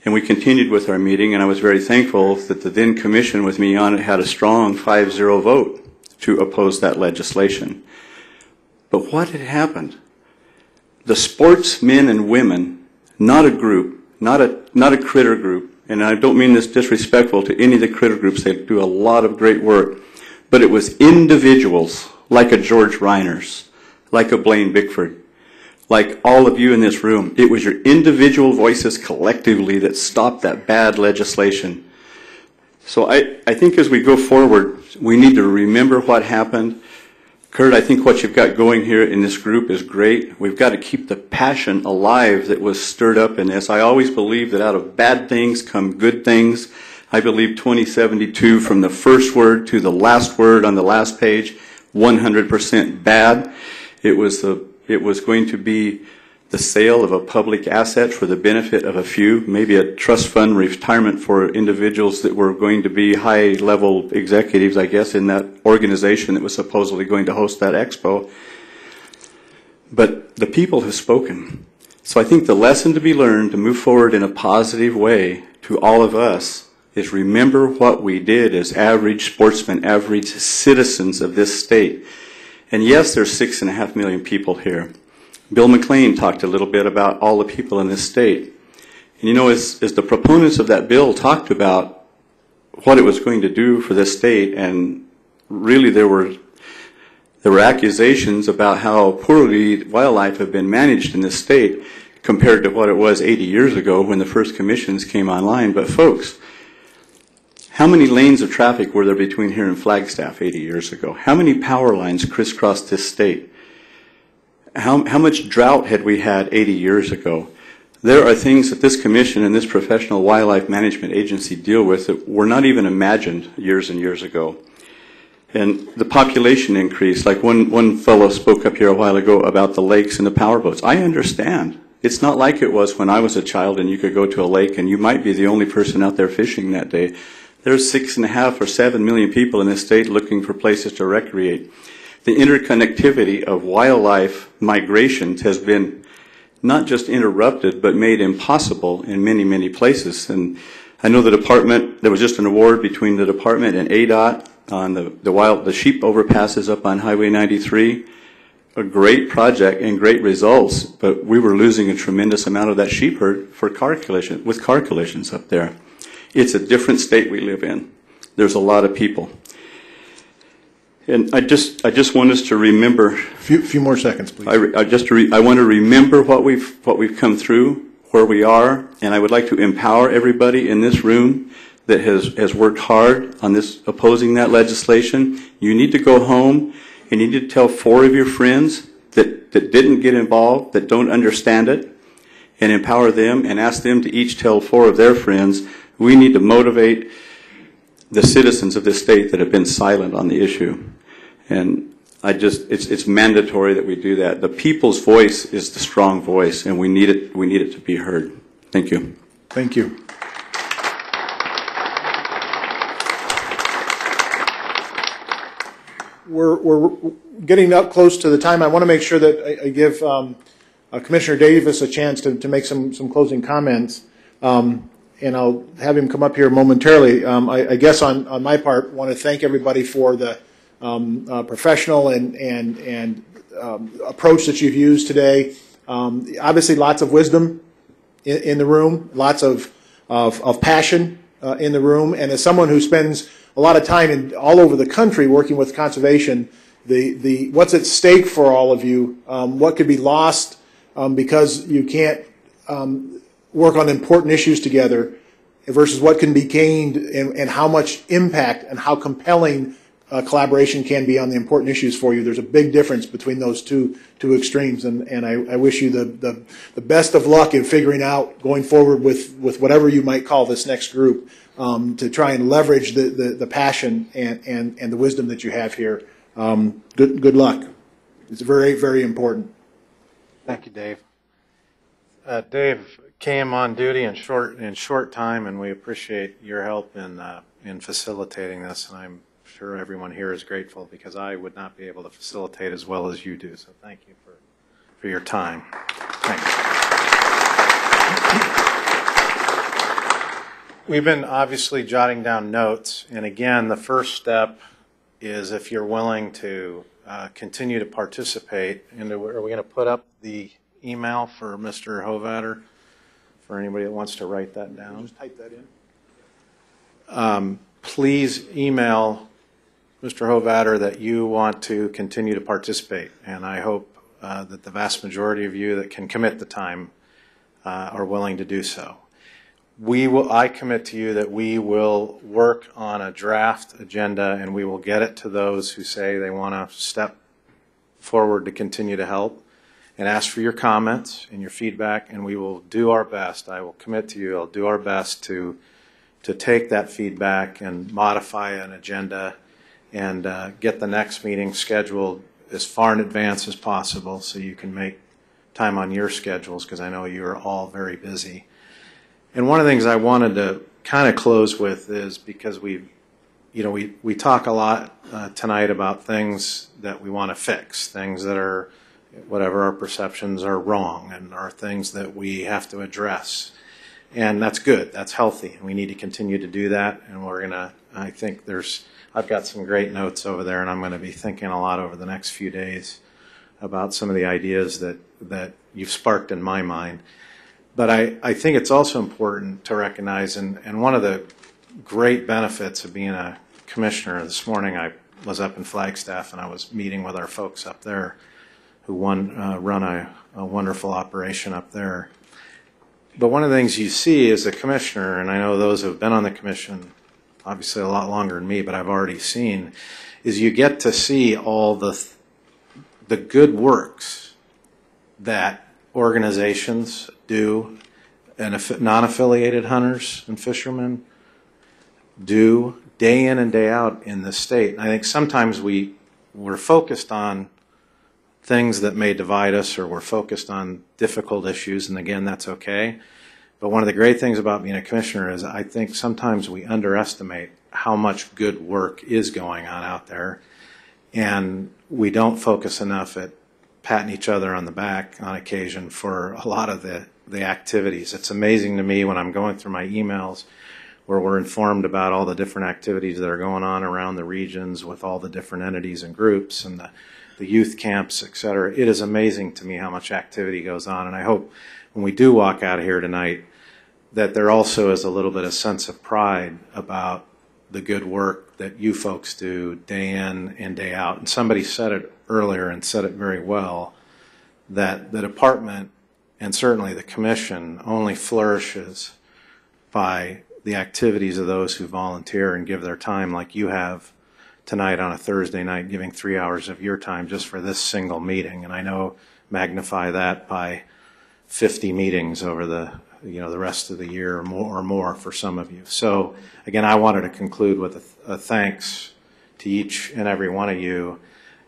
And we continued with our meeting, and I was very thankful that the then commission with me on it had a strong 5-0 vote to oppose that legislation. But what had happened? The sportsmen and women, not a group, not a critter group, and I don't mean this disrespectful to any of the critter groups, they do a lot of great work, but it was individuals like a George Reiners, like a Blaine Bickford, like all of you in this room. It was your individual voices collectively that stopped that bad legislation. So I think as we go forward, we need to remember what happened. Kurt, I think what you've got going here in this group is great. We've got to keep the passion alive that was stirred up in this. I always believe that out of bad things come good things. I believe 2072 from the first word to the last word on the last page, 100% bad. It was going to be the sale of a public asset for the benefit of a few, maybe a trust fund retirement for individuals that were going to be high-level executives, I guess, in that organization that was supposedly going to host that expo. But the people have spoken. So I think the lesson to be learned to move forward in a positive way to all of us is remember what we did as average sportsmen, average citizens of this state. And yes, there's 6.5 million people here. Bill McLean talked a little bit about all the people in this state. And you know, as the proponents of that bill talked about what it was going to do for this state, and really there were accusations about how poorly wildlife had been managed in this state compared to what it was 80 years ago when the first commissions came online. But folks, how many lanes of traffic were there between here and Flagstaff 80 years ago? How many power lines crisscrossed this state? How much drought had we had 80 years ago? There are things that this commission and this professional wildlife management agency deal with that were not even imagined years and years ago. And the population increase, like one fellow spoke up here a while ago about the lakes and the power boats. I understand. It's not like it was when I was a child and you could go to a lake and you might be the only person out there fishing that day. There's 6.5 or 7 million people in this state looking for places to recreate. The interconnectivity of wildlife migrations has been not just interrupted, but made impossible in many, many places. And I know the department, there was just an award between the department and ADOT on the sheep overpasses up on Highway 93. A great project and great results, but we were losing a tremendous amount of that sheep herd with car collisions up there. It's a different state we live in. There's a lot of people. And I just want us to remember. Few more seconds, please. I want to remember what we've come through, where we are, and I would like to empower everybody in this room that has worked hard on this, opposing that legislation. You need to go home and you need to tell 4 of your friends that didn't get involved, that don't understand it, and empower them and ask them to each tell 4 of their friends. We need to motivate the citizens of this state that have been silent on the issue. And it's mandatory that we do that. The people's voice is the strong voice, and we need it to be heard. Thank you. Thank you. We're getting up close to the time. I want to make sure that I give Commissioner Davis a chance to make some closing comments. And I'll have him come up here momentarily. I guess on my part, want to thank everybody for the professional and approach that you've used today. Obviously, lots of wisdom in the room, lots of passion in the room. And as someone who spends a lot of time all over the country working with conservation, the what's at stake for all of you, what could be lost because you can't work on important issues together versus what can be gained and how much impact and how compelling collaboration can be on the important issues for you. There's a big difference between those two extremes, and I wish you the best of luck in figuring out going forward with whatever you might call this next group to try and leverage the passion and the wisdom that you have here. Good luck. It's very, very important. Thank you, Dave. Dave came on duty in short time, and we appreciate your help in facilitating this. And I'm sure everyone here is grateful because I would not be able to facilitate as well as you do. So thank you for your time. Thanks. We've been obviously jotting down notes, and again, the first step is if you're willing to continue to participate. And are we going to put up the email for Mr. Hovatter for anybody that wants to write that down? Just type that in. Please email Mr. Hovatter that you want to continue to participate, and I hope that the vast majority of you that can commit the time are willing to do so. I commit to you that we will work on a draft agenda, and we will get it to those who say they want to step forward to continue to help, and ask for your comments and your feedback, and we will do our best. I will commit to you, I'll do our best to take that feedback and modify an agenda and get the next meeting scheduled as far in advance as possible so you can make time on your schedules because I know you're all very busy. And one of the things I wanted to kind of close with is because we talk a lot tonight about things that we want to fix, things that are, whatever our perceptions are wrong, and are things that we have to address. And that's good, that's healthy, and we need to continue to do that. And we're gonna, I think I've got some great notes over there, and I'm gonna be thinking a lot over the next few days about some of the ideas that you've sparked in my mind. But I think it's also important to recognize, and one of the great benefits of being a commissioner, this morning I was up in Flagstaff and I was meeting with our folks up there who run a wonderful operation up there. But one of the things you see as a commissioner, and I know those who have been on the commission obviously a lot longer than me, but I've already seen, is you get to see all the good works that organizations do, and non-affiliated hunters and fishermen do day in and day out in this state. And I think sometimes we're focused on things that may divide us, or we're focused on difficult issues, and again, that's okay. But one of the great things about being a commissioner is I think sometimes we underestimate how much good work is going on out there, and we don't focus enough at patting each other on the back on occasion for a lot of the activities. It's amazing to me when I'm going through my emails where we're informed about all the different activities that are going on around the regions with all the different entities and groups and the youth camps, et cetera. It is amazing to me how much activity goes on, and I hope when we do walk out of here tonight that there also is a little bit of sense of pride about the good work that you folks do day in and day out. And somebody said it earlier and said it very well, that the department and certainly the commission only flourishes by the activities of those who volunteer and give their time, like you have tonight on a Thursday night, giving 3 hours of your time just for this single meeting. And I know magnify that by 50 meetings over the rest of the year or more for some of you. So again, I wanted to conclude with a thanks to each and every one of you.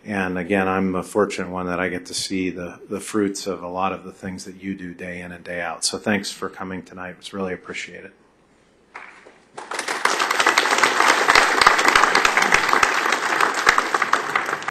And again, I'm a fortunate one that I get to see the fruits of a lot of the things that you do day in and day out. So thanks for coming tonight. It's really appreciated.